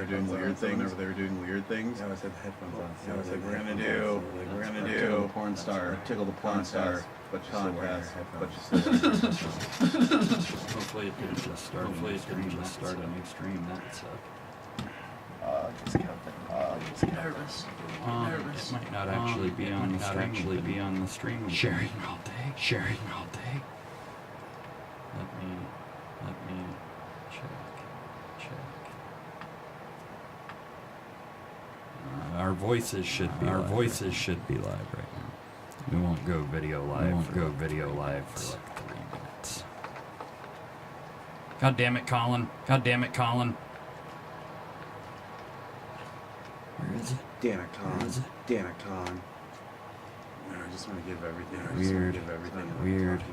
doing weird things. Whenever they were doing weird things. I always had the headphones on. So I was like, we're gonna do tickle the porn star, but you still wear headphones. Hopefully it didn't just start. Hopefully it didn't just start a new stream. That would suck. Nervous. It might not actually be on the stream. Actually be on the stream. Sharing all day. Sharing all day. Let me check. Our voices should be live right now. We won't go video live. For like 3 minutes. God damn it, Colin. Where is it? Damn it, Colin. I just want to give everything. Weird.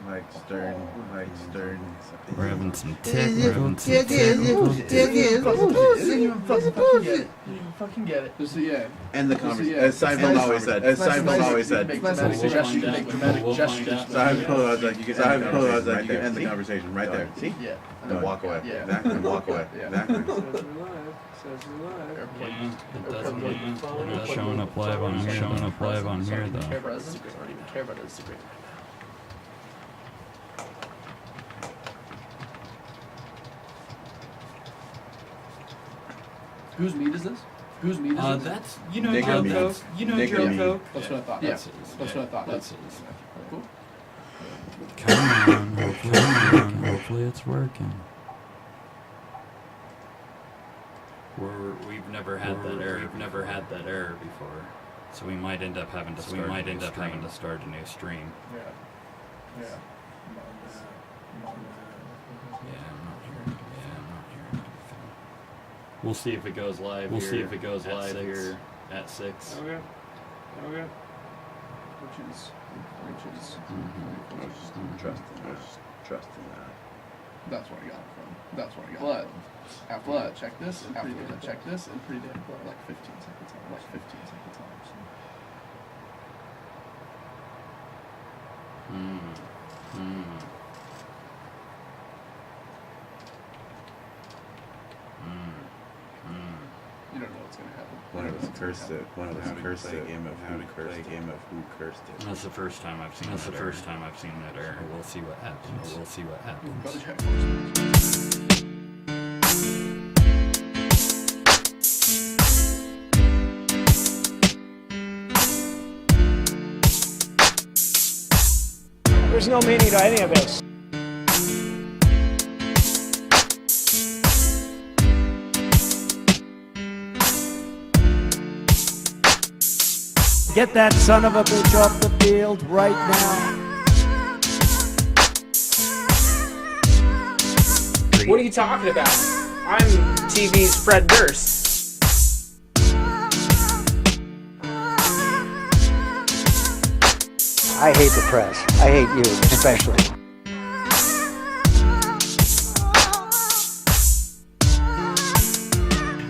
Like Stern. We're having some technical. You didn't even fucking get it. This is, yeah. End the conversation. As Seinfeld always said. Seinfeld was like, you can end the conversation right there. See? Yeah. And walk away. Exactly. Exactly. It doesn't showing up live on here though. Care about it. Secret. Whose meat is this? That's Nigger meat. Coke. Nigger meat. Coke. That's what I thought. Yeah. That's what I thought. That's cool. Come on. Hopefully it's working. We've never had that error before, so we might end up having to start a new stream. Yeah. I'm not hearing anything. We'll see if it goes live. Here at 6. Okay. Which is. Trusting that. That's where I got it from. But after I check this, and pretty damn close. Like 15 seconds on. You don't know what's gonna happen. One of us cursed it. Game of who cursed it. That's the first time I've seen that error. We'll see what happens. Go to check. There's no meaning to any of this. Get that son of a bitch off the field right now. What are you talking about? I'm TV's Fred Durst. I hate the press. I hate you, especially.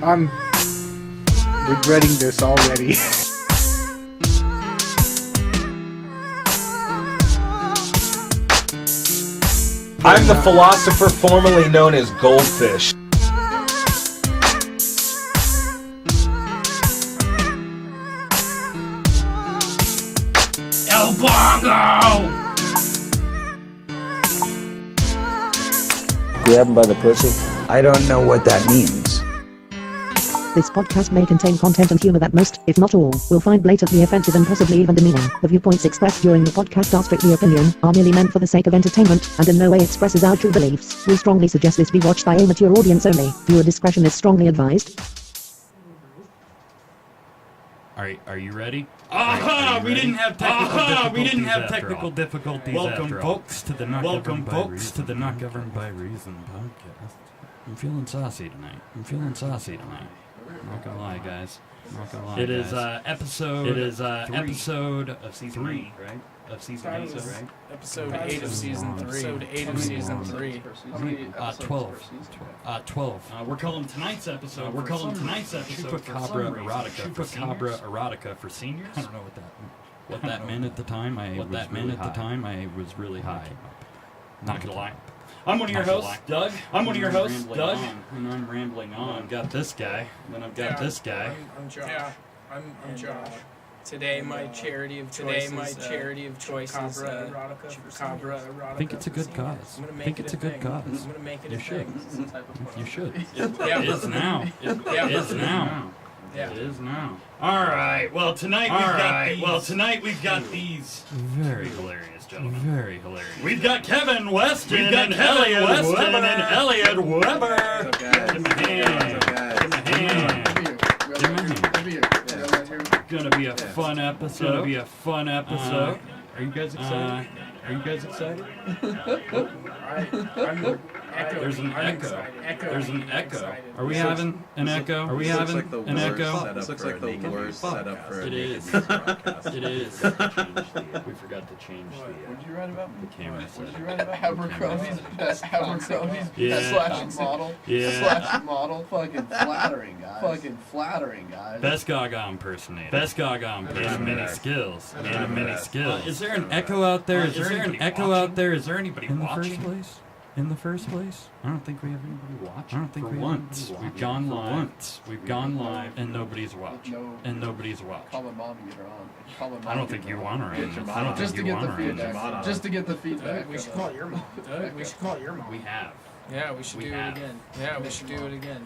I'm regretting this already. I'm the philosopher formerly known as Goldfish. El Bongo! Grab him by the pussy? I don't know what that means. This podcast may contain content and humor that most, if not all, will find blatantly offensive and possibly even demeaning. The viewpoints expressed during the podcast are strictly opinion, are merely meant for the sake of entertainment, and in no way expresses our true beliefs. We strongly suggest this be watched by a mature audience only. Viewer discretion is strongly advised. Are you ready? Aha! We didn't have technical difficulties. Welcome, folks, to the Not Governed by Reason podcast. I'm feeling saucy tonight. I'm not gonna lie, guys. It is episode of season 3, right? Of season 8, right? Episode 8 of season 3. 12. We're calling tonight's episode. Chupacabra Erotica for seniors. I don't know what that meant at the time. I was really high. Not gonna lie. I'm one of your hosts, Doug. I'm one of your hosts, Doug. And I'm rambling on. I've got this guy. Then I've got this guy. I'm Josh. Yeah, I'm Josh. Today my charity of choice. Chupacabra, Erotica. I think it's a good cause. I think it's a good cause. I'm gonna make it You a should. thing. You should. Yeah. It is now. It is now. Yeah. It is now. All right. Well, tonight we've got these very hilarious gentlemen. Very hilarious. We've got Kevin Weston. We've got Elliot Weston and Elliot Weber. What's up, guys? Give him a hand. What's up, guys? Give him a hand. Good Gonna be a fun episode. Gonna be a fun episode. Are you guys excited? Are you guys excited? There's an echo. There's an echo. Are we having an echo? Are we having an echo? This looks like the worst setup for a It naked is. broadcast. It is. We forgot to change What did you write about? the camera What did setting. you write about? Abercrombie's Yeah. slash model. Yeah. Slash model. Fucking flattering, guys. Fucking flattering, guys. Best Gaga impersonator. Best Gaga impersonator. Many skills. And many skills. Is there an echo out there? Is there an echo out there? Is there anybody in the first place? In the first place? I don't think we have anybody watching. I don't think we once. We've gone live. Once. We've gone live and nobody's watched. And nobody's watched. Call my mom and get her on. Call my mom I don't and think get you her want on. her in. I don't Just think to you get the want her in. feedback. Just to get the feedback. We should call your mom. Doug, we should call your mom. We have. Yeah, we should do it again. Yeah, we should do it again.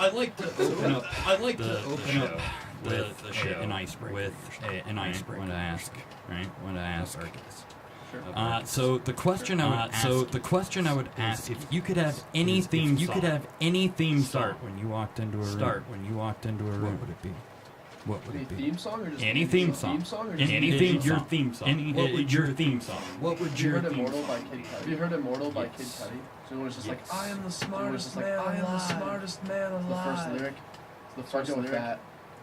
I'd like to open up. I'd like to open up the show an icebreaker with an icebreaker. When to ask, right? When to ask. So the question I would ask, if you could have any theme, start when you walked into a room. What would it be? What would Any it be? theme song or just Any theme song. Any theme. Your theme song. What would your theme song? What would Have you your heard theme Immortal song by Kid be? Cudi? Have you heard Immortal by Kid Cudi? So when it's just like, I am the smartest man alive. I am the smartest man alive. The first lyric. The first lyric. That.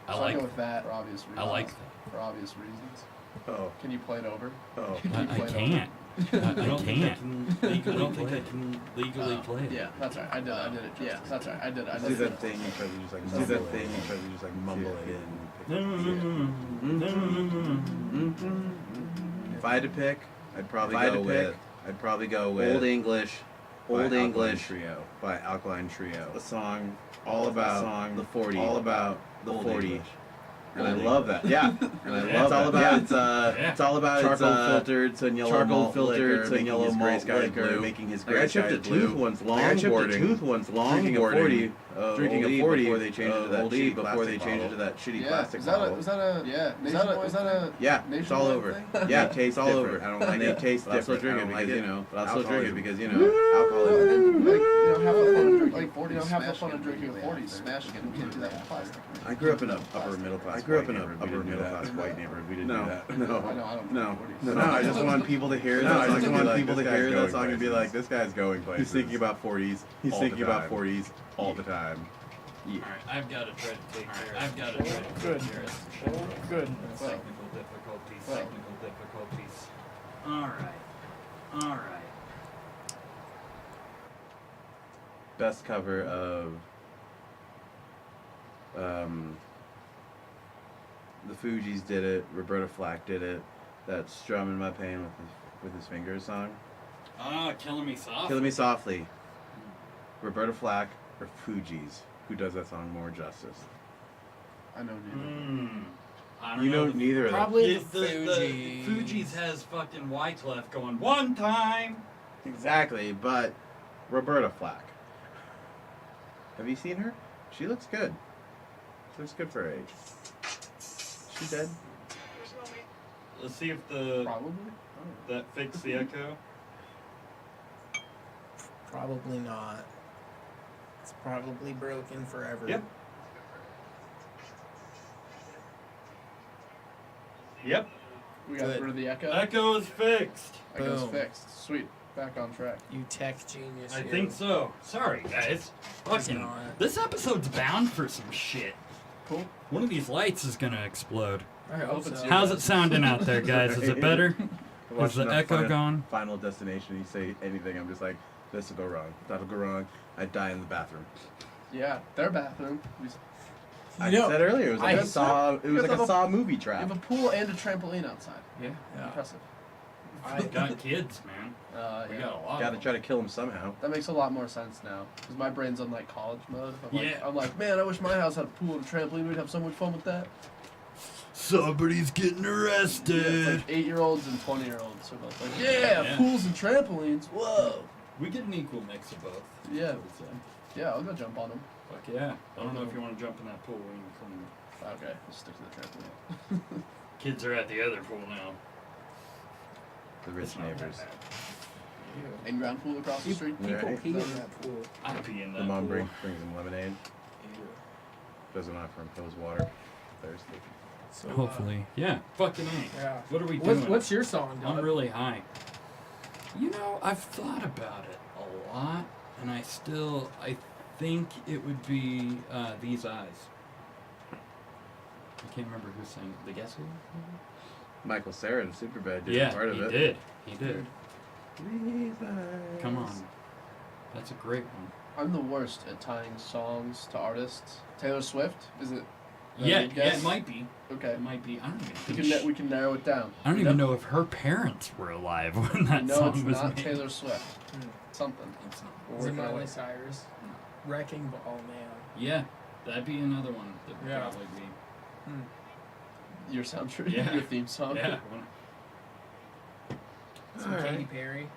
I So like go with that for obvious reasons. I like For obvious reasons. Oh, Can you play it over? oh. I can't. I can't. I don't think I can legally play it. Yeah, that's right. I did it. Yeah, that's right. I did it. I Do did that it. thing you try to just like do that thing you try to just like mumble it in. If I had to pick, I'd probably go with Old English Trio by Alkaline Trio. A song all about the 40, all about the 40. And I love that. Yeah. And I love that. It's all about charcoal filtered to yellow malt liquor, making his gray skies blue. I chipped the tooth ones longboarding. Drinking a 40 before they changed it to that shitty plastic bottle. Was that a Yeah, it's all over. thing? Yeah, it tastes all over. I don't like it. It tastes different. But I'll still drink it because alcoholism. Have the fun of drinking a 40, smashing it, and can't do that with plastic. I grew up in an upper middle class white neighborhood. We didn't do that. No. I just want people to hear that song and be like, this guy's going places. He's thinking about 40s. He's thinking about 40s all the time. Yeah. All right, I've got to try to take care of this. Good. Technical difficulties. All right. Best cover of the Fugees did it. Roberta Flack did it. That "Strum in My Pain" with his fingers song. Killing Me Softly. "Killing Me Softly." Roberta Flack or Fugees? Who does that song more justice? I know neither. I don't You know neither of them. Probably The Fugees has fucking Wyclef going one time. Exactly, but Roberta Flack. Have you seen her? She looks good. She looks good for her age. She dead? Let's see if Probably. that fixed the echo. Probably not. It's probably broken forever. Yep. We got Good. rid of the echo. Echo is fixed. Echo's Boom. fixed. Sweet. Back on track. You tech genius. I you. think so. Sorry, guys. Fucking. not. This episode's bound for some shit. Cool. One of these lights is gonna explode. I hope so. How's it sounding out there, guys? Is it better? Is the echo gone? Final Destination, you say anything, I'm just like, this will go wrong. That'll go wrong. I'd die in the bathroom. Yeah, their bathroom. I know, said earlier, it was like I a Saw. It was like a Saw movie You have trap. a pool and a trampoline outside. Yeah. Impressive. I got kids, man. We got a lot. Gotta try to kill them somehow. That makes a lot more sense now. Because my brain's on, like, college mode. Yeah. I'm like, man, I wish my house had a pool and a trampoline. We'd have so much fun with that. Somebody's getting arrested. Yeah, it's like 8-year-olds and 20-year-olds. So both like, yeah, pools and trampolines. Whoa. We get an equal mix of both. Yeah. I would say. Yeah, I'll go jump on them. Fuck yeah. I don't know if you want to jump in that pool. When you come. Okay, we'll stick to the trampoline. Kids are at the other pool now. The rich neighbors. In-ground pool across the street. People pee in that pool. I pee in that The mom pool. brings them lemonade. Doesn't offer impose water. Thirsty. So, Hopefully. Yeah. Fucking A. Yeah. What are we doing? What's your song, I'm Doug? really high. You know, I've thought about it a lot, and I think it would be These Eyes. I can't remember who sang it. The Guess Who? Michael Cera in Superbad did Yeah, part of he it. did. He did. Come on. That's a great one. I'm the worst at tying songs to artists. Taylor Swift? Is it? Yeah, good guess? it might be. Okay. It might be. I don't even We think can, we can narrow it down. I don't even know if her parents were alive when that No, song it's was not made. Taylor Swift. Something. It's not. We're Is it working our way. Miley Cyrus? Wrecking Ball, man. Yeah, that'd be another one that would Yeah. probably be. Your soundtrack? Yeah. Your theme song? Yeah. Some Katy Perry.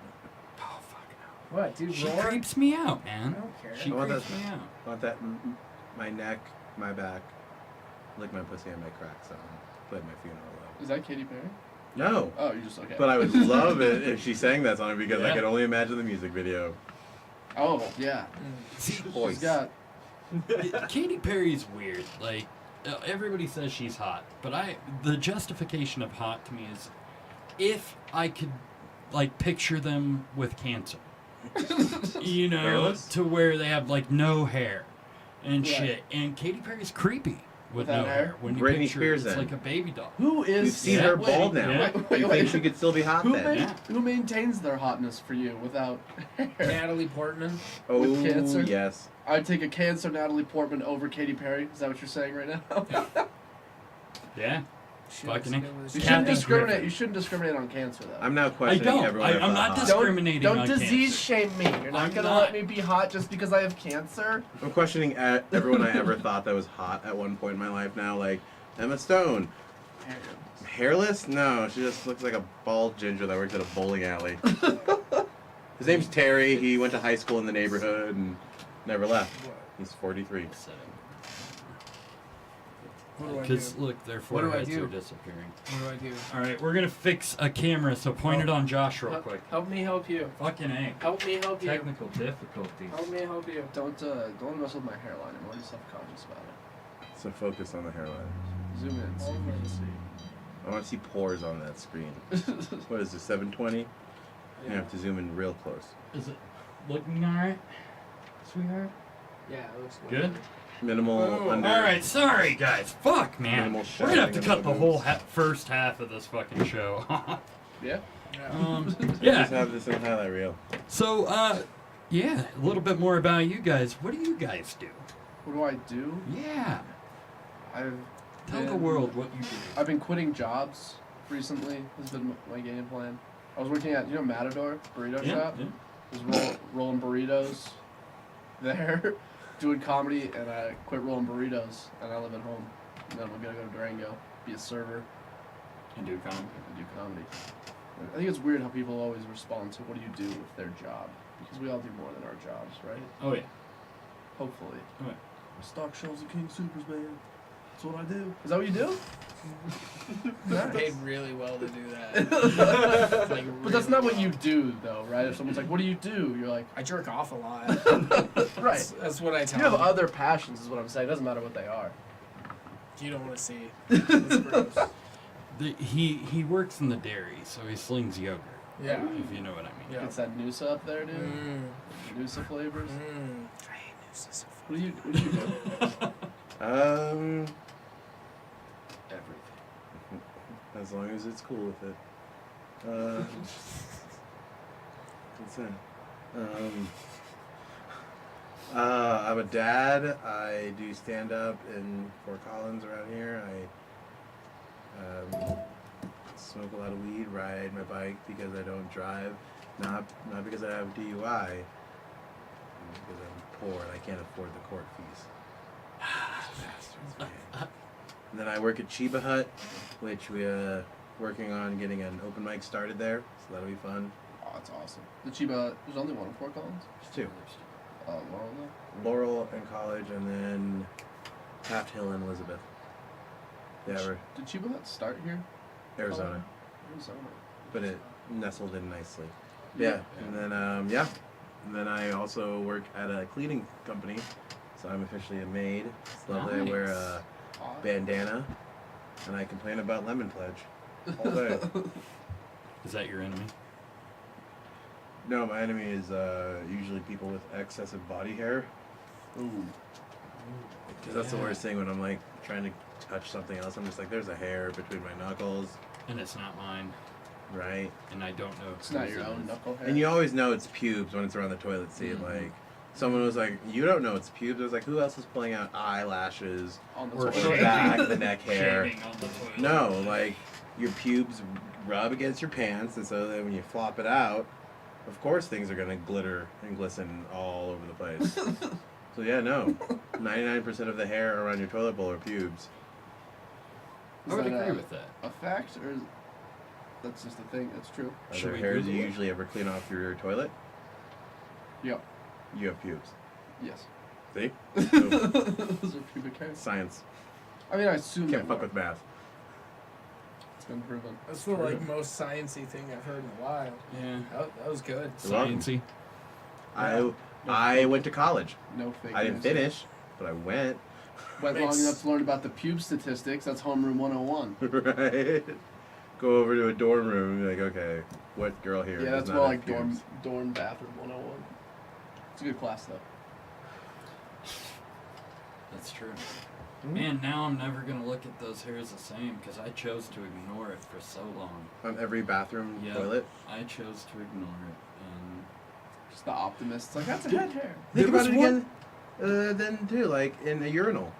Oh, fuck no. What, dude? She Roar? creeps me out, I man. don't care. She I want creeps that- me out. I want that my neck, my back, lick my pussy and my crack song. Play at my funeral though. Is that Katy Perry? No. Oh, you just okay. But I would love it if she sang that song because I Yeah. could only imagine the music video. Oh, yeah. See, She's got. Katy Perry's weird. Like, everybody says she's hot, but the justification of hot to me is if I could, like, picture them with cancer. You know, Hairless? to where they have, like, no hair and Right. shit. And Katy Perry's creepy with Without no hair? hair. When you Britney picture Spears it, it's then. like a baby doll. Who is. You've seen Yeah. her bald now. Yeah. You think she could still be hot Who, then? Yeah. who maintains their hotness for you without hair? Natalie Portman. Oh, With cancer? yes. I'd take a cancer Natalie Portman over Katy Perry. Is that what you're saying right now? Yeah. She Fucking looks it. good with You his- shouldn't Kathy discriminate. Griffin. You shouldn't discriminate on cancer, though. I'm now I questioning don't. everyone. I I'm thought not hot. discriminating Don't on disease cancer. shame me. You're not I'm gonna not. let me be hot just because I have cancer. I'm questioning everyone I ever thought that was hot at one point in my life now. Like Emma Stone. Hairless? No, she just looks like a bald ginger that works at a bowling alley. His name's Terry. He went to high school in the neighborhood and never left. He's 43. What do I Because do? look, their What do I foreheads do? are disappearing. What do I do? All right, we're gonna fix a camera, so point it on Josh real quick. Help me help you. Fucking A. Help me help you. Technical difficulties. Help me help you. Don't mess with my hairline. I'm already self-conscious about it. So focus on the hairline. Zoom in so you can see. I want to see pores on that screen. What is this, 720? You have to zoom in real close. Is it looking alright, sweetheart? Yeah, it looks Good? Minimal under. Alright, sorry guys. Fuck, man. Minimal We're gonna have to shedding cut of the the whole boobs. first half of this fucking show. Yeah. Just Yeah. have this in highlight reel. So, yeah, a little bit more about you guys. What do you guys do? What do I do? Yeah. Tell the been- world what you do. I've been quitting jobs recently. Has been my game plan. I was working at Matador burrito shop. Yeah. I was rolling burritos there, doing comedy, and I quit rolling burritos, and I live at home. And then I'm gonna go to Durango, be a server, And do comedy. and do comedy. I think it's weird how people always respond to what do you do with their job, because we all do more than our jobs, right? Oh, yeah. Hopefully. Oh, yeah. Stock shelves of King Supers, man. That's what I do. Is that what you do? I'm paid really well to do that. Like, But that's not what really you well. do, though, right? If someone's like, "What do you do?" You're like, I jerk off a lot. "Right." That's what I tell You have them. other passions, is what I'm saying. It doesn't matter what they are. You don't want to see. It's gross. He works in the dairy, so he slings yogurt. Yeah. If you know what I mean. Yeah. It's that Noosa up there, dude. Mm. Noosa flavors. Mm. I hate nooses. What do you do? Everything. As long as it's cool with it. What's that? I'm a dad. I do stand up in Fort Collins around here. I smoke a lot of weed, ride my bike because I don't drive, not because I have a DUI, because I'm poor and I can't afford the court fees. Bastards, man. And then I work at Chiba Hut, which we're working on getting an open mic started there, so that'll be fun. Oh, that's awesome. The Chiba, there's only one in Fort Collins? There's two. Laurel though? Laurel in College, and then Taft Hill and Elizabeth. Yeah, we're Did Chiba Hut start here? Arizona, Arizona. but it nestled in nicely. Yeah, and then and then I also work at a cleaning company, so I'm officially a maid. It's lovely. I wear a bandana, and I complain about Lemon Pledge all day. Is that your enemy? No, my enemy is usually people with excessive body hair. Ooh. Because that's the worst thing when I'm like trying to touch something else. I'm just like, there's a hair between my knuckles, And it's not mine. right? And I don't know. It's not your own knuckle hair. And you always know it's pubes when it's around the toilet seat. Like, someone was like, you don't know it's pubes. I was like, who else is pulling out eyelashes on the or toilet. the back, the neck hair? Shaving on the toilet. No, like, your pubes rub against your pants, and so then when you flop it out, of course things are going to glitter and glisten all over the place. So yeah, no. 99% of the hair around your toilet bowl are pubes. I would Is that agree with that. A fact, or that's just a thing? That's true. Are Should there we hairs Google you it? usually ever clean off your toilet? Yep. You have pubes. Yes. See? Those are pubic hairs. Science. I mean, I assume Can't they fuck were. with math. It's been proven. That's the like most sciencey thing I've heard in a while. Yeah. That was good. You're welcome. Sciencey. I went to college. No fake I didn't news. finish, but I went. Went long enough to learn about the pube statistics. That's homeroom 101. Right? Go over to a dorm room and be like, okay, what girl here Yeah, does that's not more have like pubes? dorm bathroom 101. It's a good class though. That's true. Man, now I'm never going to look at those hairs the same because I chose to ignore it for so long. On every bathroom Yeah. toilet? I chose to ignore it. And Just the optimist. It's like, that's a head hair. Think There about was it one- again, then too, like in a urinal.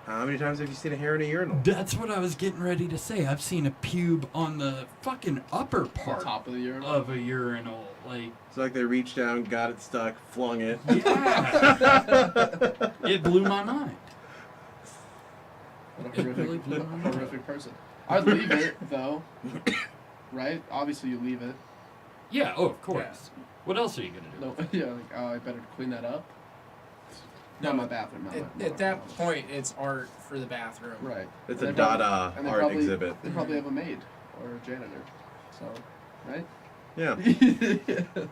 How many times have you seen a hair in a urinal? that's what I was getting ready to say. I've seen a pube on the fucking upper The part top of the urinal. of a urinal. Like, It's like they reached down, got it stuck, flung it. yeah. It blew my mind. What a It really horrific, blew my mind. horrific person. I'd leave it though. Right? Obviously, you leave it. Yeah, oh, of course. What else are you going to do? No, yeah. Like, oh, I better clean that up. Not my bathroom. Not my At that point, it's art for the bathroom. Right. It's And a they probably- Dada and they art probably- exhibit. They probably have a maid or a janitor. So, right? Yeah.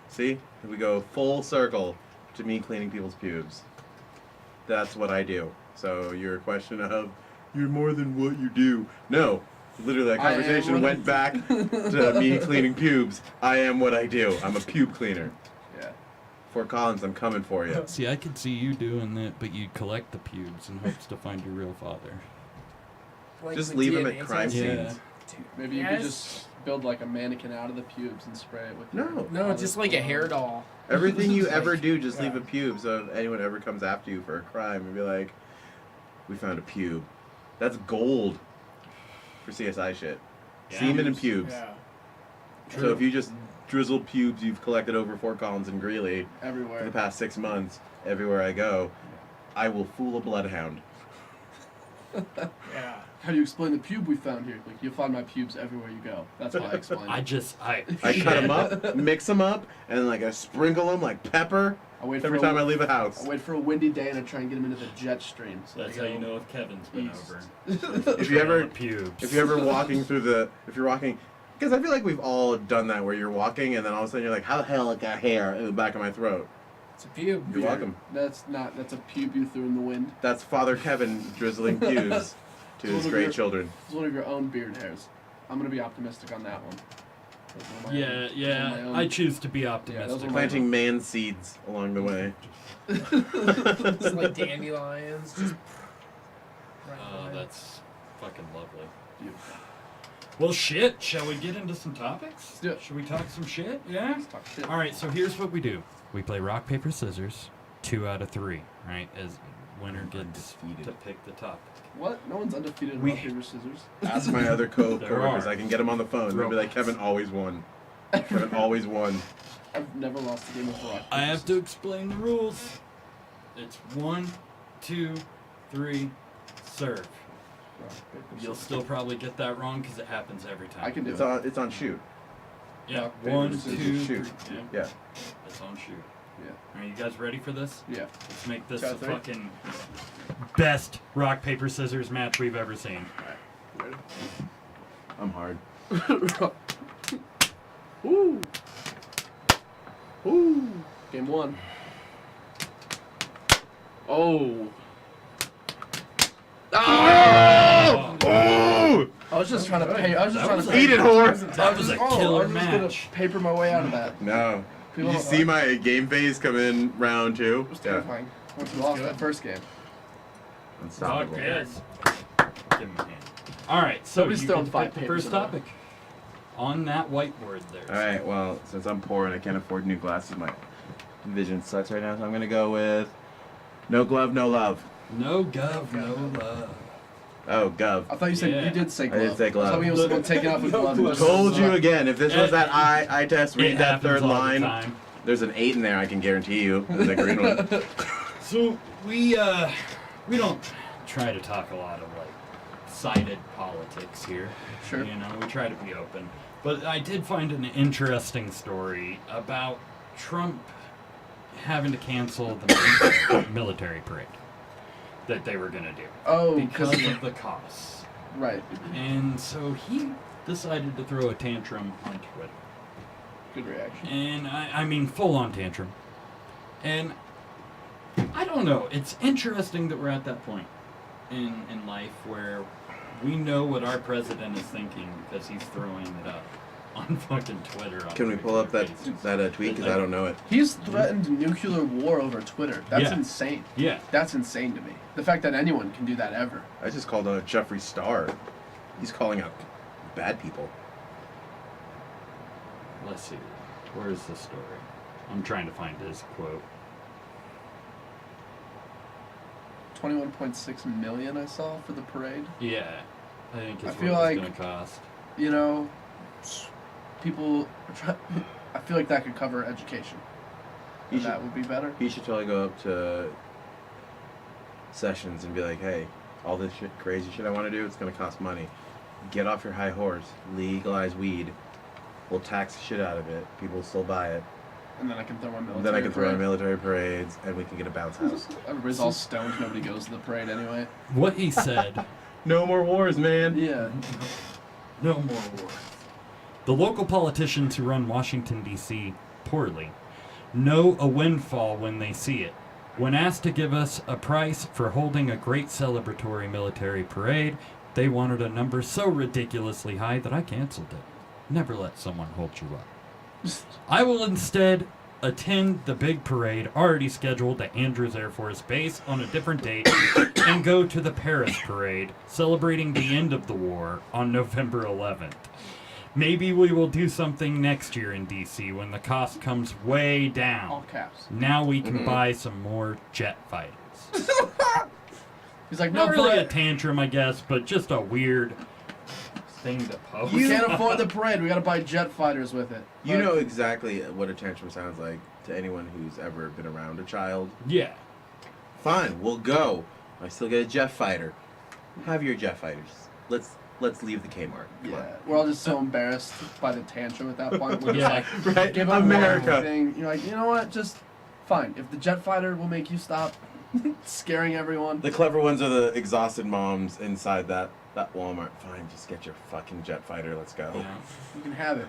See? We go full circle to me cleaning people's pubes. That's what I do. So your question of, you're more than what you do. No. Literally, that I am conversation what I went back to me cleaning pubes. I am what I do. I'm a pube cleaner. Yeah. Fort Collins, I'm coming for you. See, I could see you doing that, but you'd collect the pubes in hopes to find your real father. Like Just the leave them DNA at crime test. Yeah. scenes. Maybe you could just build like a mannequin out of the pubes and spray it with. No. No, just like a hair doll. Everything you Like, ever do, just yeah. leave a pube. So if anyone ever comes after you for a crime, and be like, "We found a pube." That's gold for CSI shit. Yeah. Semen and pubes. Yeah. So if you just drizzle pubes you've collected over Fort Collins and Greeley for Everywhere. the past 6 months, everywhere I go, I will fool a bloodhound. Yeah. How do you explain the pube we found here? Like, you'll find my pubes everywhere you go. That's how I explain it. I I cut them up, mix them up, and like I sprinkle them like pepper I wait every for time a, I leave a house. I wait for a windy day and I try and get them into the jet stream. So That's they how go you know if Kevin's been east. over. If you ever, Pubes. if you're ever walking through the, if you're walking, because I feel like we've all done that where you're walking and then all of a sudden you're like, how the hell I got hair in the back of my throat? It's a pube. You're welcome. That's a pube you threw in the wind. That's Father Kevin drizzling pubes to his great children. It's one of your own beard hairs. I'm gonna be optimistic on that one. Those are my Yeah, own- those are yeah. my own- I choose to be those optimistic. are Planting man seeds along the way. It's like dandelions. Just right Oh, by. that's fucking lovely. Beautiful. Well, shit. Shall we get into some topics? Let's do it. Should we talk some shit? Yeah? Let's talk shit. All right, so here's what we do. We play rock, paper, scissors, 2 out of 3, right? As winner gets to pick the topic. What? No one's undefeated in rock, paper, scissors. Ask my other There co-workers. are. I can get them on the phone. They'll be like, Kevin always won. Kevin always won. I've never lost a game of rock, paper, I have to scissors. explain the rules. It's 1, 2, 3, serve. Rock, paper, You'll scissors. still probably get that wrong because it happens every time. I can do It's it. on shoot. Yeah, rock, paper, 1, scissors, 2, shoot. 3. Yeah, Yeah. it's on shoot. Yeah. Are you guys ready for this? Yeah. Let's make this Count the three. fucking best rock, paper, scissors match we've ever seen. Ready? I'm hard. Woo! Woo! Game 1. Oh! Oh! Oh! I was just trying to pay. I was just That trying was to a- pay. Eat it, whore! That was a killer I was just match. gonna paper my way out of that. No. Did People you don't see like- my game phase come in round 2? It was terrifying. Once we lost that first game. Unstoppable. Fuck yes. Give him a hand. All right, so Nobody's you throwing get to 5 pick the papers first in a row. topic on that whiteboard there. Alright, well, since I'm poor and I can't afford new glasses, my vision sucks right now, so I'm gonna go with no glove, no love. No gov, no love. Oh, gov. I thought you said Yeah. you did say I glove. did say glove. I thought you was someone taking off a glove. and just- Told you again, if this was that eye test, It read that happens third all the line. time. There's an 8 in there, I can guarantee you. The green one. So we don't try to talk a lot of like sided politics here. Sure. You know, we try to be open. But I did find an interesting story about Trump having to cancel the military parade that they were gonna do Oh, because because of the costs. right. And so he decided to throw a tantrum on Twitter. Good reaction. And I mean, full on tantrum. And I don't know. It's interesting that we're at that point in life where we know what our president is thinking because he's throwing it up on fucking Twitter. On Can we pull up that tweet? Because I don't know it. He's threatened nuclear war over Twitter. That's Yeah. insane. Yeah. That's insane to me. The fact that anyone can do that ever. I just called out Jeffree Star. He's calling out bad people. Let's see. Where's the story? I'm trying to find his quote. 21.6 million I saw for the parade. Yeah. I think I it's feel what like- it's going to cost. You know, people. I feel like that could cover education. He And that should, would be better. he should totally go up to Sessions and be like, hey, all this shit, crazy shit I want to do, it's going to cost money. Get off your high horse. Legalize weed. We'll tax the shit out of it. People will still buy it. And then I can throw my military. Then I can throw in parade. military parades, and we can get a bounce house. Everybody's all stoned. Nobody goes to the parade anyway. What he said. No more wars, man. Yeah. No more wars. The local politicians who run Washington, D.C. poorly know a windfall when they see it. When asked to give us a price for holding a great celebratory military parade, they wanted a number so ridiculously high that I canceled it. Never let someone hold you up. I will instead attend the big parade already scheduled at Andrews Air Force Base on a different date and go to the Paris parade celebrating the end of the war on November 11th. Maybe we will do something next year in DC when the cost comes way All down. caps. Now we can buy some more jet fighters. He's like, Not no, really a parade. tantrum, I guess, but just a weird thing to post. We can't afford the parade. We gotta buy jet fighters with it. You But- know exactly what a tantrum sounds like to anyone who's ever been around a child. Yeah. Fine, we'll go. I still get a jet fighter. Have your jet fighters. Let's leave the Kmart. Come Yeah, we're all just so embarrassed by the tantrum at that point. We're just Yeah. like, on. Right? give up America. thing. You're like, you know what? Just fine. If the jet fighter will make you stop scaring everyone. The clever ones are the exhausted moms inside that Walmart. Fine, just get your fucking jet fighter. Let's go. Yeah. You can have it.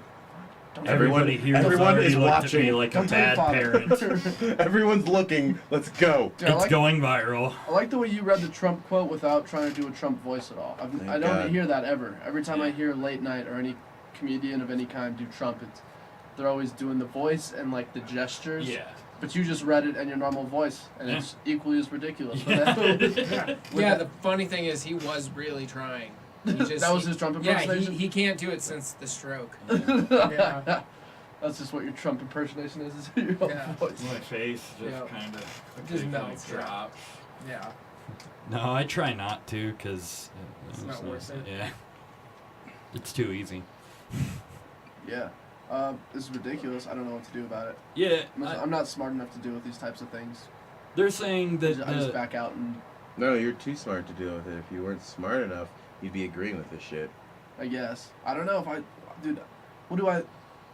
Don't Everybody here everyone already is looked at me watching. like a Don't tell your bad father. parent. Everyone's looking. Let's go. Dude, It's going viral. I like the way you read the Trump quote without trying to do a Trump voice at all. Thank I don't God. hear that ever. Every time I Yeah. hear late night or any comedian of any kind do Trump, they're always doing the voice and like the gestures. Yeah. But you just read it in your normal voice, and Yeah. it's equally as ridiculous. Yeah. Yeah, the funny thing is he was really trying. He just, That was his Trump Yeah, impersonation? he can't do it since the stroke. Yeah. That's just what your Trump impersonation is your own Yeah. voice. My face just Yeah. kind of Just melts, yeah. drops. Yeah. No, I try not to, because... It's not worth it. Yeah. It's too easy. Yeah. This is ridiculous. I don't know what to do about it. Yeah, I'm not smart enough to deal with these types of things. they're saying that... I just back out and... No, you're too smart to deal with it. If you weren't smart enough, you'd be agreeing with this shit. I guess. I don't know if I... Dude, what do I...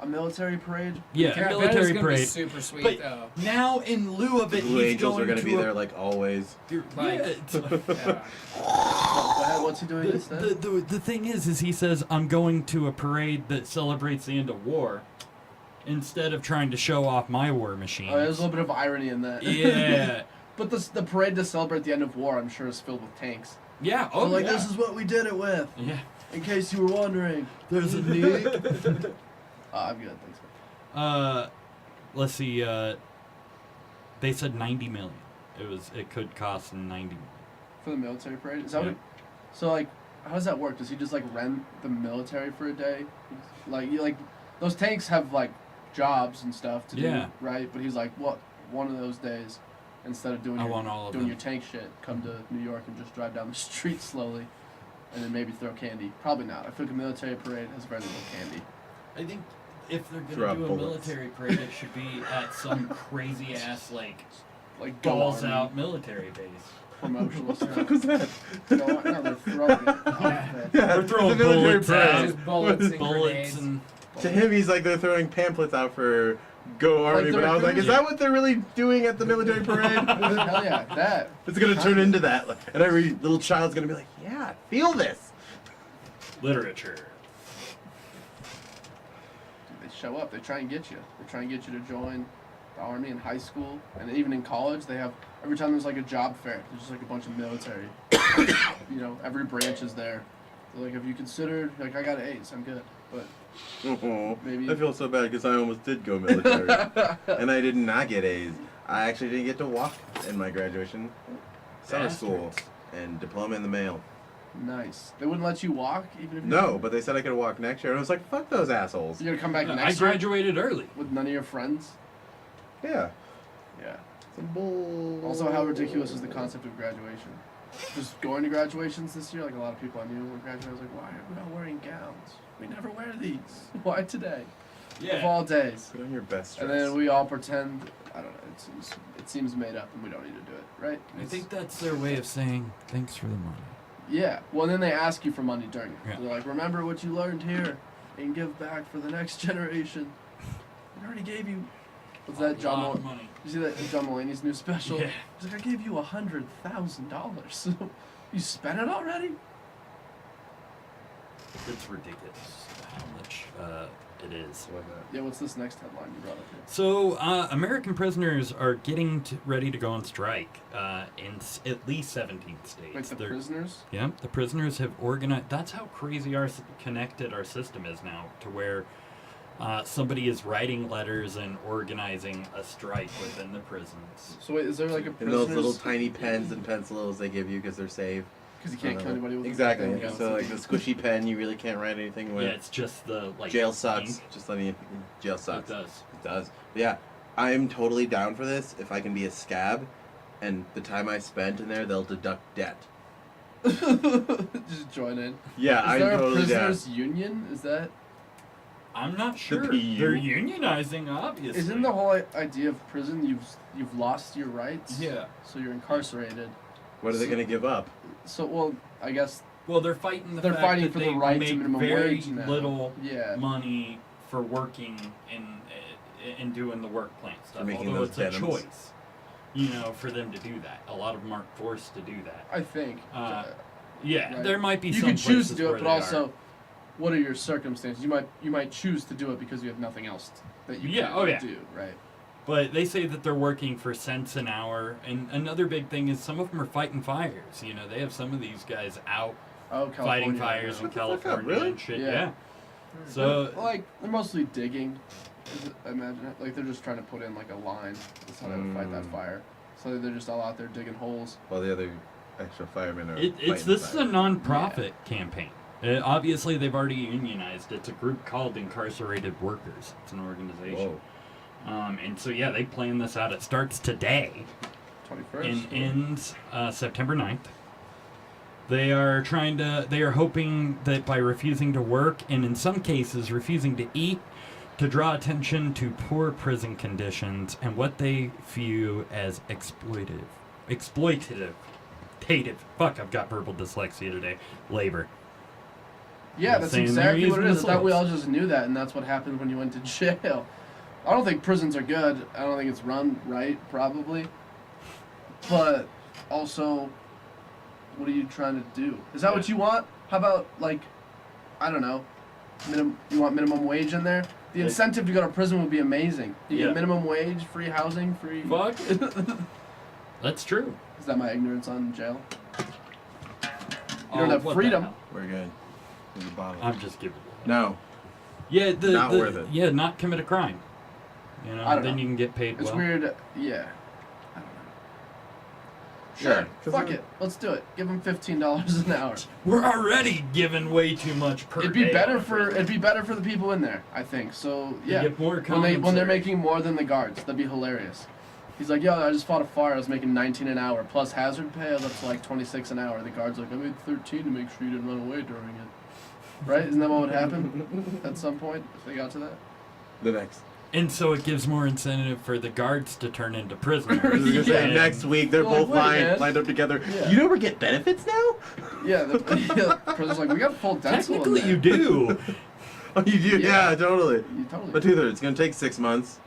A military parade? Yeah, I bet it's military gonna parade. Be super sweet But though. now, in lieu of The it, Blue he's Angels are going going to be a- there like always. Like, Yeah, it's- yeah. What's he doing instead? the thing is he says, I'm going to a parade that celebrates the end of war, instead of trying to show off my war machine. Oh, there's a little bit of irony in that. Yeah. But the parade to celebrate the end of war, I'm sure, is filled with tanks. Yeah, Oh, like, yeah. this is what we did it with, Yeah. in case you were wondering. There's a Nick. I'm good, thanks. Let's see, they said 90 million. It could cost 90 million. For the military parade? Is that Yeah. what... So, like, how does that work? Does he just, like, rent the military for a day? Like, those tanks have, like, jobs and stuff to Yeah. do, right? But he's like, what, one of those days, instead of doing, I want all of doing them. your tank shit, come to New York and just drive down the street slowly, and then maybe throw candy. Probably not. I feel like a military parade has very little candy. I think if they're Drop gonna do a bullets. military parade, it should be at some crazy ass like Like, balls Army out military base. promotional stuff. What was that? Go on, no, they're throwing it. off the- They're throwing the military bullets parade. out. Just bullets and Bullets grenades. and To him, he's like they're throwing pamphlets out for Go Army, they're but I was like, is recruiting. that what they're really doing at the military parade? Hell yeah, that. It's gonna turn into that, like, and every little child's gonna be like, yeah, feel this. literature. They show up. They try and get you. They try and get you to join the Army in high school. And even in college, they have... Every time there's, like, a job fair, there's just, like, a bunch of military. You know, every branch is there. They're like, have you considered... Like, I got A's. I'm good. But Oh, Maybe- I feel so bad because I almost did go military, and I did not get A's. I actually didn't get to walk in my graduation summer school and diploma in the mail. nice. They wouldn't let you walk, even if you... No, but they said I could walk next year, and I was like, fuck those assholes. You're going to come back I next year graduated early. with none of your friends? Yeah. Yeah. Some bull. Also, how ridiculous is the concept of graduation? Just going to graduations this year, like a lot of people I knew were graduating, I was like, why are we not wearing gowns? We never wear these. Why today? Of all days. Put on your best And dress. then we all pretend, I don't know, it seems made up and we don't need to do it, right? I think that's their way of saying thanks for the money. Yeah, well, then they ask you for money during it. Yeah. They're like, remember what you learned here and give back for the next generation. We already gave you... What's that, John lot of Mulaney? money. You see that in John Mulaney's new special? Yeah. He's like, I gave you $100,000. You spent it already? It's ridiculous how much it is. Yeah, what's this next headline you brought up here? So, American prisoners are getting ready to go on strike in at least 17 states. Wait, the They're- prisoners? Yeah, the prisoners have organized. That's how crazy connected our system is now, to where somebody is writing letters and organizing a strike within the prisons. So wait, is there like a And prisoners... those little tiny pens and pencils they give you because they're safe. Because you can't kill anybody with Exactly. it. Yeah. So like the squishy pen, you really can't write anything with. Yeah, it's just the like Jail sucks. ink. Just letting you. Jail sucks. It does. It does. But yeah, I'm totally down for this. If I can be a scab, and the time I spent in there, they'll deduct debt. Just join in. Yeah, Is I'm there a totally down. prisoners union? Is that... I'm not sure. PU. They're unionizing, obviously. Isn't the whole idea of prison you've lost your rights? Yeah. So you're incarcerated. What are they gonna give up? So, well, I guess Well, they're fighting the they're fact fighting that for they the right make to minimum very wage now. little Yeah. money for working and doing the work plant stuff. making Although those it's denims. a choice, you know, for them to do that. A lot of them aren't forced to do that. I think. Yeah, Right. there might be You some can choose to places do where it, but they also, are. what are your circumstances? You might choose to do it because you have nothing else that you Yeah, can oh yeah. do, right? But they say that they're working for cents an hour, and another big thing is some of them are fighting fires. You know, they have some of these guys out Oh, California. fighting fires in Shut the fuck up, California really? and shit. Yeah. Yeah. So Like, they're mostly digging. I imagine it. Like, they're just trying to put in, like, a line. That's how they would fight that fire. So they're just all out there digging holes. While the other extra firemen are. this fighting is a fire. non-profit campaign. Obviously, they've already unionized. It's a group called Incarcerated Workers. It's an organization. Whoa. And so, yeah, they plan this out. It starts today. 21st. and ends September 9th. They are hoping that by refusing to work and in some cases refusing to eat, to draw attention to poor prison conditions and what they view as exploitative. Fuck, I've got verbal dyslexia today. Labor. Yeah, I'm that's saying they're exactly what it using is. I thought we missiles. all just knew that, and that's what happened when you went to jail. I don't think prisons are good. I don't think it's run right, probably. But also, what are you trying to do? Is that what you want? How about, like, I don't know, you want minimum wage in there? The incentive to go to prison would be amazing. You get minimum wage, free housing, free... Fuck. That's true. Is that my ignorance on jail? You Oh, don't have what the freedom. hell? We're good. There's a bottle. I'm just giving. No. Yeah, Not worth it. Yeah, not commit a crime. You know, I don't then know. you can get paid It's well. weird. Yeah. I don't know. Sure. Fuck it. Let's do it. Give them $15 an hour. We're already giving way too much per It'd be day better on for prison. the people in there, I think. So You yeah. get more when they're commissary. making more than the guards, that'd be hilarious. He's like, yo, I just fought a fire. I was making 19 an hour plus hazard pay. I was up to like 26 an hour. The guard's like, I made 13 to make sure you didn't run away during it. Right? Isn't that what would happen at some point if they got to that? The next. And so it gives more incentive for the guards to turn into I prisoners. was gonna say, And- next week they're Well, both wait, man. lined up together. Yeah. You never get benefits now? Yeah, the prison's like, we got full dental Technically, in you there. do. Oh, you do? Yeah. Yeah, totally. You totally But dude, it's gonna take 6 months.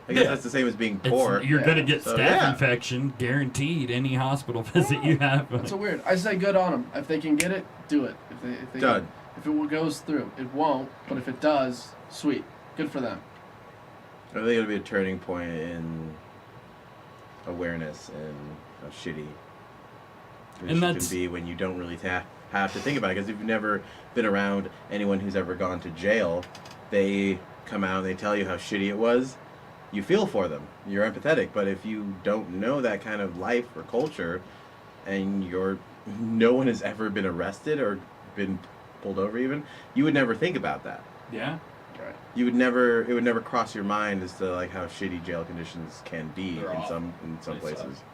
I guess Yeah. that's the same as being It's- poor. you're Yeah. gonna get So, staph yeah. infection, guaranteed. Any hospital visit you have. That's so weird. I say good on them. If they can get it, do it. If they Done. If it goes through, it won't. But if it does, sweet. Good for them. I think it'll be a turning point in awareness and how shitty And it that's- can be when you don't really have to think about it. Because if you've never been around anyone who's ever gone to jail, they come out and they tell you how shitty it was. You feel for them. You're empathetic. But if you don't know that kind of life or culture, and no one has ever been arrested or been pulled over even, you would never think about that. Yeah. Right. It would never cross your mind as to like how shitty jail conditions can be They're in awful. some They places. suck.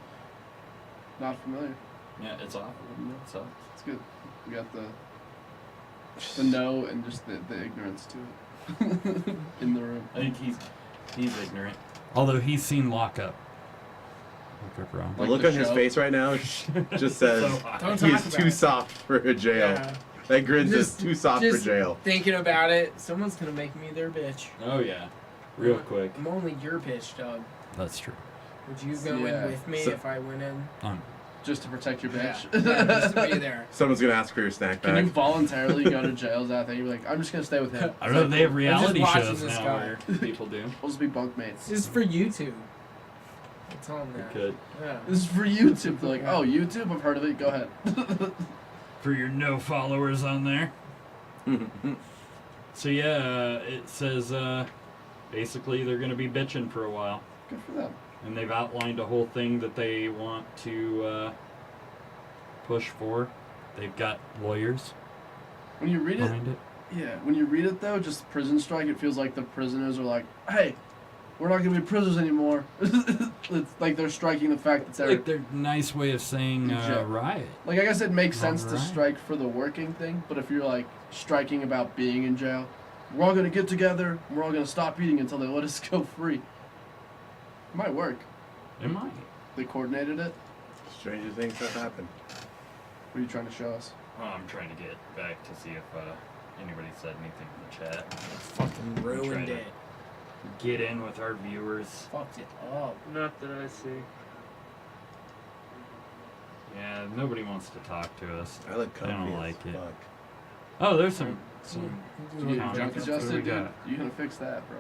Not familiar. Yeah, it's awful. It sucks. It's good. We got the no and just the ignorance to it in the room. I think he's ignorant. Although he's seen Lockup. Look wrong. The Like look the on his show? face right now just says So hot. Don't he talk is about too it. soft for a jail. Yeah. That grin says Just- too soft for just jail. Thinking about it, someone's gonna make me their bitch. Oh yeah, real quick. I'm only your bitch, Doug. That's true. Would you go Yeah. in with me So- if I went in? Just to protect your bitch. Yeah, just to be there. Someone's gonna ask for your snack Can you bag. voluntarily go to jail? Is that thing? You're like, I'm just gonna stay with him. I don't know. They have just reality watching shows this now guy. where people do. We'll just be bunkmates. It's just for YouTube. It's on We there. could. Yeah. This is for YouTube. They're like, oh, YouTube? I've heard of it. Go ahead. For your no followers on there. So yeah, it says basically they're gonna be bitching for a while, Good for them. and they've outlined a whole thing that they want to push for. They've got lawyers When you read it, behind it. yeah, when you read it though, just prison strike, it feels like the prisoners are like, hey, we're not gonna be prisoners anymore. It's like they're striking the fact that they're Like their nice way of saying Yeah. riot. like I guess it makes sense to Alright. strike for the working thing, but if you're like striking about being in jail, we're all gonna get together, we're all gonna stop eating until they let us go free. It might work. It might. They coordinated it. Stranger things have happened. What are you trying to show us? Well, I'm trying to get back to see if anybody said anything in the chat. Fucking ruined Try to- it. Get in with our viewers. Fucked it up. Not that I see. Yeah, nobody wants to talk to us. I look comfy. I don't as like it. fuck. Oh, there's some. You get comments. junk What do adjusted, we dude. got? You gonna fix that, bro.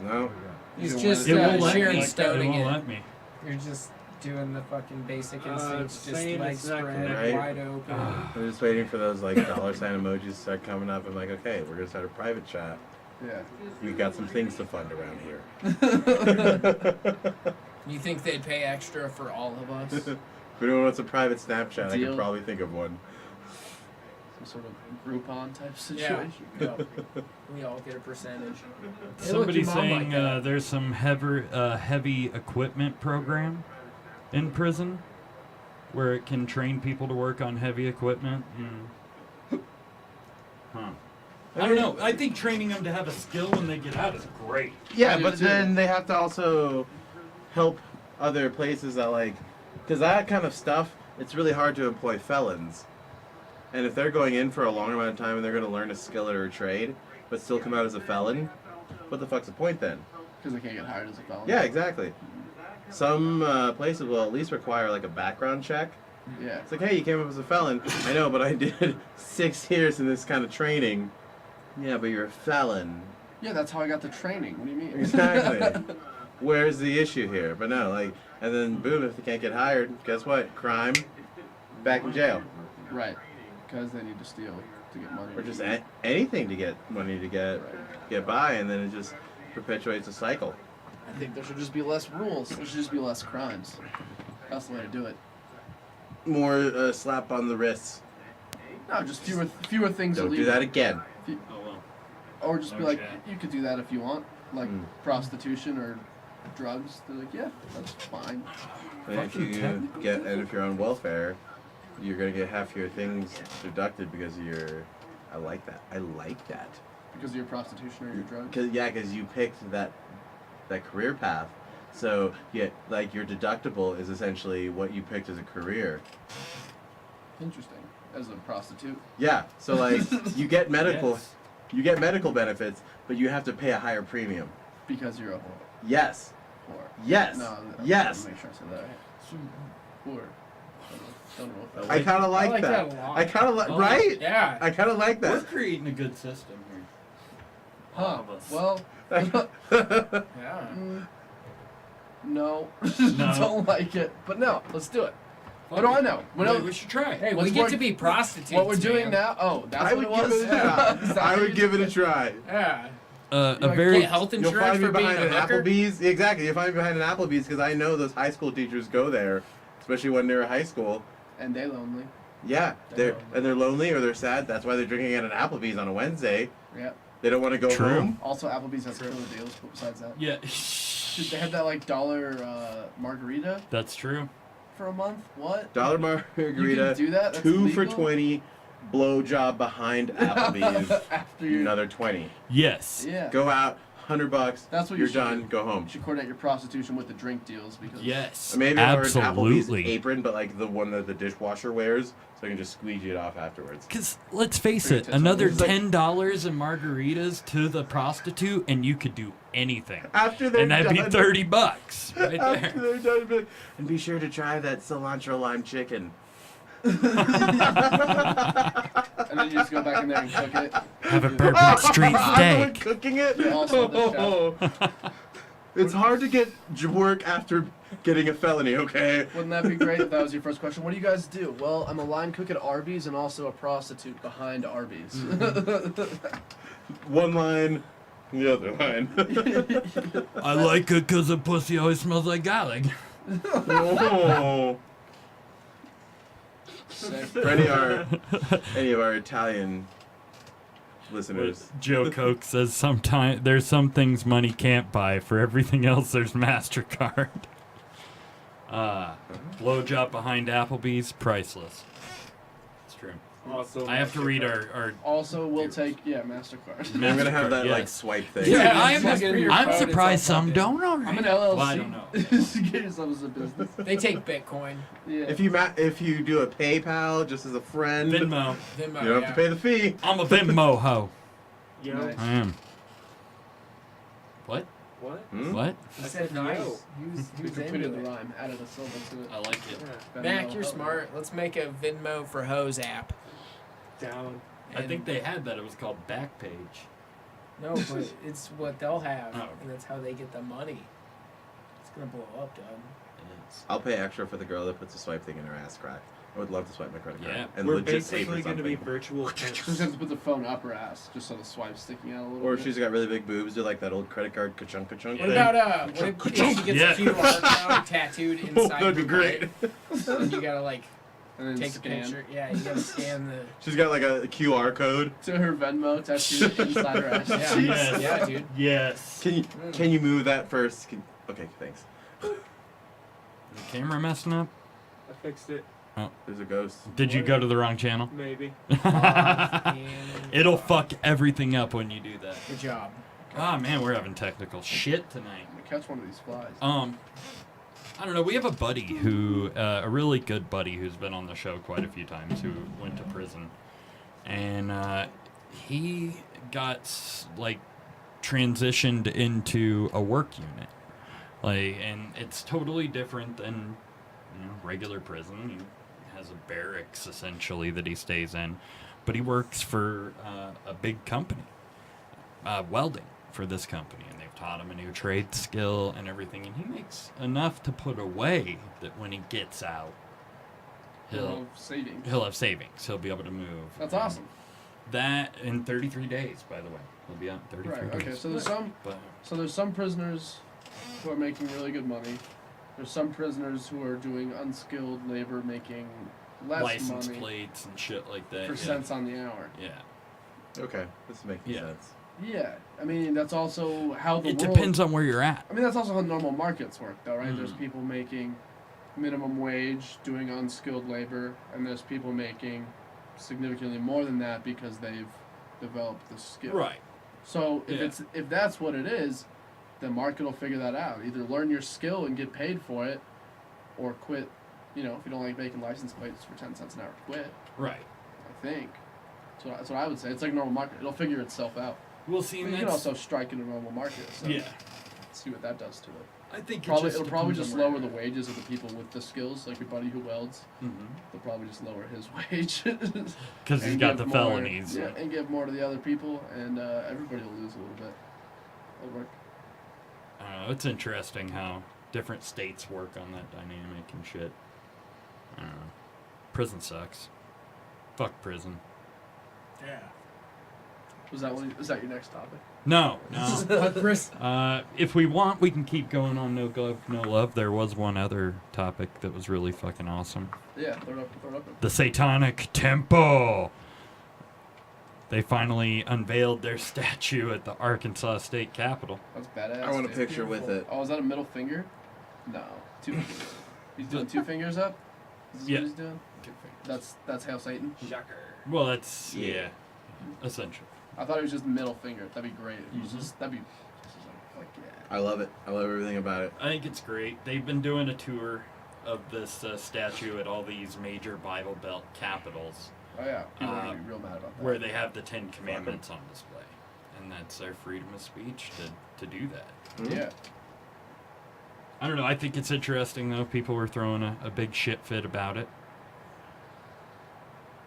No. He's You just It won't let Sharon me. Stoning It won't it. let me. You're just doing the fucking basic it's instincts, just saying legs it's not spread, connected. wide open. I'm just waiting for those like dollar sign emojis to start coming up. I'm like, okay, we're gonna start a private chat. Yeah. We've got some things to fund around here. You think they'd pay extra for all of us? If anyone wants a private Snapchat, I Deal. could probably think of one. Some sort of Groupon type Yeah. situation. No. We all get a percentage. Hey, look, Somebody's your mom saying like that. there's some heavy equipment program in prison where it can train people to work on heavy equipment. Huh. I don't know. I think training them to have a skill when they get out is great. Yeah, but then they have to also help other places that like, because that kind of stuff, it's really hard to employ felons. And if they're going in for a long amount of time and they're going to learn a skill or a trade, but still come out as a felon, what the fuck's the point then? Because they can't get hired as a felon. Yeah, exactly. Some places will at least require like a background check. Yeah. It's like, hey, you came up as a felon. I know, but I did 6 years in this kind of training. Yeah, but you're a felon. Yeah, that's how I got the training. What do you mean? Exactly. Where's the issue here? But no, like, and then boom, if they can't get hired, guess what? Crime, back in jail. Right. Because they need to steal to get money. Or just anything to get money to get by, and then it just perpetuates a cycle. I think there should just be less rules. There should just be less crimes. That's the way to do it. More slap on the wrists. No, just fewer things Don't illegal. do that again. Or just No be like, chat. you could do that if you want, like prostitution or drugs. They're like, yeah, that's fine. And if you're on welfare, you're gonna get half your things deducted because you're. I like that. Because of your prostitution or your drugs. Because you picked that career path. So like your deductible is essentially what you picked as a career. Interesting. As a prostitute. Yeah. So like you get medical, you get medical benefits, but you have to pay a higher premium. Because you're a whore. Yes. Whore. Yes. No, Yes. Make sure I said that right. Whore. Don't know if I kind of like that. that a lot. I kind of like right. Yeah. I kind of like We're that. creating a good system here. Huh. Well, Well, yeah. no. No. Don't like it. But no, let's do it. What do I know? We should try. Hey, What's we get more- to be prostitutes. What we're doing man. now? Oh, that's I what would it was. give it a try. Is that I what would you give it a did? try. Yeah. A like, very Get health You'll insurance find me for being behind a an hooker. Applebee's. Exactly. You'll find me behind an Applebee's because I know those high school teachers go there, especially when they're in high school. And they lonely. Yeah, they're lonely or they're sad. That's why they're drinking at an Applebee's on a Wednesday. Yep. They don't want to go True. home. Also, Applebee's has killer deals. But besides that, yeah. dude, they had that like $1 margarita That's true. for a month. What? Dollar margarita. do that? That's 2 for legal? $20. Blowjob behind Applebee's. After you. Another 20. Yes. Yeah. Go out. $100. That's what you're you should done. do. Go home. You should coordinate your prostitution with the drink deals because. Yes. Maybe I'll wear an Applebee's Absolutely. apron, but like the one that the dishwasher wears, so I can just squeegee it off afterwards. Because let's face Bring it, it to another It's like- $10 in margaritas to the prostitute, and you could do anything. After they're And that'd be done. $30 right After there. they're done, be like, and be sure to try that cilantro lime chicken. And then you just go back in there and cook it. Have a Bourbon Street I'm the one steak. cooking it. You're also the It's hard to get work after getting a felony. Okay. Wouldn't that be great if that was your first question? What do you guys do? Well, I'm a line cook at Arby's and also a prostitute behind Arby's. One line, the other line. I like it because the pussy always smells like garlic. Oh. For any of our Italian listeners. Joe Koch says sometimes there's some things money can't buy. For everything else, there's MasterCard. Blowjob behind Applebee's, priceless. It's true. Also, I have to read our Also, we'll take, MasterCard. I'm gonna have that like yes. swipe thing. Yeah, Yeah, plug it in your I'm phone, surprised it's all some plugged in. don't already. I'm an LLC. Well, I don't know. Get yourself as a business. They take Bitcoin. Yeah. If you do a PayPal just as a friend, Venmo. Venmo, you don't have to pay the fee. I'm a Venmo ho. Nice. I am. What? What? Hmm? What? I said Nice. no. He was aiming at the rhyme. Added a syllable to it. I like it. Yeah. Mac, you're smart. Let's make a Venmo for hoes app. Down. I think they had that. It was called Backpage. No, but it's what they'll have, Oh, okay. and that's how they get the money. It's gonna blow up, Doug. I'll pay extra for the girl that puts a swipe thing in her ass crack. I would love to swipe my credit card. Yeah. And We're legit pay for basically going to be something. virtual Just pimps. have to put the phone up her ass, just so the swipe's sticking out a little Or bit. if she's got really big boobs, do like that old credit card ka-chunk What thing. about what if she gets Yeah. a QR code tattooed inside That'd be her great. butt, and you gotta like and then take scan a picture. Yeah, you gotta scan the. She's got like a QR code. to her Venmo tattooed inside her ass. Yeah, Yes. yeah, dude. Yes. Can you move that first? Okay, thanks. The camera messing up? I fixed it. Oh. There's a ghost. Did you go to the wrong channel? Maybe. It'll fuck everything up when you do that. Good job. Ah, man, we're having technical shit tonight. I'm gonna catch one of these flies. I don't know. We have a buddy who, a really good buddy who's been on the show quite a few times who went to prison. And he got, like, transitioned into a work unit. Like, and it's totally different than, regular prison. He has a barracks, essentially, that he stays in. But he works for a big company, welding for this company. And they've taught him a new trade skill and everything. And he makes enough to put away that when he gets out, he'll have savings. He'll be able to move. That's awesome. That in 33 days, by the way. He'll be out in 33 Right. days. Okay. So there's some prisoners who are making really good money. There's some prisoners who are doing unskilled labor, making less license money plates and shit like that. for cents on the hour. Yeah. Okay, this is making sense. Yeah, I mean that's also how the It world. depends on where you're at. I mean that's also how normal markets work, though, right? Mm. There's people making minimum wage doing unskilled labor, and there's people making significantly more than that because they've developed the skill. Right. So if that's what it is, the market will figure that out. Either learn your skill and get paid for it, or quit. If you don't like making license plates for 10 cents an hour, quit. Right. I think. That's what I would say. It's like normal market. It'll figure itself out. We'll see. But you can also strike in a normal market. So see what that does to it. I think It'll probably just lower the wages of the people with the skills, like your buddy who welds. Mm-hmm. They'll probably just lower his wage. Because he's got the felonies. Yeah, and give more to the other people, and everybody will lose a little bit. It'll work. It's interesting how different states work on that dynamic and shit. I don't know. Prison sucks. Fuck prison. Yeah. Was that your next topic? No. If we want, we can keep going on No Glove, No Love. There was one other topic that was really fucking awesome. Yeah, throw it up. The Satanic Temple. They finally unveiled their statue at the Arkansas State Capitol. That's badass. I want a picture with it. Oh, is that a middle finger? No, 2 fingers. He's doing 2 fingers up? Is this what he's doing? That's Hail Satan? Shocker. Well, that's, essential. I thought it was just middle finger. That'd be great. It was that'd be like, yeah. I love it. I love everything about it. I think it's great. They've been doing a tour of this statue at all these major Bible Belt capitals. Oh yeah, people are gonna be real mad about that. Where they have the 10 Commandments on display. And that's their freedom of speech to do that. Mm-hmm. Yeah. I don't know. I think it's interesting, though. People were throwing a big shit fit about it.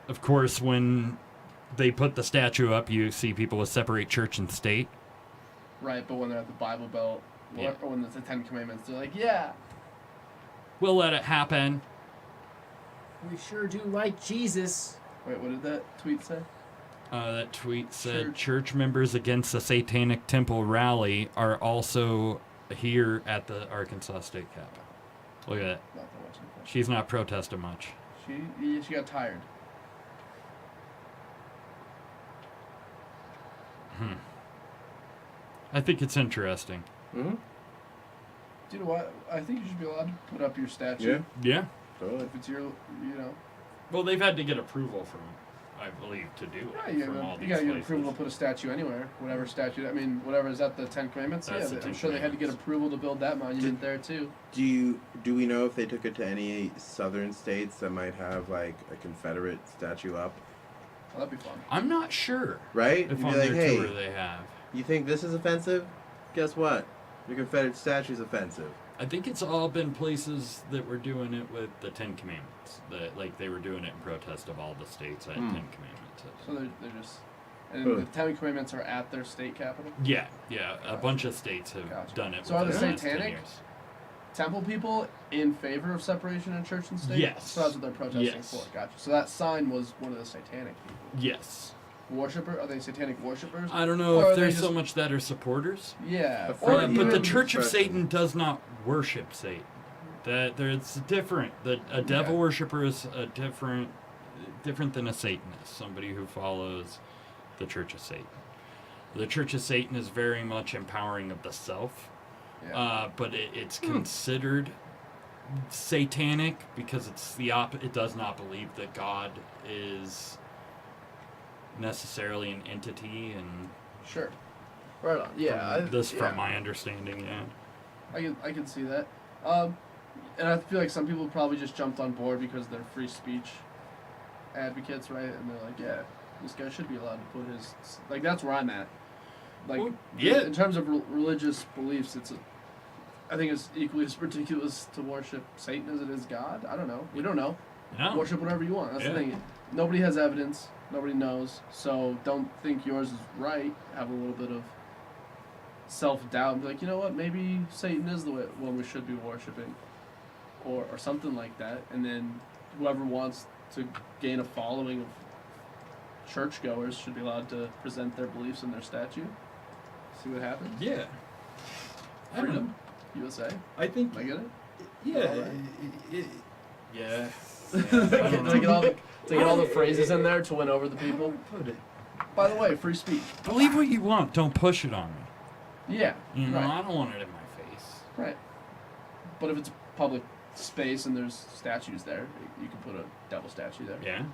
Of course, when they put the statue up, you see people separate church and state. Right, but when they're at the Bible Belt, or when it's the 10 Commandments, they're like, yeah. We'll let it happen. We sure do like Jesus. Wait, what did that tweet say? That tweet said, church members against the Satanic Temple rally are also here at the Arkansas State Capitol. Look at that. Not that much info. She's not protesting much. She got tired. I think it's interesting. Mm-hmm. Do you know what? I think you should be allowed to put up your statue. Yeah. Totally. If it's your, Well, they've had to get approval from, I believe, to do it. Yeah, from all you these gotta get places. approval to put a statue anywhere. Whatever statue. I mean, whatever is that the 10 Commandments? That's the I'm 10 sure they had to get Commandments. approval to build that monument there too. Do we know if they took it to any southern states that might have like a Confederate statue up? Oh, that'd be fun. I'm not sure Right? if You'd on be like, their hey, tour they have. you think this is offensive? Guess what? Your Confederate statue's offensive. I think it's all been places that were doing it with the 10 Commandments. That, like, they were doing it in protest of all the states that had 10 Commandments. So they're just. And the 10 Commandments are at their state capital? Yeah. A bunch of states have Gotcha. done it. So are the within last 10 Satanic years. Temple people in favor of separation of church and state? Yes. So that's what they're protesting Yes. for. Gotcha. So that sign was one of the Satanic people. Yes. Are they Satanic worshippers? I don't know Or are if they there's just- so much that are supporters. Yeah. Or But even the Church of expression. Satan does not worship Satan. It's different. A devil worshiper is different than a Satanist. Somebody who follows the Church of Satan. The Church of Satan is very much empowering of the self, Yeah. but it's considered satanic because it's it does not believe that God is necessarily an entity, and Sure. Right on. Yeah. from my understanding, yeah. I can see that. And I feel like some people probably just jumped on board because they're free speech advocates, right? And they're like, yeah, this guy should be allowed to put his... Like, that's where I'm at. Like, Well, yeah. in terms of religious beliefs, I think it's equally as ridiculous to worship Satan as it is God. I don't know. We don't know. No. Worship whatever you want. That's the thing. Nobody has evidence. Nobody knows. So don't think yours is right. Have a little bit of self-doubt and be like, you know what, maybe Satan is the one we should be worshiping, or something like that. And then whoever wants to gain a following of churchgoers should be allowed to present their beliefs in their statue. See what happens. Yeah. Freedom, USA. I think. Am I get it? Yeah. Yeah. To get all the phrases in there to win over the people. By the way, free speech. Believe what you want. Don't push it on me. Yeah. You know, right. I don't want it in my face. Right. But if it's public space and there's statues there, you can put a devil statue there. Yeah.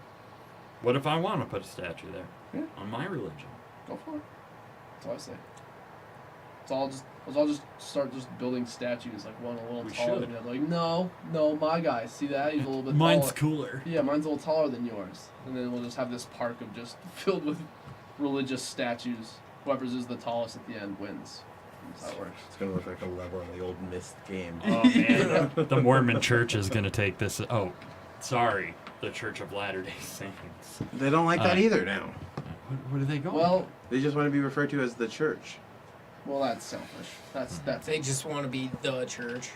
What if I want to put a statue there? Yeah. On my religion. Go for it. That's what I say. Let's all just start just building statues, like one a little We taller should. than the other. Like, no, my guy, see that? He's a little bit Mine's taller. cooler. Yeah, mine's a little taller than yours. And then we'll just have this park of just filled with religious statues. Whoever's is the tallest at the end wins. That's how it works. It's gonna look like a level in the old Myst game. Oh man, the Mormon Church is gonna take this. Oh, sorry, the Church of Latter-day Saints. They don't like that either now. Where do they go? Well, They just want to be referred to as the church. that's selfish. That's They just want to be the church.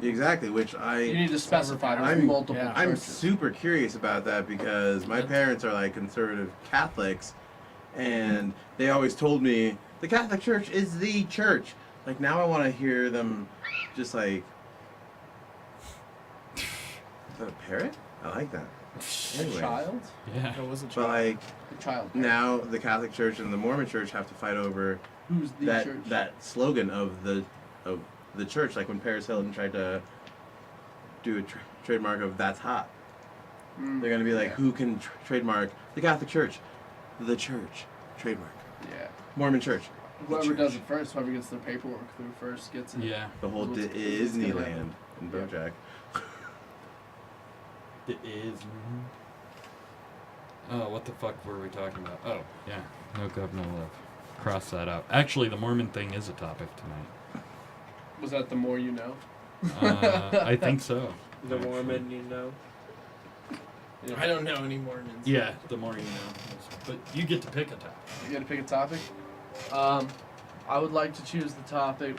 Exactly, which you need to specify. There's I'm- multiple yeah. I'm churches. super curious about that because my parents are like conservative Catholics, and they always told me the Catholic Church is the church. Like now I want to hear them just like, is that a parrot? I like that. Anyway, Child? Yeah. That was a but child. like The child. now the Catholic Church and the Mormon Church have to fight over Who's the that church? that slogan of the church. Like when Paris Hilton tried to do a trademark of "That's hot." They're gonna be like, yeah. who can trademark the Catholic Church? The church trademark. Yeah. Mormon Church. Whoever church. does it first, whoever gets their paperwork through first gets it. Yeah. The whole What's- what's gonna Disneyland happen? in Yeah. BoJack. It is. Oh, what the fuck were we talking about? Oh, yeah. No gov, no love. Cross that out. Actually, the Mormon thing is a topic tonight. Was that the more you know? I think so. The actually. Mormon, you know. I don't know any Mormons. Yeah, the more you know. But you get to pick a topic. You gotta pick a topic. I would like to choose the topic,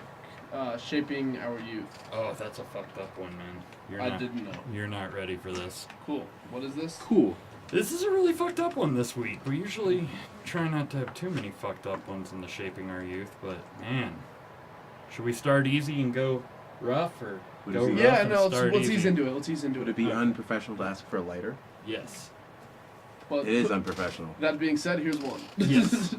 shaping our youth. Oh, that's a fucked up one, man. I didn't know. You're not ready for this. Cool. What is this? Cool. This is a really fucked up one this week. We usually try not to have too many fucked up ones in the Shaping Our Youth, but man. Should we start easy and go rough, or Would go it rough be- Yeah, and no. start Let's easy? ease into it. Let's ease into Would it. it be unprofessional to ask for a lighter? Yes. But It is unprofessional. that being said, here's one. Yes.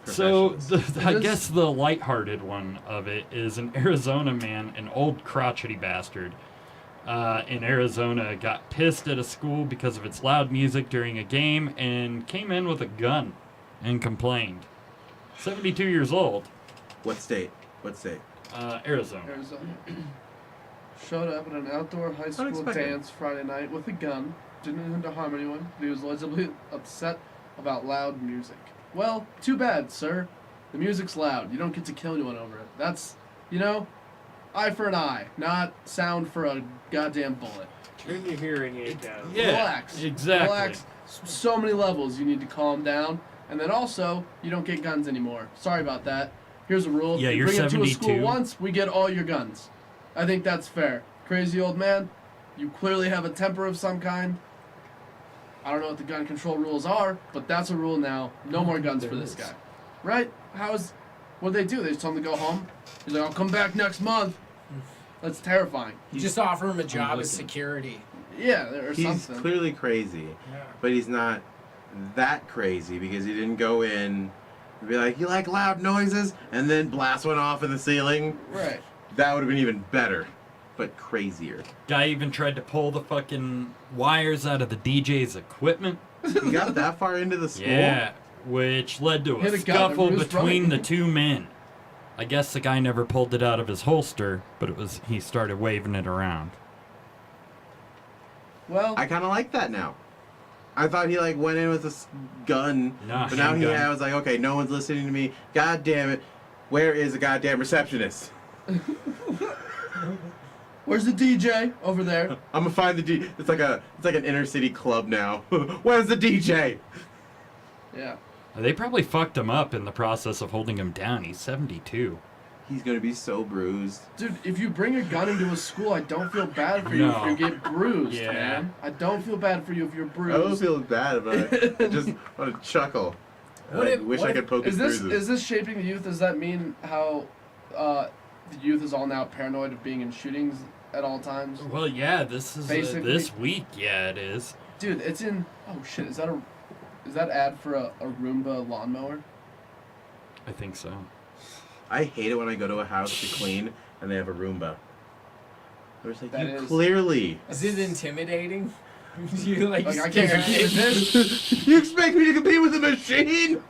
So, Professionals. I guess the lighthearted one of it is an Arizona man, an old crotchety bastard, in Arizona, got pissed at a school because of its loud music during a game and came in with a gun and complained. 72 years old. What state? What state? Arizona. Arizona. Showed up at an outdoor high school Unexpected. dance Friday night with a gun. Didn't intend to harm anyone. He was allegedly upset about loud music. Well, too bad, sir. The music's loud. You don't get to kill anyone over it. That's, eye for an eye, not sound for a goddamn bullet. Turn your hearing aid down. Yeah, Relax. exactly. Relax. So many levels you need to calm down. And then also, you don't get guns anymore. Sorry about that. Here's a rule. Yeah, you you're bring it to a school 72. once, we get all your guns. I think that's fair. Crazy old man, you clearly have a temper of some kind. I don't know what the gun control rules are, but that's a rule now. No more guns for this guy. Right? What'd they do? They just told him to go home? He's like, I'll come back next month. That's terrifying. Just offer him a job looking. as security. Yeah, or He's something. clearly crazy, but he's not that crazy because he didn't go in and be like, you like loud noises? And then blast one off in the ceiling. Right. That would have been even better. but crazier. Guy even tried to pull the fucking wires out of the DJ's equipment. He got that far into the school? Yeah, which led to a Hit a gun, scuffle everyone was between running. the two men. I guess the guy never pulled it out of his holster, but he started waving it around. Well, I kind of like that now. I thought he like went in with a gun, Nah, but now handgun. I was like, okay, no one's listening to me. God damn it. Where is the goddamn receptionist? where's the DJ? Over there. I'm gonna find the DJ. It's like an inner city club now. Where's the DJ? Yeah. They probably fucked him up in the process of holding him down. He's 72. He's gonna be so bruised. Dude, if you bring a gun into a school, I don't feel bad for you No. if you get bruised, Yeah. man. I don't feel bad for you if you're I don't bruised. feel bad, but I just want to chuckle. I wish I could poke his bruises. Is this shaping the youth? Does that mean how the youth is all now paranoid of being in shootings at all times? Well, yeah, this is Basically- this week. Yeah, it is. Dude, it's in. Oh shit! Is that ad for a Roomba lawnmower? I think so. I hate it when I go to a house to clean and they have a Roomba. They're just like, That you is- clearly. Is it intimidating? You like Like, I can't compete with this. You expect me to compete with a machine?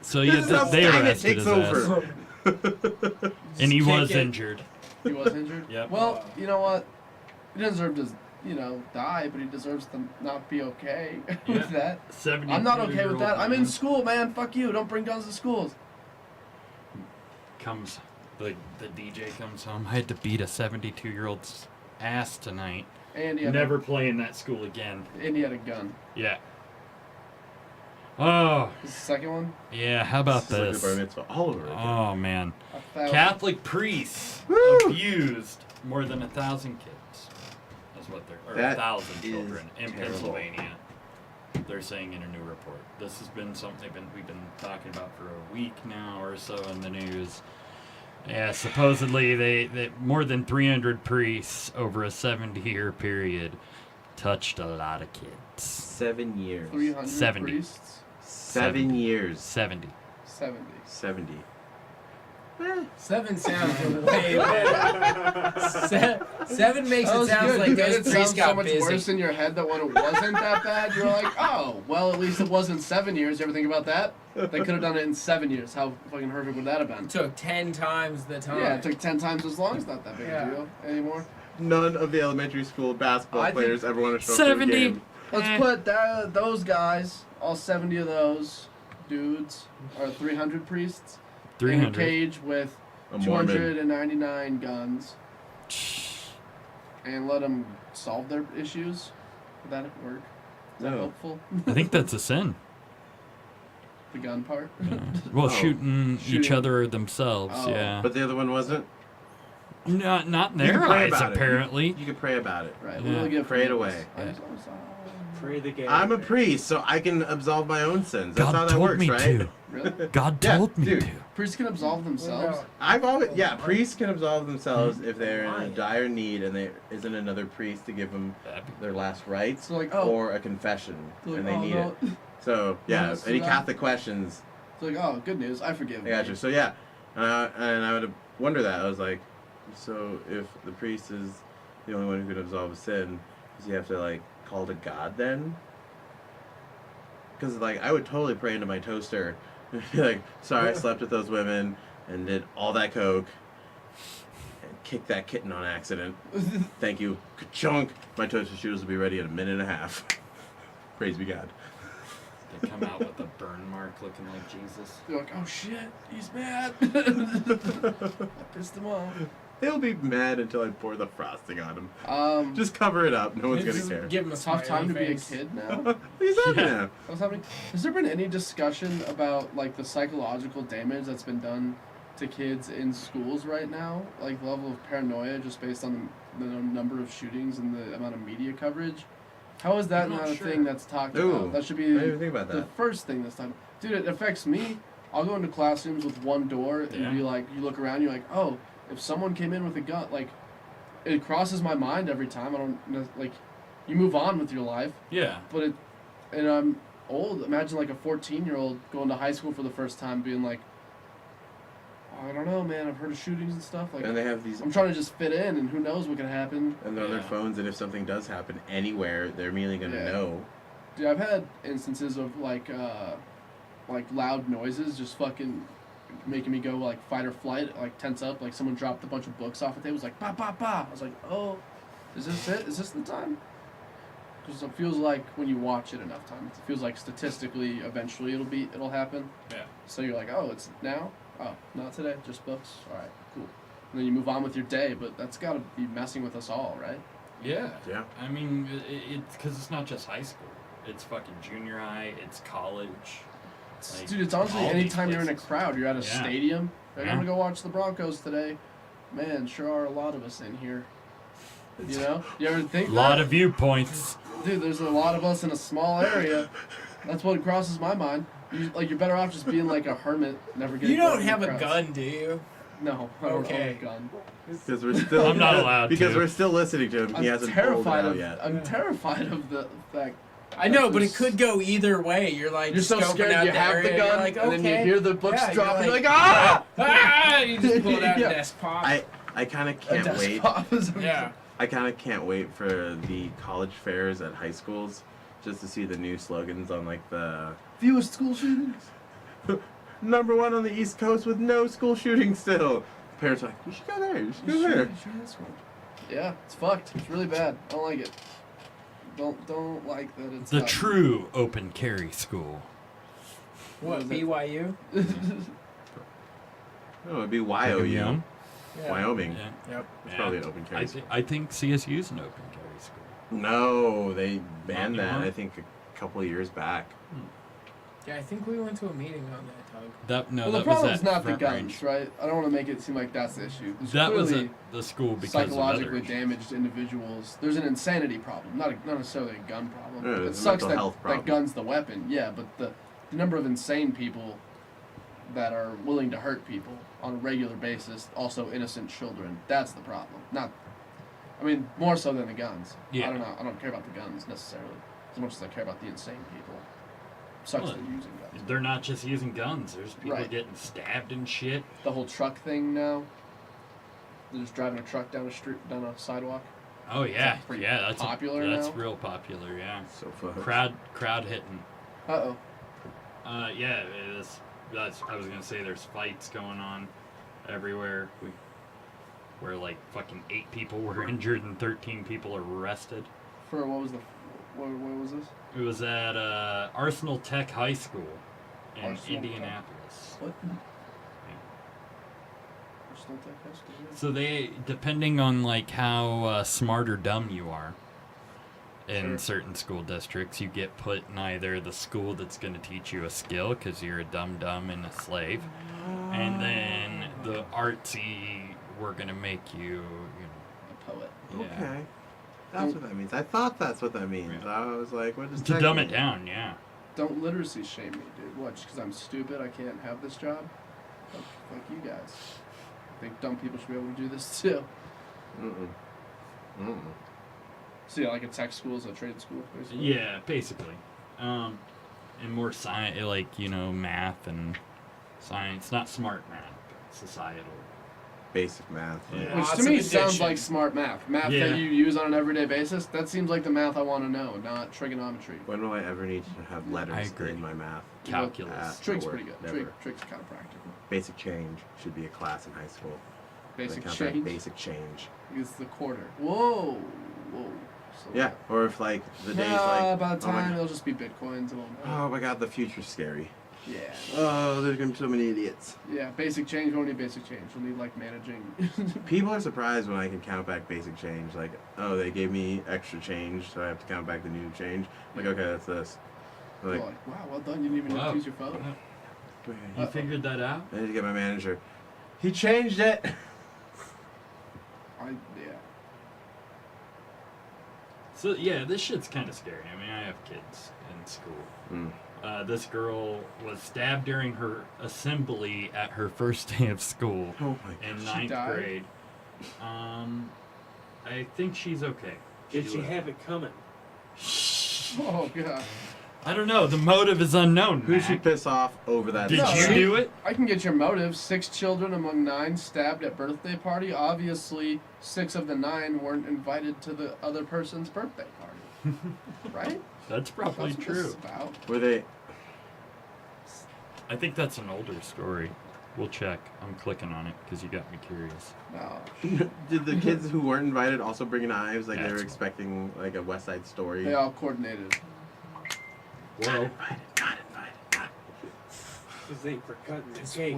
So This yeah, is how they Skynet arrested takes his over. ass, and he was kick it. injured. He was injured. Yep. Well, you know what? He doesn't deserve to, die, but he deserves to not be okay Yeah. with that. 70. I'm not okay with that. I'm in school, man. Fuck you. Don't bring guns to schools. Comes the DJ comes home. I had to beat a 72-year-old's ass tonight. And he had Never play in that school again. and he had a gun. Yeah. Oh, This is the second one. yeah. How about It's like the this? bar mitzvah all over again. Oh man. 1,000. Catholic priests abused more than 1,000 kids. That's what they're, or That 1,000 is children in terrible. Pennsylvania. They're saying in a new report. This has been something we've been talking about for a week now or so in the news. Yeah, supposedly they more than 300 priests over a 70-year period touched a lot of kids. 7 years. 300 70. priests. 7 years. 70. 70. 70. 7 sounds way better. 7 makes That it was sound good. like You made those it sound priests so got much busy. worse in your head that when it wasn't that bad, you were like, oh, well, at least it wasn't 7 years. You ever think about that? They could have done it in 7 years. How fucking horrific would that have been? It took 10 times the time. Yeah, it took 10 times as long. It's not that big Yeah. a deal anymore. None of the elementary school basketball I think players ever want to show up to a 70. game. Let's put those guys, all 70 of those dudes, are 300 priests, in a 300. cage with A Mormon. 299 guns, and let them solve their issues. Would that work? Is that No. helpful? I think that's a sin. The gun part? Well, Oh. shooting each Shooting. other or themselves, Oh. yeah. But the other one wasn't? Not in You can their pray eyes, about it. apparently. You can pray about it. Right. Yeah. We'll give Pray it away. I'm sorry. Pray the game. I'm a priest, so I can absolve my own sins. That's how God that told works, me right? to. Really? God Yeah, told me dude. to. Priests can absolve themselves. I've always, priests can absolve themselves if they're in a dire need and there isn't another priest to give them their last rites So like, oh, or a confession so like, and they oh, need no. it. So, yeah, so any that- Catholic questions, So like, oh, good news, I forgive I got you. So, yeah, and I would wonder that. I was like, so if the priest is the only one who can absolve a sin, does he have to, like, call to God then? Because, like, I would totally pray into my toaster and be like, sorry, I slept with those women and did all that coke and kicked that kitten on accident. Thank you. Ka-chunk. My toaster strudels will be ready in a minute and a half. Praise be God. They come out with a burn mark looking like Jesus. You're like, oh shit, he's mad. I pissed him off. He'll be mad until I pour the frosting on him. Just cover it up. No one's going to care. Give him a Tough time to be a face. kid now. He's happy now. What's happening? Has there been any discussion about like the psychological damage that's been done to kids in schools right now? Like the level of paranoia just based on the number of shootings and the amount of media coverage? How is that I'm not not a sure. thing that's talked Ooh, about? That should I didn't be even think about the that. first thing that's talked about. Dude, it affects me. I'll go into classrooms with one door and Yeah. be like, you look around, you're like, oh, if someone came in with a gun, like, it crosses my mind every time. I don't, like, you move on with your life. Yeah. But and I'm old. Imagine like a 14-year-old going to high school for the first time, being like, I don't know, man. I've heard of shootings and stuff. Like, and they have these. I'm trying to just fit in, and who knows what can happen. And they're on their phones, and if something does happen anywhere, they're immediately gonna know. Dude, I've had instances of like loud noises just fucking making me go like fight or flight, like tense up. Like someone dropped a bunch of books off the table. It was like ba ba ba. I was like, oh, is this it? Is this the time? Because it feels like when you watch it enough times, it feels like statistically, eventually it'll happen. Yeah. So you're like, oh, it's now. Oh, not today. Just books. All right, cool. And then you move on with your day, but that's got to be messing with us all, right? Yeah. Yeah. I mean, it's because it's not just high school. It's fucking junior high. It's college. Like, Dude, it's honestly all anytime these you're in a places. crowd, you're at a Yeah. stadium. Like, Yeah. I'm gonna go watch the Broncos today. Man, sure are a lot of us in here. You know? You ever think A lot that? of viewpoints. Dude, there's a lot of us in a small area. That's what crosses my mind. You're better off just being like a hermit, never getting. You don't caught in have a crowds. gun, do you? No, I don't Okay. own a gun. Because we're still. I'm not allowed Because to. we're still listening to him. He hasn't pulled it out yet. I'm terrified of the fact. I know, that but it this- could go either way. You're like You're so scoping scared out you have area, the you're gun, like, and then you okay. hear the books Yeah, drop, and you're like, ah! ah! Ah! You just pull it out Yeah. and desk pop. I kind of A can't desk wait. pop is yeah. I kind of can't wait for the college fairs at high schools, just to see the new slogans on like the fewest school shootings. number one on the East Coast with no school shootings still. Parents are like, you should go there. You should go there. Yeah, it's fucked. It's really bad. I don't like it. Don't like that it's The gotten- true open carry school. What, BYU? Oh, it'd be YOU. Yeah. Wyoming. Yeah. Yep. It's probably an open carry. I think CSU's an open carry school. No, they banned Not that. anymore? I think a couple of years back. Yeah, I think we went to a meeting on that, Doug. No, Well, the that was problem's at not the Front guns, Range. right? I don't want to make it seem like that's the issue. There's That was clearly at the school because psychologically of other damaged individuals. There's an insanity problem, not necessarily a gun problem. Yeah, It it's a sucks mental health that problem. gun's the weapon, yeah, but the number of insane people that are willing to hurt people on a regular basis, also innocent children, that's the problem. I mean, more so than the guns. Yeah. I don't know. I don't care about the guns necessarily as much as I care about the insane people. Sucks Well, they're using guns. They're not just using guns. There's people Right. getting stabbed and shit. The whole truck thing now. They're just driving a truck down a sidewalk. Oh yeah, pretty yeah. That's popular That's now? real popular. Yeah. So fucked. Crowd hitting. Uh-oh. Yeah. I was gonna say there's fights going on everywhere. Where like fucking 8 people were injured and 13 people are arrested. For what was this? It was at Arsenal Tech High School in Arsenal Indianapolis. What? Arsenal Tech High School, yeah. So they, depending on like how smart or dumb you are, in Sure. certain school districts, you get put in either the school that's going to teach you a skill because you're a dumb and a slave, and then the artsy, we're going to make you, A poet. yeah. Okay. That's what that means. I thought that's what that means. Yeah. I was like, what does To tech dumb mean? it down, yeah. Don't literacy shame me, dude. What? Just because I'm stupid, I can't have this job? Fuck you guys. I think dumb people should be able to do this too. So yeah, like a tech school is a trade school, basically. Yeah, basically. And more science, like, math and science. Not smart math, but societal. Basic math. Yeah. Which Lots to me of sounds addition. like smart math. Math Yeah. that you use on an everyday basis. That seems like the math I want to know, not trigonometry. When will I ever need to have I letters agree. in my math? Calculus. Trick's Or pretty good. never. Trick's kind of practical. Basic change should be a class in high school. Basic They count that change Basic change. is the quarter. Whoa. So Yeah, or if like the day's nah, like, by the oh my time God. it'll just be bitcoins. It won't matter. Oh my god, the future's scary. Yeah. Oh, there's gonna be so many idiots. Yeah, basic change. We don't need basic change. We'll need like managing. People are surprised when I can count back basic change. Like, oh, they gave me extra change, so I have to count back the new change. Like, okay, that's this. You're Like, like, wow, well done. You didn't even have Wow. to use your phone. You figured that out? I need to get my manager. He changed it. Yeah. So, yeah, this shit's kind of scary. I mean, I have kids in school. Mm. This girl was stabbed during her assembly at her first day of school Oh my god. in She 9th died? grade. I think she's okay. Did she lived. have it coming? Oh god. I don't know. The motive is unknown. Who Mac. should piss off over that? Did No, you do it? I can get your motive. 6 children among 9 stabbed at birthday party. Obviously, 6 of the 9 weren't invited to the other person's birthday party. Right? That's probably That's what this true. is about. Were they? I think that's an older story. We'll check. I'm clicking on it because you got me curious. No. Did the kids who weren't invited also bring knives? Like they were That's- expecting like a West Side Story. They all coordinated. Well, Not invited. This ain't for cutting the cake.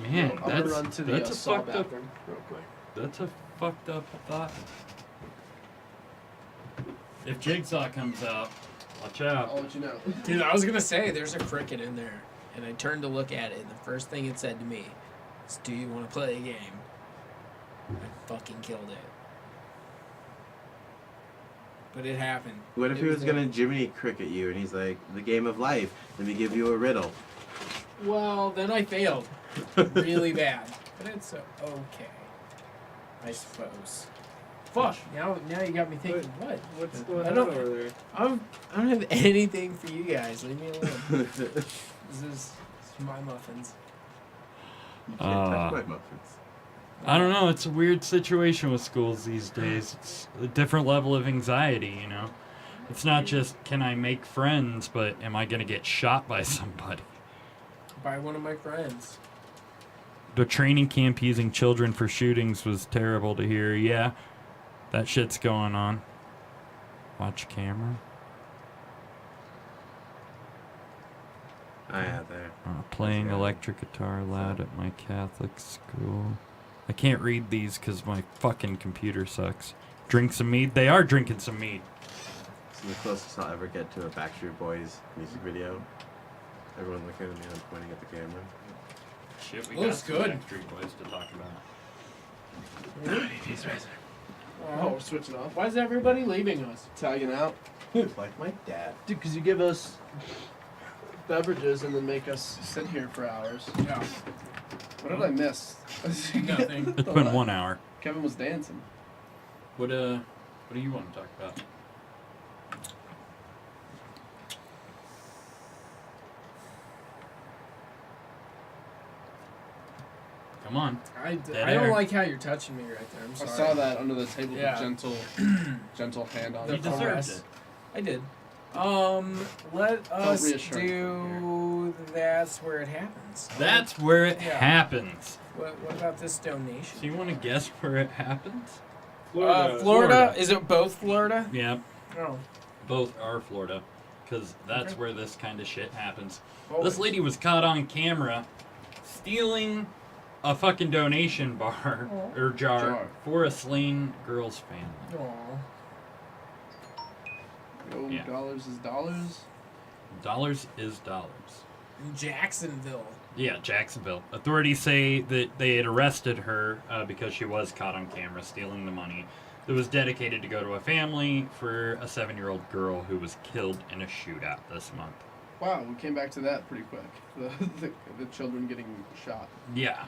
man, I'm gonna that's run to the that's a assault fucked up. bathroom real quick. That's a fucked up thought. If Jigsaw comes out, watch out. I'll let you know. Dude, I was gonna say there's a cricket in there, and I turned to look at it, and the first thing it said to me is, "Do you want to play a game?" I fucking killed it. But it happened. What if It he was there. gonna Jiminy Cricket you and he's like, the game of life, let me give you a riddle. Well, then I failed, really bad. But it's okay, I suppose. Fuck. Now you got me thinking. What's I going on don't- over there? I don't have anything for you guys. Leave me alone. This is my muffins. You can't touch my muffins. I don't know. It's a weird situation with schools these days. It's a different level of anxiety, you know. It's not just can I make friends, but am I gonna get shot by somebody? By one of my friends. The training camp using children for shootings was terrible to hear. Yeah, that shit's going on. Watch camera. I have there. Playing electric guitar loud at my Catholic school. I can't read these because my fucking computer sucks. Drink some mead. They are drinking some mead. It's the closest I'll ever get to a Backstreet Boys music video. Everyone looking at me and I'm pointing at the camera. Shit, we Looks got some good. Backstreet Boys to talk about. Oh, we're switching off. Why is everybody leaving us? Tagging out. Like my dad. Dude, because you give us beverages and then make us sit here for hours. Yeah. What did I miss? Nothing. It's been 1 hour. Kevin was dancing. What do you want to talk about? Come on. I Dead don't air. like how you're touching me right there. I'm I sorry. saw that under the table Yeah. with gentle hand on The You it. deserved caress. it. I did. Let us reassuring do That's Where It Happens. That's where it Yeah. happens. What about this donation? So you want to guess where it happens? Florida. Is it both Florida? Yeah, Oh. both are Florida. Because that's where this kind of shit happens. Always. This lady was caught on camera stealing a fucking donation bar or jar for a slain girl's family. Aw. No, Yeah. dollars is dollars. Dollars is dollars. In Jacksonville. Yeah, Jacksonville. Authorities say that they had arrested her because she was caught on camera stealing the money that was dedicated to go to a family for a 7-year-old girl who was killed in a shootout this month. Wow, we came back to that pretty quick. The children getting shot. Yeah.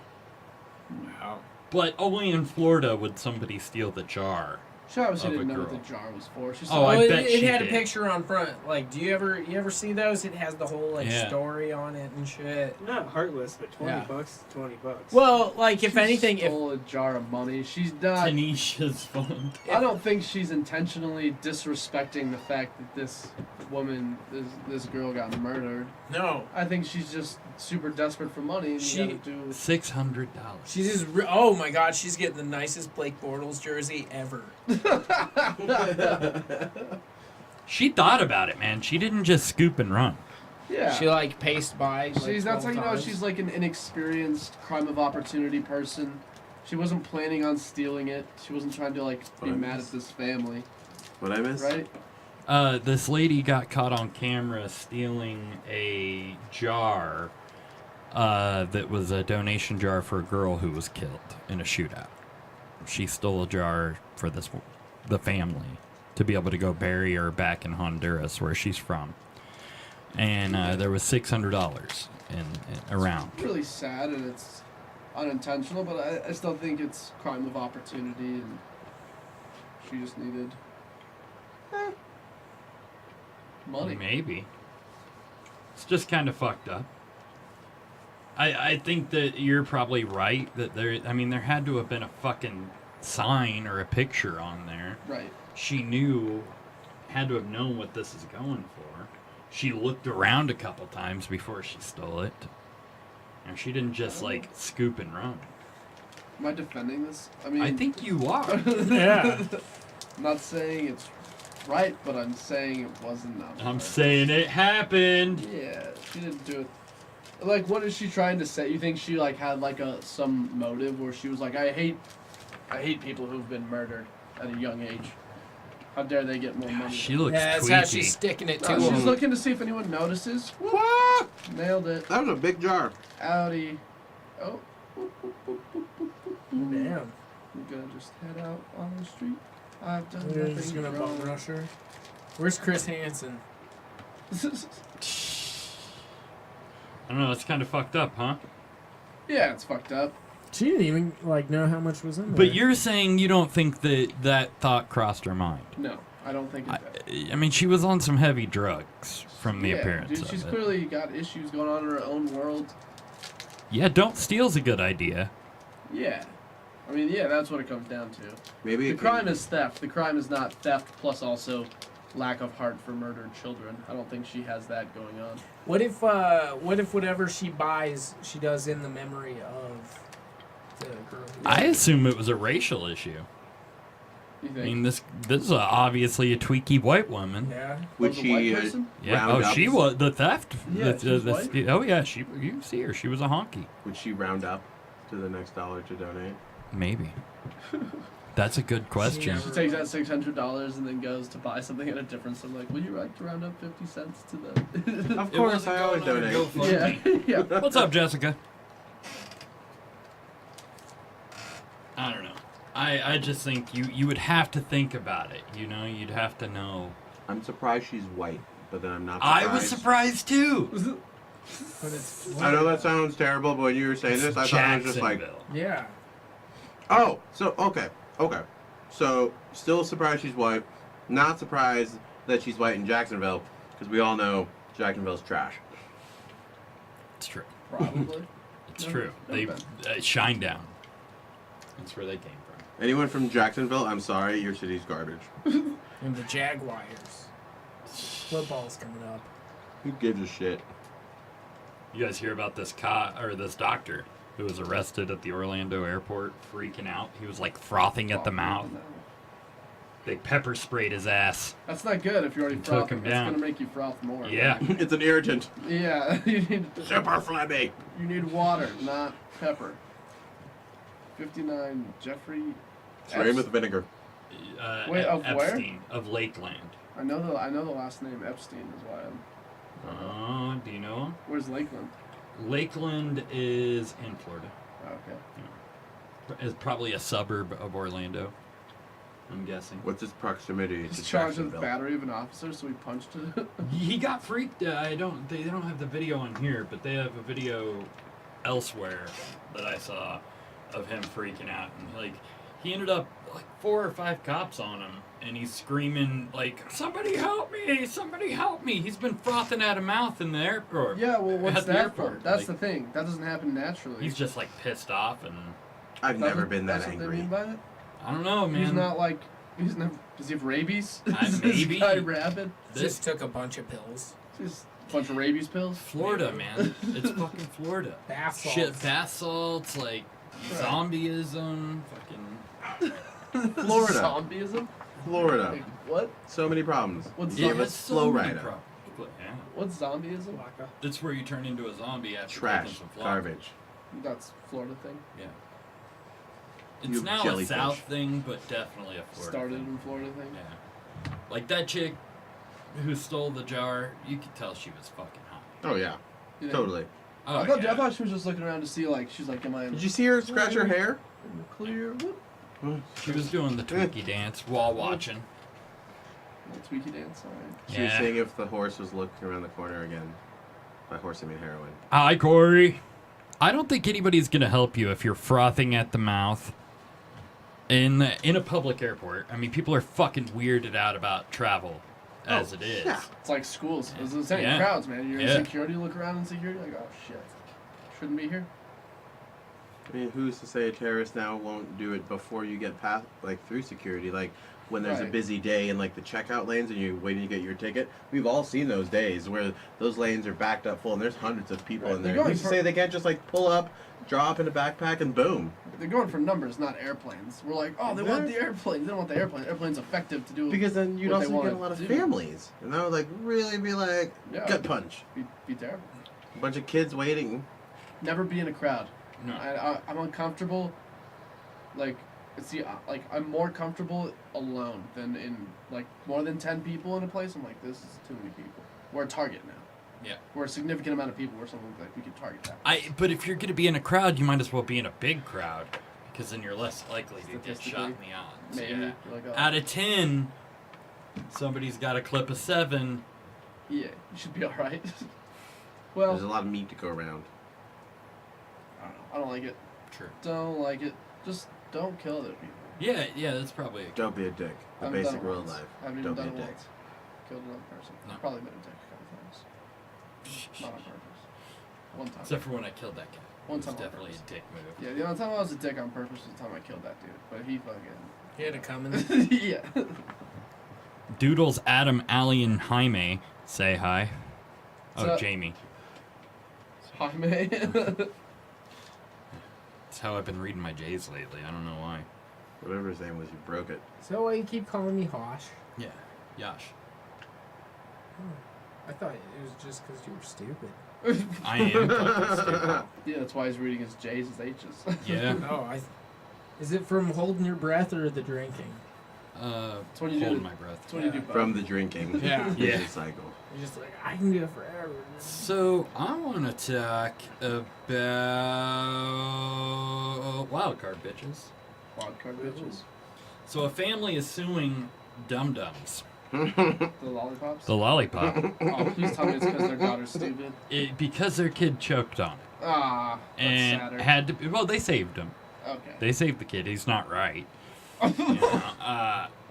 Wow. But only in Florida would somebody steal the jar. She obviously Of a didn't know what girl. the jar was for. She Oh, saw I Well, bet it she had did. a picture on front. Like, do you ever see those? It has the whole Yeah. story on it and shit. Not heartless, but $20 Yeah. bucks, $20. Well, like if she anything, if stole a jar of money. She's not. Tanisha's fund. I don't think she's intentionally disrespecting the fact that this woman, this girl got murdered. no, I think she's just super desperate for money. And She- you gotta do. $600. she's just. Oh my God, she's getting the nicest Blake Bortles jersey ever. She thought about it, man. She didn't just scoop and run. Yeah. She like paced by. Like, She's that's how 12 you know times. she's like an inexperienced crime of opportunity person. She wasn't planning on stealing it. She wasn't trying to like be What? mad at this family, What I missed? right? This lady got caught on camera stealing a jar that was a donation jar for a girl who was killed in a shootout. She stole a jar for the family to be able to go bury her back in Honduras, where she's from. And there was $600 in around. Really sad, and it's unintentional, but I still think it's crime of opportunity, and she just needed Money. Maybe. It's just kind of fucked up. I think that you're probably right that there had to have been a fucking sign or a picture on there. Right. She had to have known what this is going for. She looked around a couple times before she stole it. And she didn't just scoop and run. Am I defending this? I mean, I think you are. Yeah. I'm not saying it's right, but I'm saying it wasn't. I'm saying it happened. Yeah, she didn't do it. Like, what is she trying to say? You think she had some motive where she was like, I hate people who've been murdered at a young age. How dare they get more money? She looks Yeah, that's tweaky. how she's sticking it to No, she's him. looking to see if anyone notices. What? Nailed it. That was a big jar. Audi. Oh. Damn. I'm gonna just head out on the street. I've done We're nothing just gonna wrong. bum rush her. Where's Chris Hansen? I don't know, it's kind of fucked up, huh? Yeah, it's fucked up. She didn't even know how much was in there. But you're saying you don't think that thought crossed her mind. No, I don't think it did. I mean, she was on some heavy drugs from the appearance dude, of she's it. clearly got issues going on in her own world. Yeah, don't steal's a good idea. Yeah. I mean, yeah, that's what it comes down to. Maybe The crime is theft. The crime is not theft plus also lack of heart for murdered children. I don't think she has that going on. What if whatever she buys, she does in the memory of the girl? I assume it was a racial issue. You I think? mean, this is obviously a tweaky white woman. Yeah. Would Was a she white person? Yeah. round Oh, up? she was the theft. Yeah, she was white? Oh yeah, you see her. She was a honky. Would she round up to the next dollar to donate? Maybe. That's a good question. She takes that $600 and then goes to buy something at a different store. Like, would you like to round up 50 cents to the? Of course, I always donate. Yeah, yeah. What's up, Jessica? I don't know. I just think you would have to think about it. You know, you'd have to know. I'm surprised she's white, but then I'm not surprised. I was surprised too. But it's I know that sounds terrible, but when you were saying this, I thought it was just like, Jacksonville. yeah. oh, so, okay. So, still surprised she's white. Not surprised that she's white in Jacksonville, because we all know Jacksonville's trash. It's true. Probably. It's No, true. no They offense. shine down. That's where they came from. Anyone from Jacksonville, I'm sorry, your city's garbage. And the Jaguars. Football's coming up. Who gives a shit? You guys hear about this this doctor who was arrested at the Orlando airport, freaking out? He was like frothing at the mouth. They pepper sprayed his ass. That's not good if you're already Took frothing. him It's down. gonna make you froth more. Yeah. It's an irritant. Yeah. You Super flabby. need water, not pepper. 59 Jeffrey. Spray with vinegar. Wait, of where? Epstein of Lakeland. I know the last name Epstein is why I'm. Oh, do you know him? Where's Lakeland? Lakeland is in Florida. Oh, okay. It's probably a suburb of Orlando, I'm guessing. What's its proximity He's to charged with Jacksonville? battery of an officer, so he punched it. He got freaked. They don't have the video on here, but they have a video elsewhere that I saw of him freaking out, and he ended up 4 or 5 cops on him, and he's screaming "Somebody help me! Somebody help me!" He's been frothing at a mouth in the airport. Yeah, well, what's at the that for? airport. That's the thing. That doesn't happen naturally. He's just pissed off, and I've never been that That's what they angry. mean by it? I don't know, man. He's not he's never. Does he have rabies? Is Maybe. this guy rabid? Just took a bunch of pills. Just a bunch of rabies pills? Florida, man. It's fucking Florida. Bath salts. Shit, bath salts, zombieism, fucking. Florida. Zombieism? Florida. Like, what? So many problems. What's Yeah, zombie- but slow rider. Yeah. What's zombieism? That's where you turn into a zombie after Trash. taking some flop. Garbage. That's Florida thing. Yeah. It's You now a jellyfish. South thing, but definitely a Florida Started thing. in Florida thing. Yeah. Like that chick who stole the jar, you could tell she was fucking hot. Oh, yeah. You know? Totally. Oh, I yeah. thought she was just looking around to see she's like, am I in Did you see her scratch her hair? in the clear? Whoop. She was doing the Twinkie dance while watching. Little tweaky dance, alright. She was Yeah. seeing if the horse was looking around the corner again. By horse, I mean heroin. Hi, Corey. I don't think anybody's gonna help you if you're frothing at the mouth. in a public airport. I mean, people are fucking weirded out about travel as it is. yeah. It's like schools. It's the same Yeah. crowds, man. You're Yeah. in security, look around in security, like, oh shit, shouldn't be here. I mean, who's to say a terrorist now won't do it before you get past, like, through security? Like, when there's a Right. busy day in, like, the checkout lanes and you're waiting to get your ticket. We've all seen those days where those lanes are backed up full and there's hundreds of people Right. in They're there. going Who's to for- say they can't just, like, pull up, drop in a backpack, and boom? They're going for numbers, not airplanes. We're like, oh, they want the airplane. They don't want the airplane. Airplane's effective to do. Because then you'd what they also get a wanna lot of do. families. And that would, like, really be like, Yeah. gut punch. Be terrible. A bunch of kids waiting. Never be in a crowd. No. I'm uncomfortable. Like, like I'm more comfortable alone than in like more than 10 people in a place. I'm like, this is too many people. We're a target now. Yeah. We're a significant amount of people. Where someone like we could target that. But if you're gonna be in a crowd, you might as well be in a big crowd, because then you're less likely to get Statistically, shot in the odds. Maybe. Yeah. You're like, oh, Out of 10, somebody's got a clip of 7. yeah, you should be all right. Well, There's a lot of meat to go around. I don't know. I don't like it. True. Don't like it. Just don't kill other people. Yeah, that's probably a Don't be a dick. The Haven't done basic it rule of once. life. Haven't even Don't be done a it dick. once. Killed another person. No. Probably been a dick a couple times. Not on purpose. One time. Except for when I killed that guy. One It was time on definitely purpose. a dick move. Yeah, the only time I was a dick on purpose was the time I killed that dude. But he fucking. He had it coming. Yeah. Doodles, Adam, Allie, and Jaime say hi. Oh, So- Jamie. Jaime. That's how I've been reading my J's lately. I don't know why. Whatever his name was, you broke it. So why you keep calling me Hosh? Yeah, Yash. I thought it was just because you were stupid. I am fucking stupid. Yeah, that's why he's reading his J's and H's. Yeah. Oh, is it from holding your breath or the drinking? That's when you do hold the- my breath. That's when you do both. From the drinking. Yeah. Yeah. The cycle. You're just like, I can do it forever. So I want to talk about wild card bitches. Wild card bitches. So a family is suing Dum Dums, The lollipops? the lollipop, Oh, please tell me it's because their daughter's stupid. because their kid choked on it Ah, that's and sadder. had to. Well, they saved him. Okay. They saved the kid. He's not right. You know,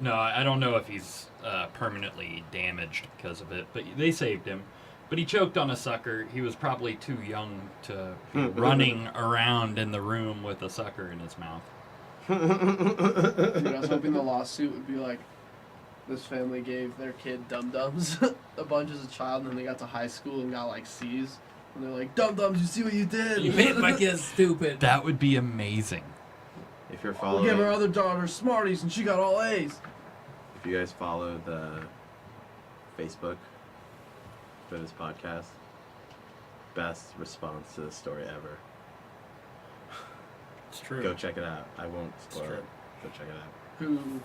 no, I don't know if he's permanently damaged because of it, but they saved him. But he choked on a sucker. He was probably too young to be running around in the room with a sucker in his mouth. Dude, I was hoping the lawsuit would be like, this family gave their kid dum-dums a bunch as a child, and then they got to high school and got like C's. And they're like, dum-dums, you see what you did? You made my kid stupid. That would be amazing. If you're We following, gave our other daughter Smarties, and she got all A's. if you guys follow the Facebook for this podcast, best response to the story ever. It's true. Go check it out. I won't spoil true. it. Go check it out.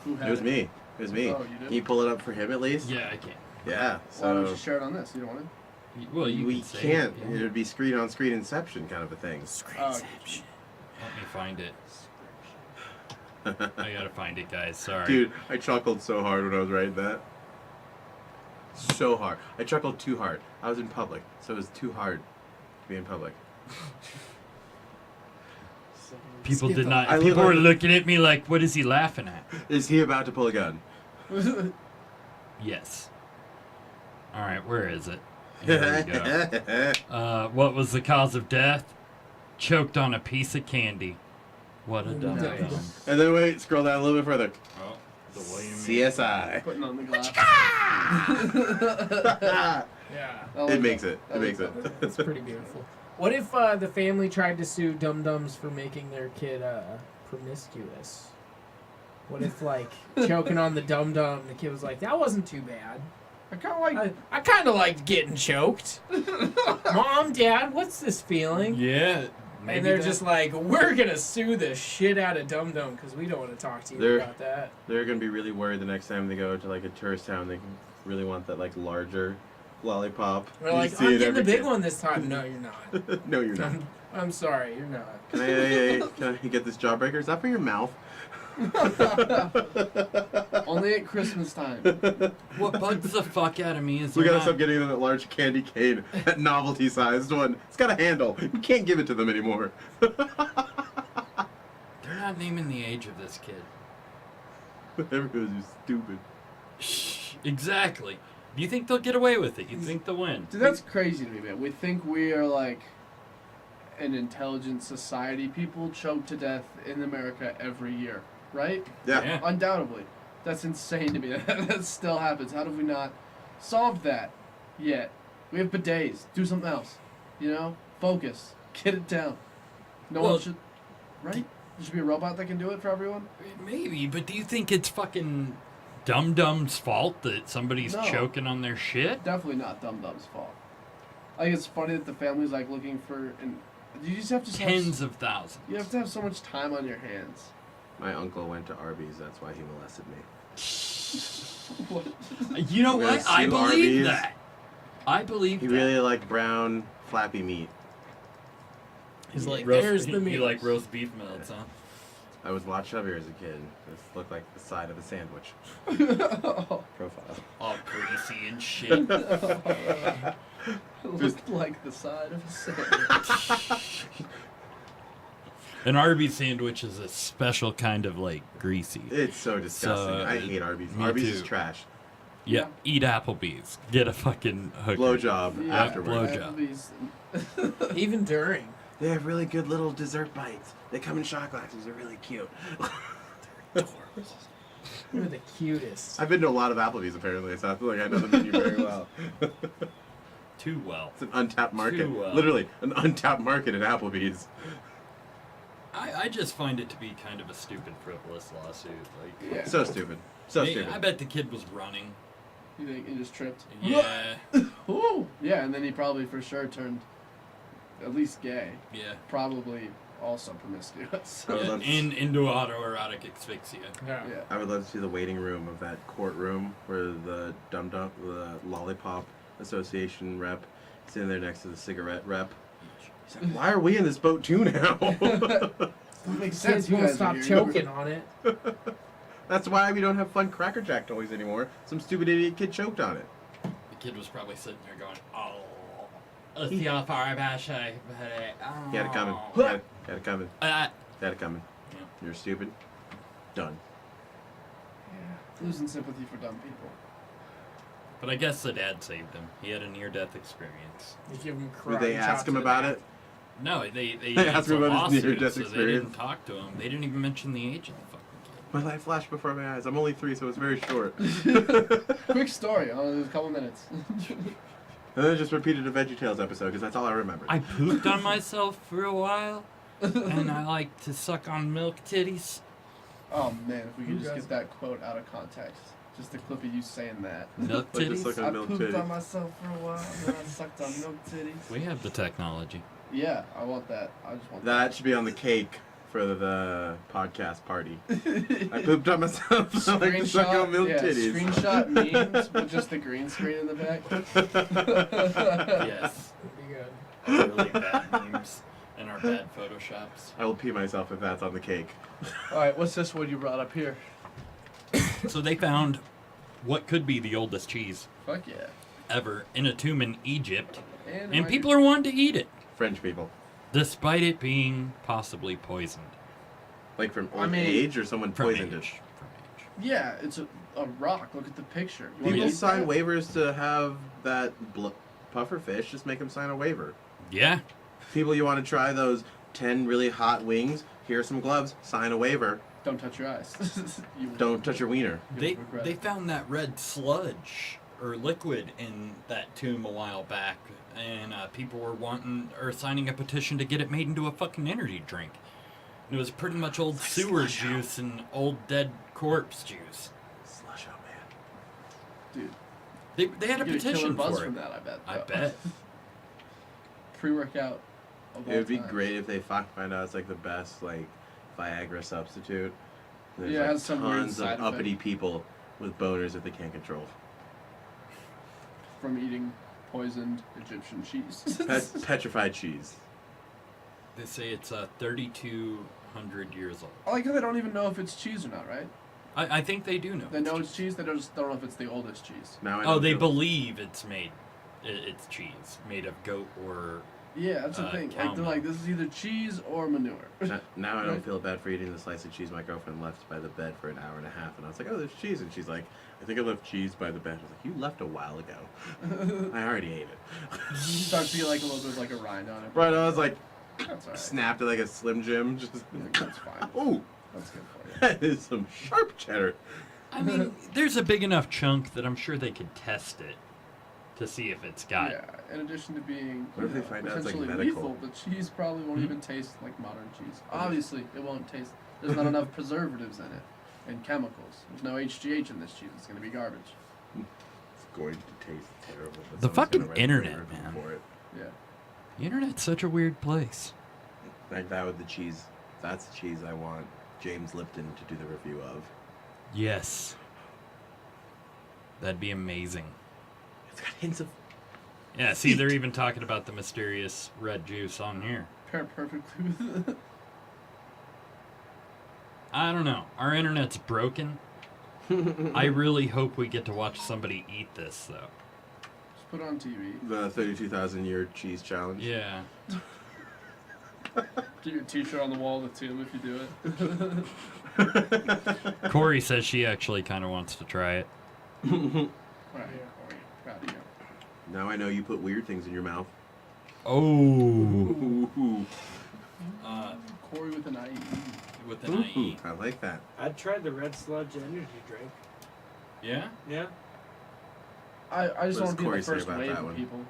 Who had It was me. It was me. Oh, you did? Can you pull it up for him at least? Yeah, I can. Yeah. Why don't So you share it on this? You don't want it? Well, you we can say can't. It, yeah. It would be screen on screen inception kind of a thing. Let me find it. I gotta find it, guys. Sorry. Dude, I chuckled so hard when I was writing that. So hard. I chuckled too hard. I was in public, so it was too hard to be in public. People Skip did on. not. I People were literally- looking at me like, "What is he laughing at?" Is he about to pull a gun? Yes. All right, where is it? Here we go. What was the cause of death? Choked on a piece of candy. What a dumb Nice. dumb. And then wait, scroll down a little bit further. Oh, the William CSI. Putting on the glass. Yeah. I like It makes that. it. I It like makes that. it. That's pretty beautiful. What if the family tried to sue Dum Dums for making their kid promiscuous? What if, like, choking on the Dum Dum, the kid was like, that wasn't too bad. I kind of like. I kind of liked getting choked. Mom, Dad, what's this feeling? Yeah. And they're just like, we're going to sue the shit out of Dum Dum because we don't want to talk to you They're- about that. They're gonna be really worried the next time they go to like a tourist town. They really want that like larger lollipop. We're You like, see I'm it getting the every big kid. one this time. No, you're not. No, you're not. I'm sorry, you're not. Can I get this jawbreaker? Is that for your mouth? Only at Christmas time. What bugs the fuck out of me is We they're gotta not, stop getting that large candy cane, that novelty-sized one. It's got a handle. You can't give it to them anymore. they're not naming the age of this kid. Everybody's just stupid. Exactly. Do you think they'll get away with it? You think they'll win? Dude, that's crazy to me, man. We think we are like an intelligent society. People choke to death in America every year, right? Yeah. Undoubtedly. That's insane to me. That still happens. How have we not solved that yet? We have bidets. Do something else. You know? Focus. Get it down. No one should... Right? There should be a robot that can do it for everyone? Maybe, but do you think it's fucking Dum-Dum's fault that somebody's No. choking on their shit? Definitely not Dum-Dum's fault. I think it's funny that the family's like looking for... You just have to... Tens of thousands. You have to have so much time on your hands. My uncle went to Arby's. That's why he molested me. You know We're what? gonna I sue believe Arby's. that. I believe He that. really liked brown, flappy meat. He's like, There's the meat. You like roast beef melts, huh? I was a lot chubbier as a kid. This looked like the side of a sandwich. Profile. All greasy and shit. Looked like the side of a sandwich. An Arby's sandwich is a special kind of like greasy. It's so disgusting. So, I hate Arby's. me Arby's too. is trash. Yeah, eat Applebee's. Get a fucking hooker. Blowjob Yeah, afterwards. blowjob. Even during. They have really good little dessert bites. They come in shot glasses. They're really cute. You're the cutest. I've been to a lot of Applebee's apparently, so I feel like I know the menu very well. Too well. It's an untapped market. Too well. Literally, an untapped market at Applebee's. I just find it to be kind of a stupid, frivolous lawsuit. Like, Yeah. So stupid. So Hey, stupid. I bet the kid was running. You think he just tripped? Yeah, Ooh. Yeah, and then he probably for sure turned at least gay. yeah. Probably also promiscuous. I would Yeah, love to into autoerotic asphyxia. Yeah. Yeah. I would love to see the waiting room of that courtroom where the the Lollipop Association rep sitting there next to the cigarette rep. He's like, why are we in this boat too now? Makes sense. Kids You won't guys stop are here. choking on it. That's why we don't have fun Cracker Jack toys anymore. Some stupid idiot kid choked on it. The kid was probably sitting there going, "Oh, let's see how far I've actually." He had it coming. He had it coming. He had it coming. Yeah. You're stupid. Done. Yeah. Losing sympathy for dumb people. But I guess the dad saved him. He had a near-death experience. You give him Did they karate ask chop him to the about back. it? No, they asked it's him a about his lawsuit, near-death so they experience. didn't talk to him. They didn't even mention the age of the fucking kid. My life flashed before my eyes. I'm only 3, so it's very short. Quick story. Only a couple minutes. And then I just repeated a VeggieTales episode because that's all I remembered. I pooped on myself for a while, and I like to suck on milk titties. Oh man, if we could Who just does get that quote out of context. Just a clip of you saying that. Milk Like just titties? suck on I milk pooped titties. on myself for a while, and then I sucked on milk titties. We have the technology. Yeah, I want that. I just want That should be on the cake for the podcast party. I pooped on myself. So I like to suck on milk titties. Screenshot memes with just the green screen in the back. Yes. Pretty good. Our really bad memes and our bad photoshops. I will pee myself if that's on the cake. All right, what's this one you brought up here? So they found what could be the oldest cheese Fuck yeah. ever in a tomb in Egypt, and right people are wanting to eat it, French people. despite it being possibly poisoned. Like from I old mean, age or someone From poisoned age. it? From age. Yeah, it's a rock. Look at the picture. You wanna People eat sign that? waivers to have that puffer fish. Just make them sign a waiver. Yeah. People, you want to try those 10 really hot wings? Here's some gloves. Sign a waiver. Don't touch your eyes. You will- Don't touch your wiener. you'll They regret they it. found that red sludge or liquid in that tomb a while back, and people were wanting or signing a petition to get it made into a fucking energy drink. And it was pretty much old sewer juice and old dead corpse juice. Slush out, man. Dude, They had a you get a killer petition buzz for from it. that, I bet. I though. bet. Pre-workout. Of It all would be time. great if they find out it's like the best like Viagra substitute. There's Yeah, it like has some weird tons of side effect. uppity people with boners that they can't control. From eating poisoned Egyptian cheese. Petrified cheese. They say it's 3,200 years old. I like how they don't even know if it's cheese or not, right? I think they do know. They know it's cheese. They just don't know if it's the oldest cheese. Now I Oh, know they too. believe it's made. It's cheese made of goat or Yeah, that's the thing. cow Like they're like, this is either cheese or manure. Now I don't feel bad for eating the slice of cheese my girlfriend left by the bed for an hour and a half, and I was like, oh, there's cheese, and she's like, I think I left cheese by the bed. I was like, you left a while ago. I already ate it. You start to feel like a little bit of like a rind on it. Right, I was like, That's alright. snapped it like a Slim Jim. Just That's fine. ooh, That's good for you. that is some sharp cheddar. I mean, there's a big enough chunk that I'm sure they could test it to see if it's got. Yeah, in addition to being What if they find out it's, like, potentially medical? lethal, the cheese probably won't even taste like modern cheese. Obviously, it won't taste. There's not enough preservatives in it and chemicals. There's no HGH in this cheese. It's gonna be garbage. It's going to taste terrible. But The someone's fucking gonna write a internet, review man. For it. Yeah. The internet's such a weird place. Like that with the cheese. That's the cheese I want James Lipton to do the review of. Yes. That'd be amazing. It's got hints of. Yeah, see, they're even talking about the mysterious red juice on here. Pair perfectly with it. I don't know. Our internet's broken. I really hope we get to watch somebody eat this, though. Just put it on TV. The 32,000-year cheese challenge. Yeah. Get your t-shirt on the wall of the tomb if you do it. Corey says she actually kind of wants to try it. Alright, Corey. Proud of you. Now I know you put weird things in your mouth. Oh. Ooh. Corey with an IE. With an IE. I like that. I tried the Red Sludge energy drink. Yeah? Yeah. I just What does want to be Corey the say first about wave that of one? people.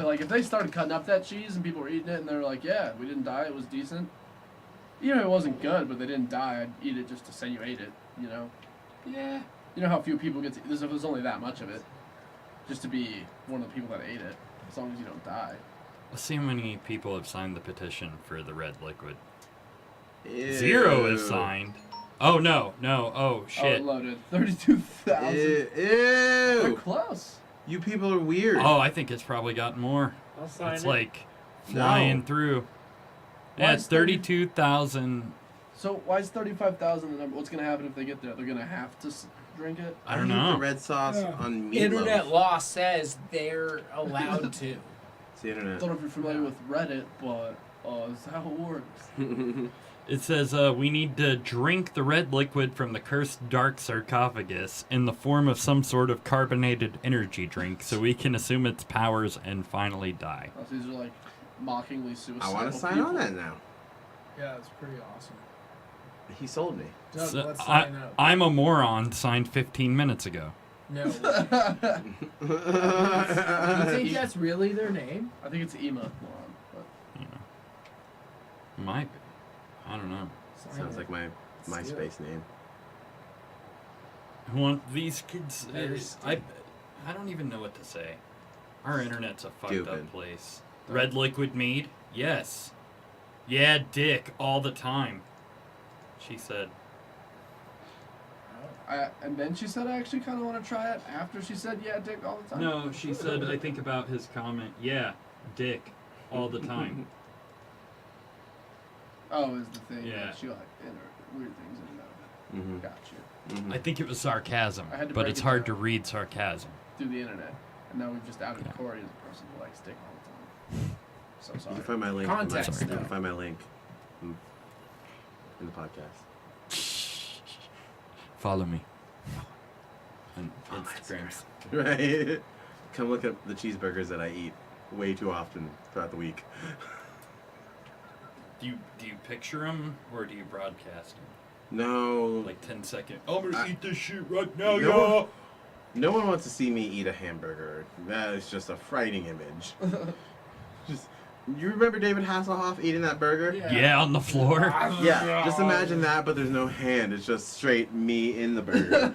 Like if they started cutting up that cheese and people were eating it and they were like, yeah, we didn't die, it was decent. Even if it wasn't good, but they didn't die, I'd eat it just to say you ate it. You know? Yeah. You know how few people get to. There's only that much of it, just to be one of the people that ate it. As long as you don't die. Let's see how many people have signed the petition for the red liquid. Ew. 0 is signed. Oh, no. Oh, Oh, shit. it loaded. 32,000. Ew. They're close. You people are weird. Oh, I think it's probably gotten more. I'll sign It's it. like flying No. through. Why Yeah, is 32,000. So why is 35,000 the number? What's gonna happen if they get there? They're gonna have to drink it. I don't eat know. The red sauce on meatloaf. Internet law says they're allowed to. It's the I internet. don't know if you're familiar with Reddit, but is that how it works? It says we need to drink the red liquid from the cursed dark sarcophagus in the form of some sort of carbonated energy drink so we can assume its powers and finally die. Oh, so these are like mockingly suicidal. I want to sign people. on that now. Yeah, that's pretty awesome. He sold me. Doug, So, let's sign up. I'm a moron signed 15 minutes ago. No. You think that's really their name? I think it's Ema moron, but You know. Might be. I don't know. Sounds like my MySpace name. Who want these kids? There's- I don't even know what to say. Our internet's a fucked Stupid. up place. Red liquid mead? Yes. Yeah, dick, all the time. She said. and then she said I actually kind of want to try it. After she said yeah, dick all the time. No, she said, I think about his comment. Yeah, dick, all the time. Oh, is the thing. Yeah. That she like enter weird things in there. Mm-hmm. Gotcha. I think it was sarcasm, I had to but break it's it hard down. to read sarcasm. Through the internet, and now we've just outed Yeah. Corey as a person who likes dick all the time. So You sorry. can find my link. Context, You can though. find my link in the podcast. Follow me. On Instagrams. Right. Come look at the cheeseburgers that I eat way too often throughout the week. Do you picture them or do you broadcast them? No. Like 10 seconds. I'm gonna I- eat this shit right now, No. y'all. No one wants to see me eat a hamburger. That is just a frightening image. Just, you remember David Hasselhoff eating that burger? Yeah, on the floor. Yeah, just imagine that, but there's no hand. It's just straight me in the burger.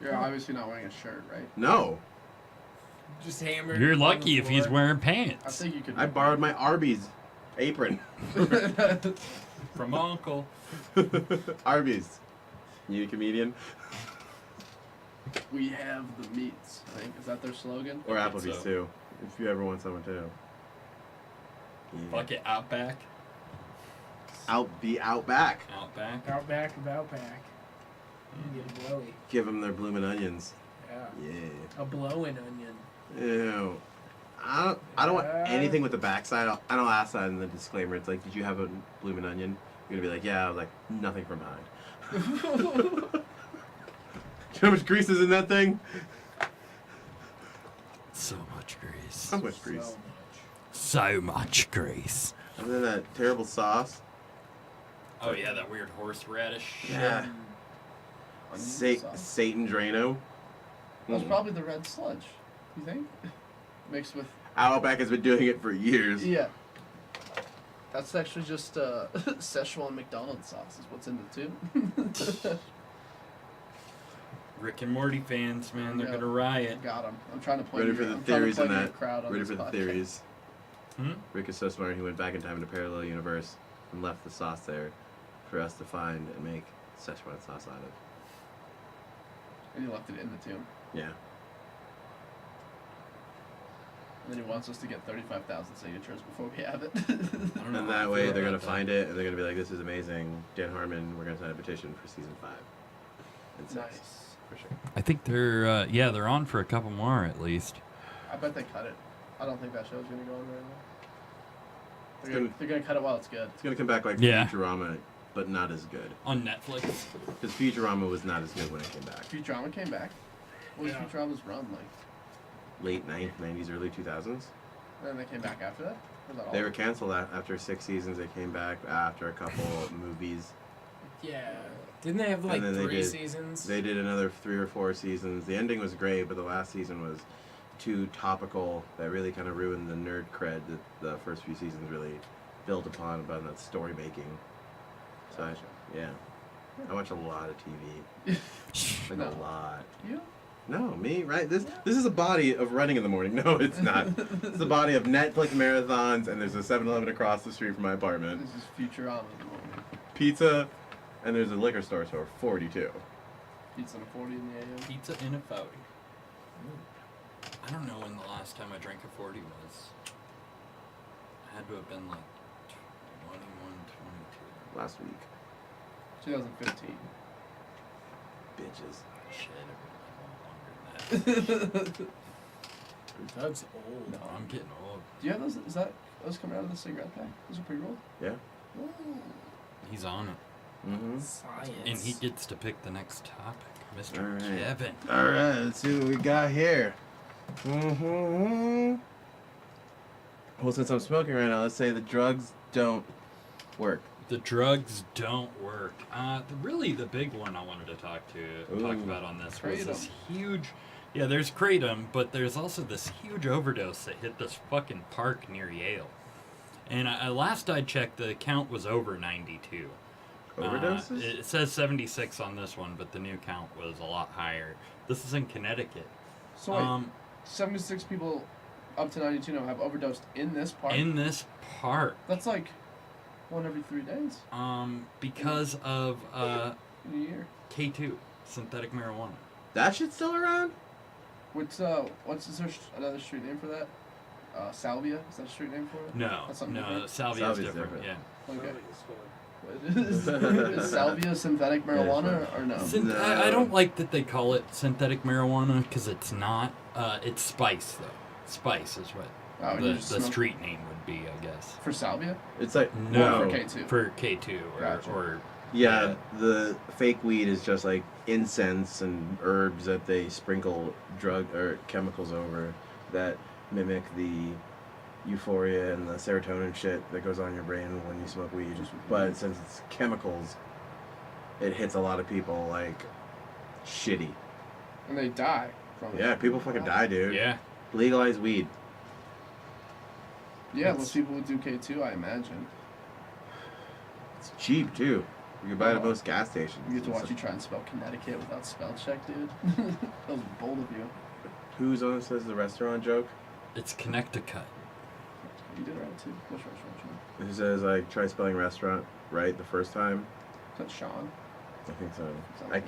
You're obviously not wearing a shirt, right? No, Just hammered. You're on the lucky if he's floor. wearing I pants. think you could. I borrowed my Arby's apron. From Uncle. Arby's. You a comedian? We have the meats. I think is that their slogan? Or I think Applebee's so. too, if you ever want someone too. Yeah. Fuck it, Outback. Be out back. Outback. Out back, about back. You get a blowy. Give them their bloomin' onions. Yeah. Yeah. A blowing onion. Ew. I don't want anything with the backside. I don't ask that in the disclaimer. It's like, did you have a bloomin' onion? You're gonna be like, yeah. I was like, nothing from behind. Do you know how much grease is in that thing? So much grease. How much grease? So much grease. And then that terrible sauce. Oh yeah, that weird horseradish. Yeah. Satan Drano. That was probably the red sludge. You think? Mixed with. Outback has been doing it for years. Yeah. That's actually just Szechuan McDonald's sauce is what's in the tube. Rick and Morty fans, man, they're Yeah. gonna riot. Got them. I'm trying to play. Ready for the theories in that. Crowd on Ready this for the podcast. theories. Hmm? Rick is so smart, he went back in time in a parallel universe and left the sauce there for us to find and make Szechuan sauce out of. And he left it in the tomb. Yeah. And then he wants us to get 35,000 signatures before we have it. I don't know And how that I way feel they're about gonna find it and they're gonna be like, this is amazing. Dan Harmon, we're gonna sign a petition for season 5. And 6. Nice. For sure. I think they're they're on for a couple more at least. I bet they cut it. I don't think that show's gonna go on very long. It's They're gonna cut it while it's good. It's gonna come back like Yeah. Futurama, but not as good. On Netflix. Because Futurama was not as good when it came back. Futurama came back. What was Yeah. Futurama's run like? Late 90s, early 2000s. And then they came back after that? Or was that all? They were canceled after 6 seasons. They came back after a couple movies. Yeah. Didn't they have like And then they 3 did- seasons? They did another 3 or 4 seasons. The ending was great, but the last season was too topical. That really kind of ruined the nerd cred that the first few seasons really built upon about that story making. So yeah, I watch a lot of TV. Like No. a lot. You? No, me, right? This is a body of running in the morning. No, it's not. It's a body of Netflix marathons, and there's a 7-Eleven across the street from my apartment. This is Futurama in the morning. Pizza, and there's a liquor store, so 42. Pizza and a 40 in the AM. Pizza in a 40. I don't know when the last time I drank a 40 was. I had to have been like 21, 22. Last week. 2015. Bitches. Shit, it would have been longer than that. Doug's old. No, I'm getting old. Do you have those? Is that those coming out of the cigarette pack? Those are pre-rolled? Yeah. Ooh. He's on it. Mm-hmm. Science. And he gets to pick the next topic. Mr. All right. Kevin. All right, let's see what we got here. Mm-hmm. Well, since I'm smoking right now, let's say the drugs don't work. The drugs don't work. Really, the big one I wanted to talk Ooh. about on this was this Kratom. huge. Yeah, there's kratom, but there's also this huge overdose that hit this fucking park near Yale. And last I checked, the count was over 92. Overdoses? It says 76 on this one, but the new count was a lot higher. This is in Connecticut. So wait, 76 people up to 92 now have overdosed in this park? In this park. That's like one every 3 days Because of in a year. K2, synthetic marijuana. That shit's still around? What's is there another street name for that? Salvia? Is that a street name for it? No, That's something no, different? salvia is Salvia's different. different. Yeah. Okay. It's fun. Is salvia synthetic marijuana or no? No. I don't like that they call it synthetic marijuana because it's not. It's spice though. Spice is what Oh, you the just smoke street name would be, I guess. for salvia? It's like No, for K2. For K2 Gotcha. or yeah, the fake weed is just like incense and herbs that they sprinkle drug or chemicals over that mimic the euphoria and the serotonin shit that goes on in your brain when you smoke weed. But since it's chemicals, it hits a lot of people like shitty. And they die from it. Yeah, people fucking die, dude. yeah. Legalize weed. Yeah, most people would do K2, I imagine. It's cheap too. You can buy it at most gas stations. You get to watch you try and spell Connecticut without spell check, dude. That was bold of you. Who's on says the restaurant joke? It's Connecticut. You did it right too. Which restaurant? Sean? Who says like try spelling restaurant right the first time? Is that Sean? I think so. Sounds I like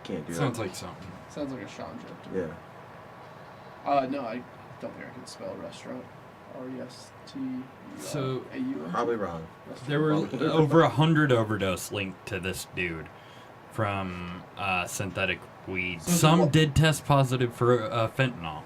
can't do Sounds that. like something. Sounds like a Sean joke to me. Yeah. No, I don't think I can spell restaurant. R-E-S-T-A-U. So, Probably wrong. There were over 100 overdose linked to this dude from synthetic weed. So Some what- did test positive for fentanyl.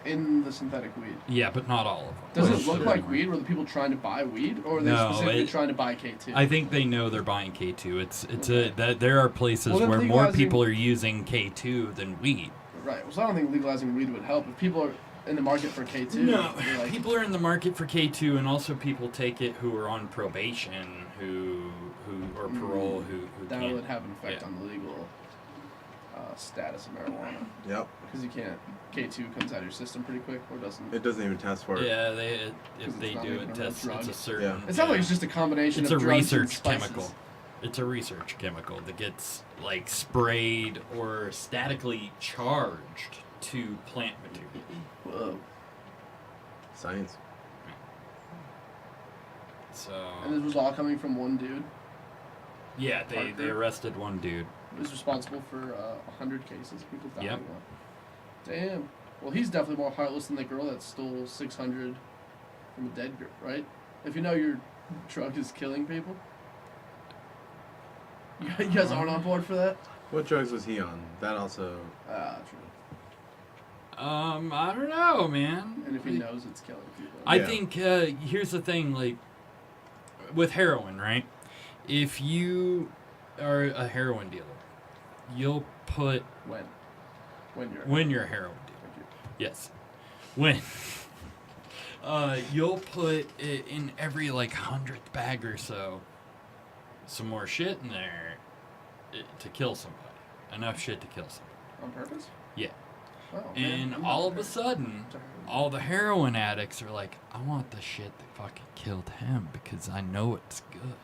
in the synthetic weed. Yeah, but not all of them. Does it Well, look like weed? Were the people trying to buy weed, or are they No, specifically trying to buy K2? I think they know they're buying K2. There are places Well, then where more legalizing- people are using K2 than weed. Right. Well, so I don't think legalizing weed would help. If people are in the market for K2, No, they're like, people are in the market for K2, and also people take it who are on probation, who or parole, who that can't. would have an effect yeah. on the legal status of marijuana. Yep. Because you can't. K2 comes out of your system pretty quick, or doesn't? It doesn't even test for it. Yeah, if Because they it's not do even it, a real test drug. it's a certain. Yeah. It sounds like it's just a combination It's of a drugs and research spices. chemical. It's a research chemical that gets like sprayed or statically charged to plant material. Whoa. Science. So And this was all coming from one dude yeah, they Parker? arrested one dude. who was responsible for 100 cases. People dying. Yep. Damn. Well, he's definitely more heartless than the girl that stole 600 from a dead girl, right? If you know your drug is killing people. You guys aren't on board for that? What drugs was he on? That also. True. I don't know, man. And if he knows it's killing people. I Yeah. think here's the thing, like with heroin, right? If you are a heroin dealer, you'll put When you're a heroin dealer. Thank you. Yes. When you'll put it in every like 100th bag or so some more shit in there to kill somebody. Enough shit to kill somebody. On purpose? Yeah. Oh, And man, I'm all not of a prepared. sudden, all the heroin addicts are like, I want the shit that fucking killed him because I know it's good.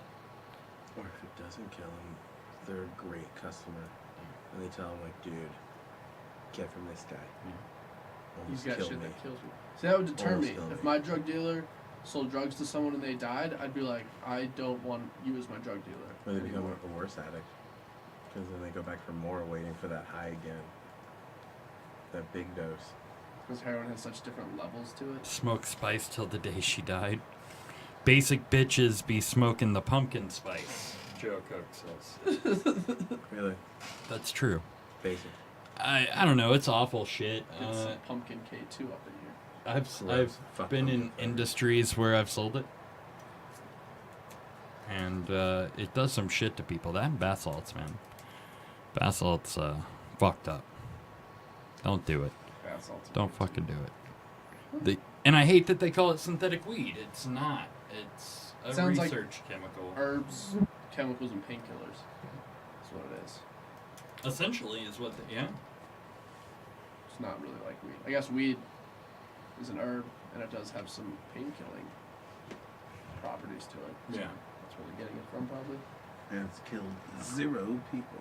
Or if it doesn't kill him, they're a great customer. And they tell him, like, dude, get from this guy. He's Almost got killed shit me. that kills me. See, that would deter Almost me. killed If me. my drug dealer sold drugs to someone and they died, I'd be like, I don't want you as my drug dealer. Or they become anymore. a worse addict. Because then they go back for more, waiting for that high again. That big dose. Because heroin has such different levels to it. Smoke spice till the day she died. Basic bitches be smoking the pumpkin spice. Joe Cook says. Really? That's true. Basic. I don't know. It's awful shit. It's some pumpkin K2 up in here. I've Gross. Fuck been in pumpkin flavor. industries where I've sold it, and it does some shit to people. That and bath salts, man. Bath salts fucked up. Don't do it. Bath salts. Don't fucking do it. And I hate that they call it synthetic weed. It's not. It's a Sounds like research chemical. Herbs, chemicals, and painkillers. That's what it is. Essentially, is what. Yeah. It's not really like weed. I guess weed is an herb, and it does have some pain-killing properties to it. So Yeah. that's where they're getting it from, probably. And it's killed 0 people.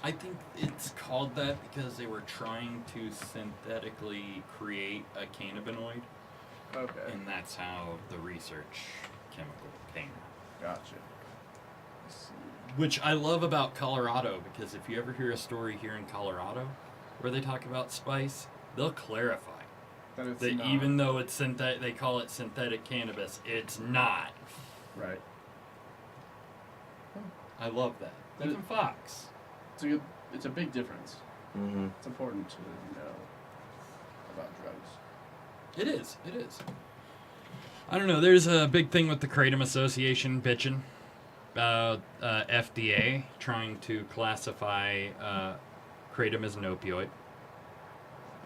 I think it's called that because they were trying to synthetically create a cannabinoid, Okay. and that's how the research chemical came. Gotcha. I see. Which I love about Colorado, because if you ever hear a story here in Colorado where they talk about spice, they'll clarify That it's that not. even though it's synthetic, they call it synthetic cannabis, it's not. Right. I love that. That Even Fox. It's a big difference. Mm-hmm. It's important to know about drugs. It is. It is. I don't know. There's a big thing with the Kratom Association bitching about FDA trying to classify Kratom as an opioid.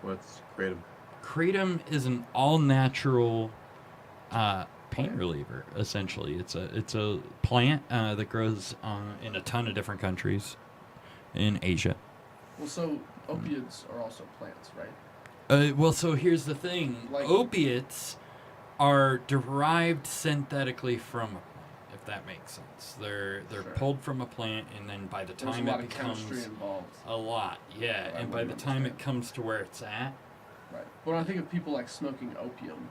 What's kratom? Kratom is an all-natural pain reliever. Essentially, it's a plant that grows in a ton of different countries in Asia. Well, so opiates are also plants, right? Well, so here's the thing: Like- opiates are derived synthetically from a plant, if that makes sense. They're Sure. pulled from a plant, and then by the There's time a lot it of chemistry becomes involved. a lot, yeah, I and by the wouldn't time it understand. comes to where it's at, Right. But when I think of people like smoking opium,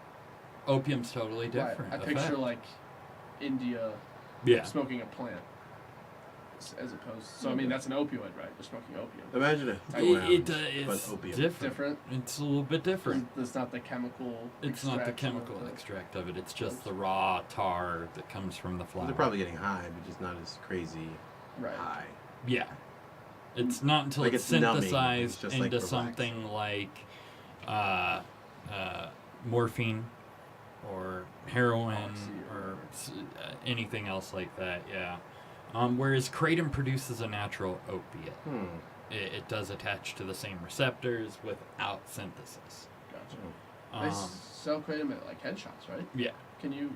opium's totally different. I picture like India yeah, smoking a plant, as opposed. So I mean, that's an opioid, right? They're smoking opium. Imagine a it's but opium. different. Different. It's a little bit different. It's not the chemical. It's not the extraction of chemical the- extract of it. It's just the raw tar that comes from the flower. They're probably getting high, but just not as crazy Right. high. Yeah. It's not until Like it's it's numbing. synthesized It's just, like, into relaxing. something like morphine or heroin Oxy or anything else like that. Yeah. Whereas kratom produces a natural opiate. It does attach to the same receptors without synthesis. Gotcha. They sell kratom at like headshots, right? Yeah. Can you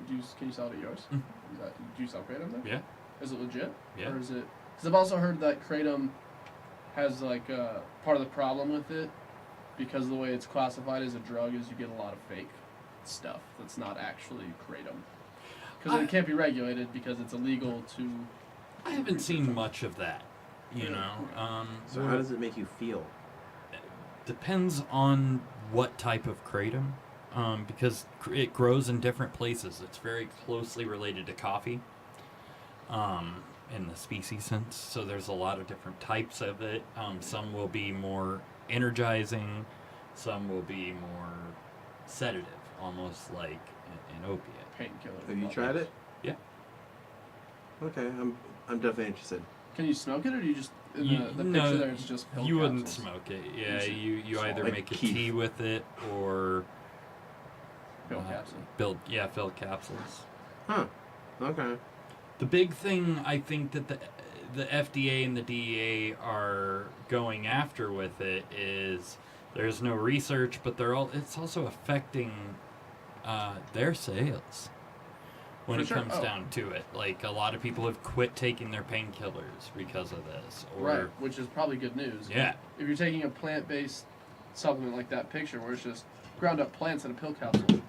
sell it at yours? Mhm. Do you sell kratom there? Yeah. Is it legit? Yeah. Or is it? Because I've also heard that kratom has like part of the problem with it, because of the way it's classified as a drug, is you get a lot of fake stuff that's not actually kratom. Because it can't be regulated because it's illegal to. I haven't seen much of that. You know. So how does it make you feel? Depends on what type of kratom. Because it grows in different places. It's very closely related to coffee. In the species sense. So there's a lot of different types of it. Some will be more energizing. Some will be more sedative, almost like an opiate. Painkiller. Have you tried it? Yeah. Okay, I'm definitely interested. Can you smoke it, or do you just the picture no, there is just pill you wouldn't capsules? smoke it. Yeah, should you either like make a Keef. tea with it or Pill capsule. fill capsules. Huh. Okay. The big thing I think that the FDA and the DEA are going after with it is there's no research, but it's also affecting their sales when For it sure. comes down to it. Like a lot of people have quit taking their painkillers because of this. Or, Right, which is probably good news. Yeah. If you're taking a plant-based supplement like that picture, where it's just ground up plants in a pill capsule,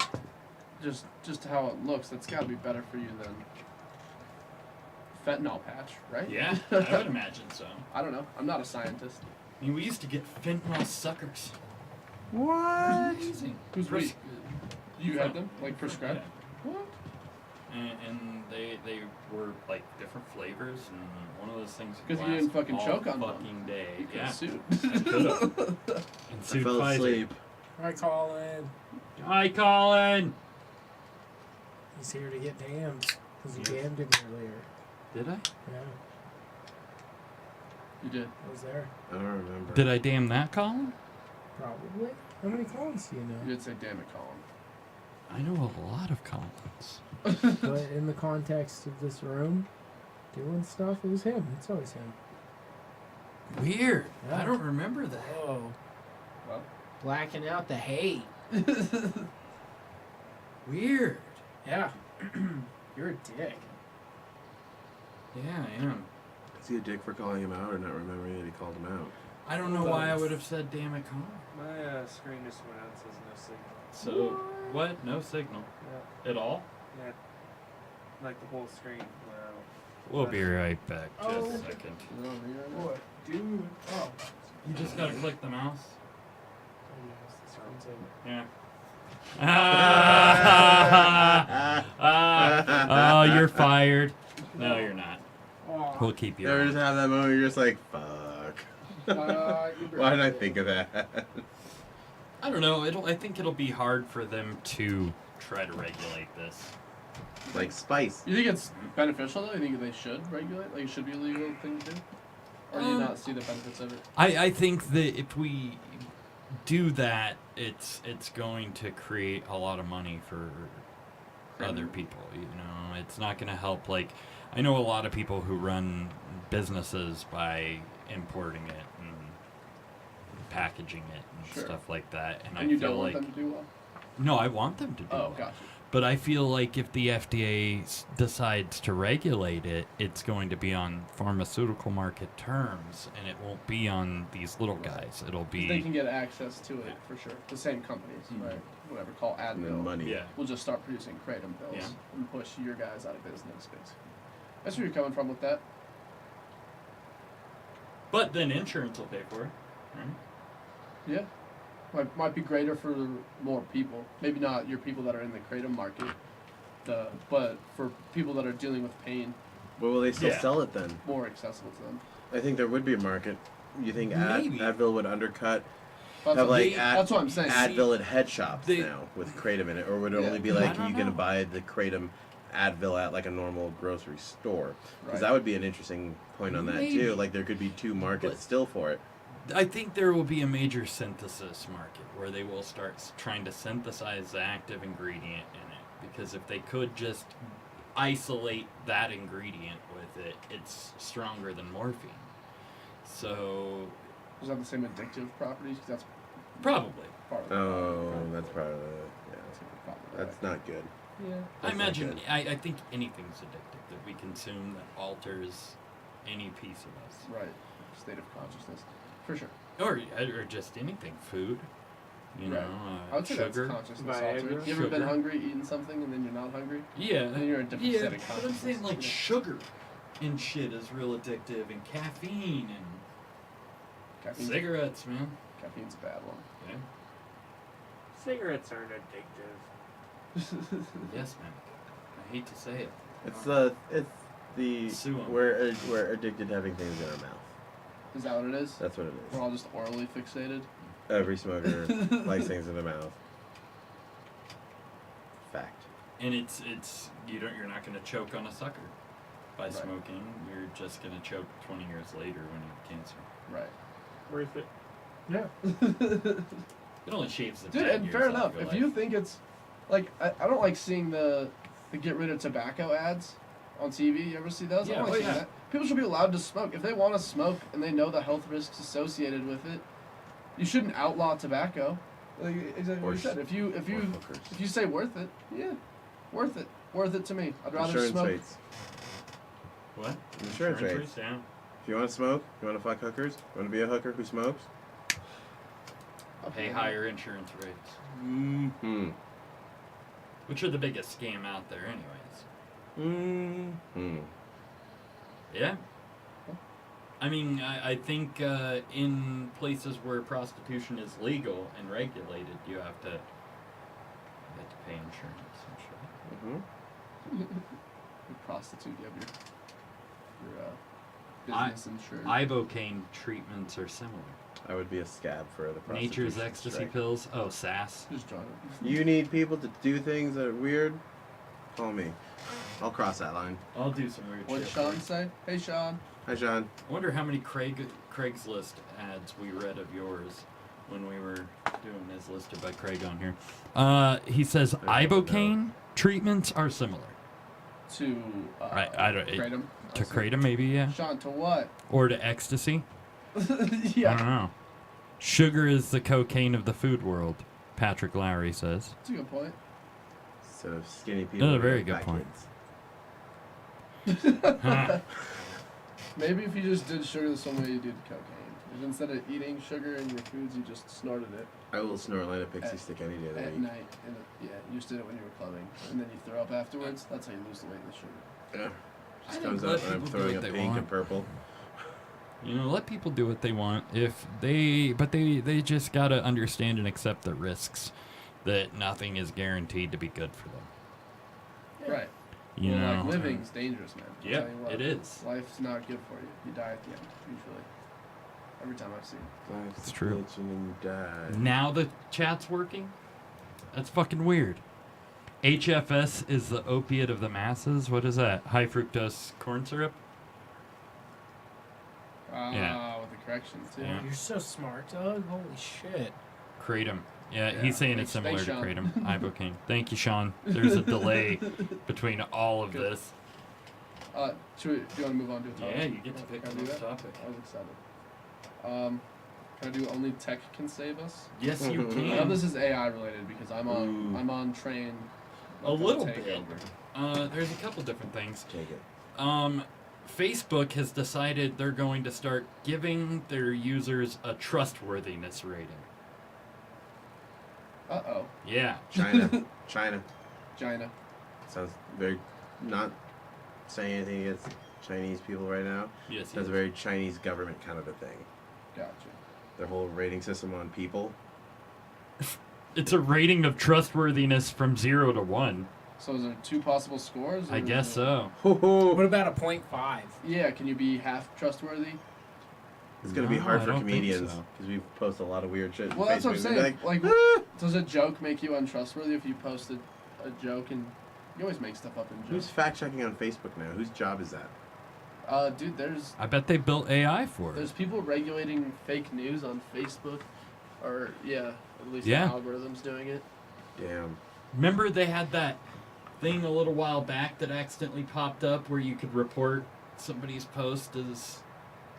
just how it looks, that's got to be better for you than fentanyl patch, right? Yeah, I would imagine so. I don't know. I'm not a scientist. I mean, we used to get fentanyl suckers. What? Amazing. Who's we? You had them, like prescribed. Yeah. What? And they were like different flavors, and one of those things. 'Cause you lasts didn't fucking all choke on them. fucking day. You could Yeah. have sued. I could've. And I sued fell Pfizer. asleep. Hi, Colin. Hi, Colin. He's here to get damned. Because he Yes. damned him earlier. Did I? Yeah, You did. I was there. I don't remember. Did I damn that Colin? Probably. How many Collins do you You know? did say, "Damn it, Colin." I know a lot of Collins. But in the context of this room, doing stuff, it was him. It's always him. Weird. Yeah. I don't remember that. Oh. Well. Blacking out the hate. Weird. Yeah. You're a dick. Yeah, I am. Is he a dick for calling him out or not remembering that he called him out? I don't know why I would have said damn it, Colin. My screen just went out, says no signal. So, what? No signal. Yeah, At all? yeah. Like the whole screen went out. We'll be right back. Just Oh. a second. No, you're right. What? Dude. Oh. You just gotta click the mouse. Oh, yes, the screen's over. Yeah. Oh, you're fired. No, you're not. Aw. We'll keep you. You ever on. just have that moment where you're just like, fuck. Why did I think of that? I don't know. I think it'll be hard for them to try to regulate this. Like spice. You think it's beneficial though? You think they should regulate? Like it should be a legal thing to do? Or do you not see the benefits of it? I think that if we do that, it's going to create a lot of money for other people. You know, it's not going to help. Like, I know a lot of people who run businesses by importing it and packaging it and Sure. stuff like that. And I And you feel don't want like them to do well? no, I want them to do Oh, well. gotcha. But I feel like if the FDA decides to regulate it, it's going to be on pharmaceutical market terms, and it won't be on these little guys. It'll be They can get access to it for sure. The same companies, right? Whatever, call And then Advil. money. yeah. We'll just start producing kratom pills Yeah. and push your guys out of business, basically. That's where you're coming from with that. But then insurance will pay for it, right? Yeah. Might be greater for more people. Maybe not your people that are in the kratom market, but for people that are dealing with pain, But will they still Yeah. sell it then? more accessible to them. I think there would be a market. You think Maybe. Advil would undercut? That's, Have what, like that's what I'm saying. Advil at head shops they- now with kratom in it, or would it Yeah. only be I like don't you gonna know. buy the kratom Advil at like a normal grocery store? Because Right. that would be an interesting point on that Maybe. too. Like there could be two markets But- still for it. I think there will be a major synthesis market where they will start trying to synthesize the active ingredient in it. Because if they could just isolate that ingredient with it, it's stronger than morphine. So... Does that have the same addictive properties? 'Cause that's probably. part of That's part of it. Yeah. That's not good. Yeah. I imagine, I think anything's addictive that we consume that alters any piece of us. Right. State of consciousness. For sure. Or just anything. Food. You Right. know, I would say sugar. that's consciousness Viagra. altering. You ever been Sugar. hungry, eating something, and then you're not hungry? Yeah. And then you're in a different state of but I'm consciousness. saying like you know? sugar and shit is real addictive, and caffeine and Caffeine's, cigarettes, man. caffeine's a bad one. Yeah. Cigarettes aren't addictive. Yes, man. I hate to say it. It's the Sue 'em. we're addicted to having things in our mouth. Is that what it is? That's what it We're is. all just orally fixated. Every smoker likes things in their mouth. Fact. And it's you're not gonna choke on a sucker by Right. smoking. You're just gonna choke 20 years later when you have cancer. Right. Worth it. Yeah. It only shaves the Dude, 10 and years fair off enough. your If life. you think it's like I don't like seeing the get rid of tobacco ads on TV. You ever see those? I Yeah, don't like oh, seeing yeah. that. People should be allowed to smoke if they want to smoke and they know the health risks associated with it. You shouldn't outlaw tobacco. Like exactly what you said. If you say worth it, yeah, worth it to me. I'd rather Insurance smoke. rates. What? Insurance rates. Yeah. If you want to smoke, you want to fuck hookers, you want to be a hooker who smokes. I'll Pay pay higher insurance rates, Mm-hmm. which are the biggest scam out there, anyways. Mm-hmm. Yeah. I mean, I think in places where prostitution is legal and regulated, you have to pay insurance and shit. Mm-hmm. You prostitute. You have your business insurance. Ibocaine treatments are similar. I would be a scab for the prostitution. Nature's ecstasy strike. pills. Oh, sass. Just join it. You need people to do things that are weird? Call me. I'll cross that line. I'll do some weird What did shit. Sean say? Hey, Sean. Hi, Sean. I wonder how many Craigslist ads we read of yours when we were doing his listed by Craig on here. He says Ibocaine treatments are similar. To I don't kratom. to kratom maybe, yeah, Sean, to what? or to ecstasy. Yeah. I don't know. Sugar is the cocaine of the food world, Patrick Lowry says. That's a good point. Instead of skinny people. That's a very we have good fat point. kids. Maybe if you just did sugar the same way you did cocaine. If instead of eating sugar in your foods, you just snorted it I will snort a pixie At- stick any day of the at week. night. And you just did it when you were clubbing. And then you throw up afterwards. That's how you lose the weight in the sugar. Yeah. I Just think comes let out when I'm people do throwing what up they pink want. and purple. You know, let people do what they want. They just gotta understand and accept the risks that nothing is guaranteed to be good for them. Right. You well, know, like living's dangerous, man. I'll Yeah, tell you what. it is. Life's not good for you. You die at the end, usually. Every time I've seen. It's true. Bitch and then you die. Now the chat's working? That's fucking weird. HFS is the opiate of the masses. What is that? High fructose corn syrup? Yeah. With the corrections, too. Yeah. You're so smart, Doug. Holy shit. Kratom. Yeah, Yeah. he's saying it's Thanks, similar to Sean. kratom. Ibocaine. Thank you, Sean. There's a delay between all of Good. this. Do you want to move on to a topic? Yeah, you get to pick Can I the do next that? topic. I was excited. Can I do only tech can save us? Yes, you I know can. this is AI related because I'm on Ooh. I'm on train. A little take bit. over. There's a couple different things. Take it. Facebook has decided they're going to start giving their users a trustworthiness rating. Uh-oh. Yeah. China. China. China. Sounds very not saying anything against Chinese people right now. Yes, That's a very Chinese government kind of a thing. Gotcha. Their whole rating system on people. It's a rating of trustworthiness from 0 to 1. So is there 2 possible scores? I or guess is it- so. What about a 0.5? Yeah, can you be half trustworthy? It's gonna be No, hard I for don't think comedians so. because we post a lot of weird shit. on Well, that's what I'm Facebook. They're saying. Like, "Ah!" does a joke make you untrustworthy if you posted a joke and you always make stuff up in Who's jokes? fact checking on Facebook now? Whose job is that? Dude, I bet they built AI for it. there's people regulating fake news on Facebook, or at least Yeah. the algorithm's doing it. Damn. Remember they had that thing a little while back that accidentally popped up where you could report somebody's post as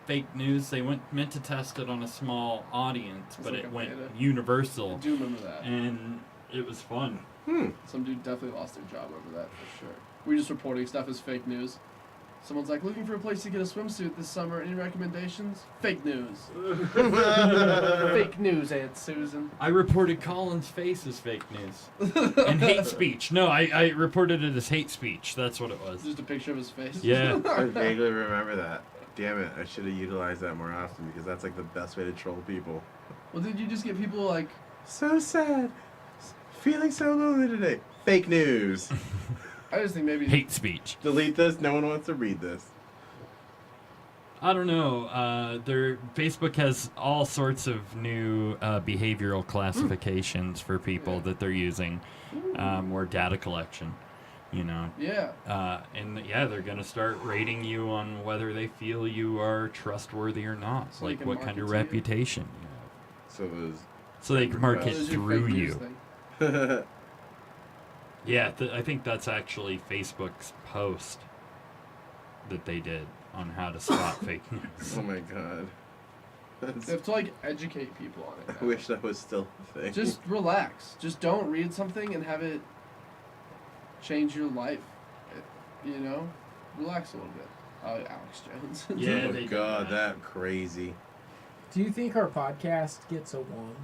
fake news? They meant to test it on a small audience, It's but like it a went beta. I universal, do remember that. and it was fun. Some dude definitely lost their job over that for sure. We're just reporting stuff as fake news. Someone's like, looking for a place to get a swimsuit this summer. Any recommendations? Fake news. Fake news, Aunt Susan. I reported Colin's face as fake news. And hate speech. No, I reported it as hate speech. That's what it was. Just a picture of his face. Yeah. I vaguely remember that. Damn it, I should have utilized that more often because that's like the best way to troll people. Well, did you just get people like, So sad. Feeling so lonely today. Fake news. I just think maybe Hate speech. Delete this. No one wants to read this. I don't know. Facebook has all sorts of new behavioral classifications for people that they're using, or data collection. You know. Yeah. They're gonna start rating you on whether they feel you are trustworthy or not. So they like can what kind market of to you. reputation. So it was. So they can market Those are your through fake news you. thing. Yeah, I think that's actually Facebook's post that they did on how to spot fake news. Oh my god. They have to like educate people on it. I wish that was still a thing. Just relax. Just don't read something and have it change your life. You know, relax a little bit. Alex Jones. Yeah, Oh they did god, that crazy. Do you think our podcast gets a 1?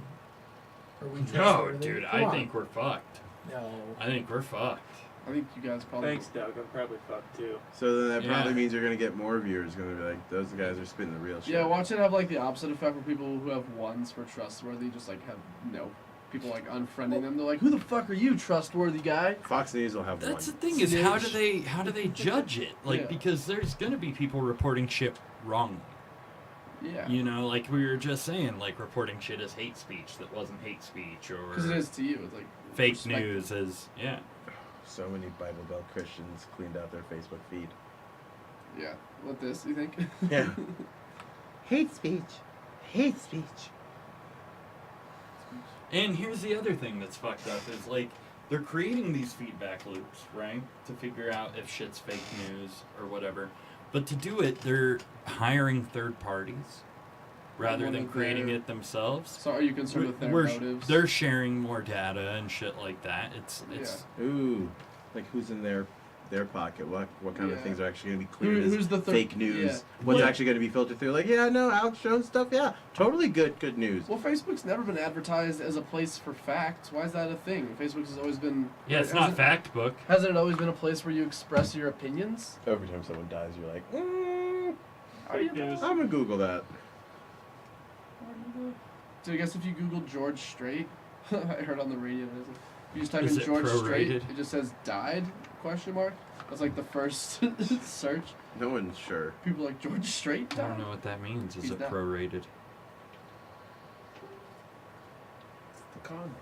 Are we No, trustworthy? dude, Come I on. think we're fucked. No. I think we're fucked. I think you guys probably. Thanks, Doug. I'm probably fucked too. So then that Yeah. probably means you're gonna get more viewers. Gonna be like, those guys are spitting the real shit. Yeah, watch it have like the opposite effect where people who have 1s for trustworthy just like have no people like unfriending them. They're like, who the fuck are you, trustworthy guy? Fox News will have That's the one. thing is how do Snitch. they judge it? Like Yeah. because there's gonna be people reporting shit wrongly. Yeah. You know, like we were just saying, like reporting shit as hate speech that wasn't hate speech, or Because it is to you. It's like fake respect- news as So many Bible Belt Christians cleaned out their Facebook feed. Yeah. What this? You think? Yeah. Hate speech. Hate speech. And here's the other thing that's fucked up is like they're creating these feedback loops, right? To figure out if shit's fake news or whatever. But to do it, they're hiring third parties rather One than of creating their- it themselves. So are you concerned with their motives? They're sharing more data and shit like that. It's Ooh. Like who's in their pocket? What kind of Yeah. things are actually gonna be cleared Who's as the third- fake news? yeah. What's Yeah. actually gonna be filtered through? Like, yeah, no, Alex Jones stuff, yeah. Totally good news. Well, Facebook's never been advertised as a place for facts. Why is that a thing? Facebook has always been. yeah, it's not hasn't- fact book. Hasn't it always been a place where you express your opinions? Every time someone dies, you're like, Fake news. I'm gonna Google that. So I guess if you Google George Strait, I heard on the radio, you just type Is in it George Strait, prorated? it just says died, ? That's like the first search. No one's sure. People are like, George Strait I don't died? know what that means. Is He's it not- prorated? The comments.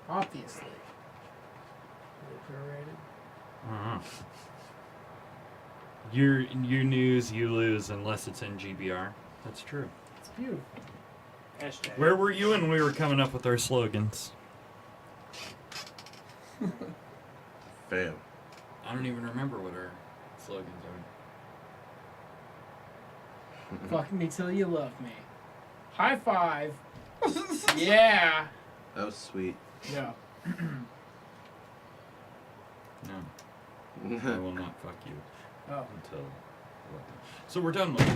Obviously. Is it prorated? I don't know. Your news, you lose unless it's in GBR. That's true. It's beautiful. Hashtag. Where were you when we were coming up with our slogans? Fail. I don't even remember what our slogans are. Fuck me till you love me. High five. Yeah. That was sweet. Yeah. No, I will not fuck you Oh. until. So we're done with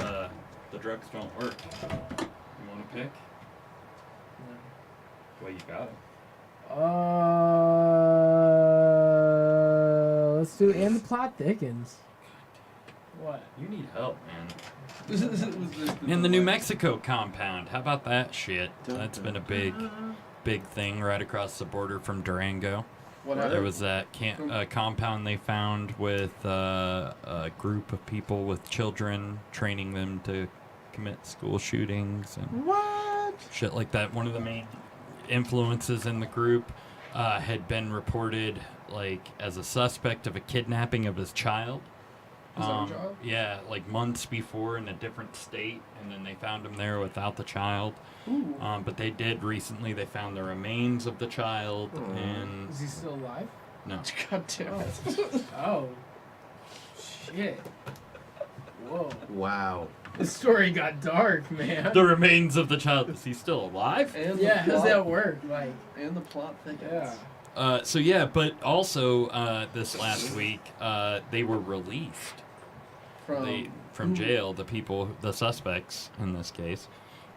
the drugs don't work. You want to pick? Well, you got it. Let's do and the plot thickens. What? You need help, man. Was this In the New Mexico compound. How about that shit? That's been a big thing right across the border from Durango. What There happened? was that compound they found with a group of people with children, training them to commit school shootings and shit like that. One of the main influences in the group had been reported like as a suspect of a kidnapping of his child. Was that a child? Yeah, like months before in a different state, and then they found him there without the child. Ooh. But they did recently. They found the remains of the child, and Is he still alive? no. God damn it. Oh. Shit. Whoa. Wow. The story got dark, man. The remains of the child. Is he still alive? And Yeah, the how's plot, that work? Like, And the plot thickens. yeah. So yeah, but also this last week they were released from jail. The people, the suspects in this case,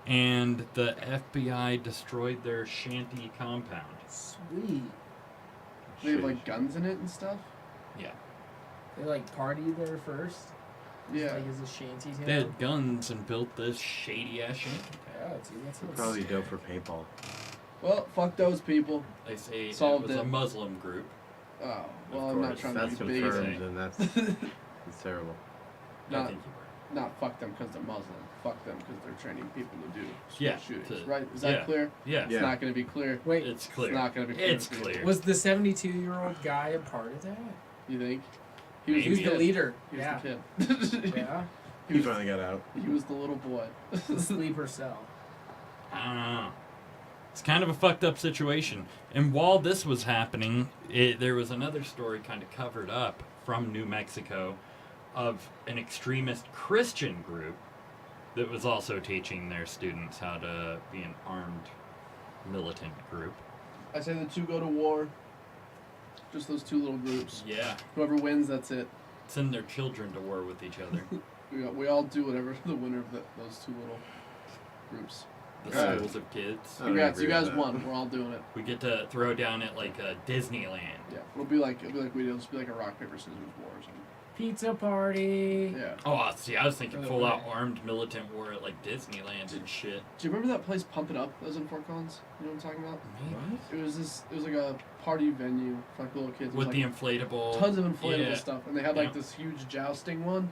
and the FBI destroyed their shanty compound. Sweet. They have like guns in it and stuff. Yeah, They like partied there first. Yeah. Like as a shanty town. they had guns and built this shady ass shanty. Yeah, dude, that's Probably dope for paintball. Well, fuck those people. They say Solved it was it. a Muslim group. Oh, well, Of I'm not course, trying That's to be big. confirmed, and that's it's terrible. I Not, think you were. not fuck them because they're Muslim. Fuck them because they're training people to do school Yeah, shootings. to- Right? Is that yeah. clear? Yeah, It's not going to be clear. Wait, it's clear. It's not going to be clear. It's clear. was the 72-year-old guy a part of that? You think? He was, He was Maybe. the leader. He was Yeah. the kid. Yeah. He finally got out. He was the little boy. The sleeper cell. I don't know. It's kind of a fucked up situation. And while this was happening, there was another story kind of covered up from New Mexico of an extremist Christian group that was also teaching their students how to be an armed militant group. I say the two go to war. Just those two little groups. Yeah. Whoever wins, that's it. Send their children to war with each other. We all do whatever the winner of those two little groups. The Yeah. schools of kids. I don't Congrats, agree you with guys that. won. We're all doing it. We get to throw down at like Disneyland. Yeah, it'll be like it'll just be like a rock paper scissors war or something. Pizza party. Yeah. Oh, see, I was thinking By the full out way. armed militant war at like Disneyland and shit. Do you remember that place Pump It Up that was in Fort Collins? You know what I'm talking about? Maybe. It was like a party venue for like little kids. It was With like the inflatable. tons of inflatable yeah. stuff, and they had like Yeah. this huge jousting one.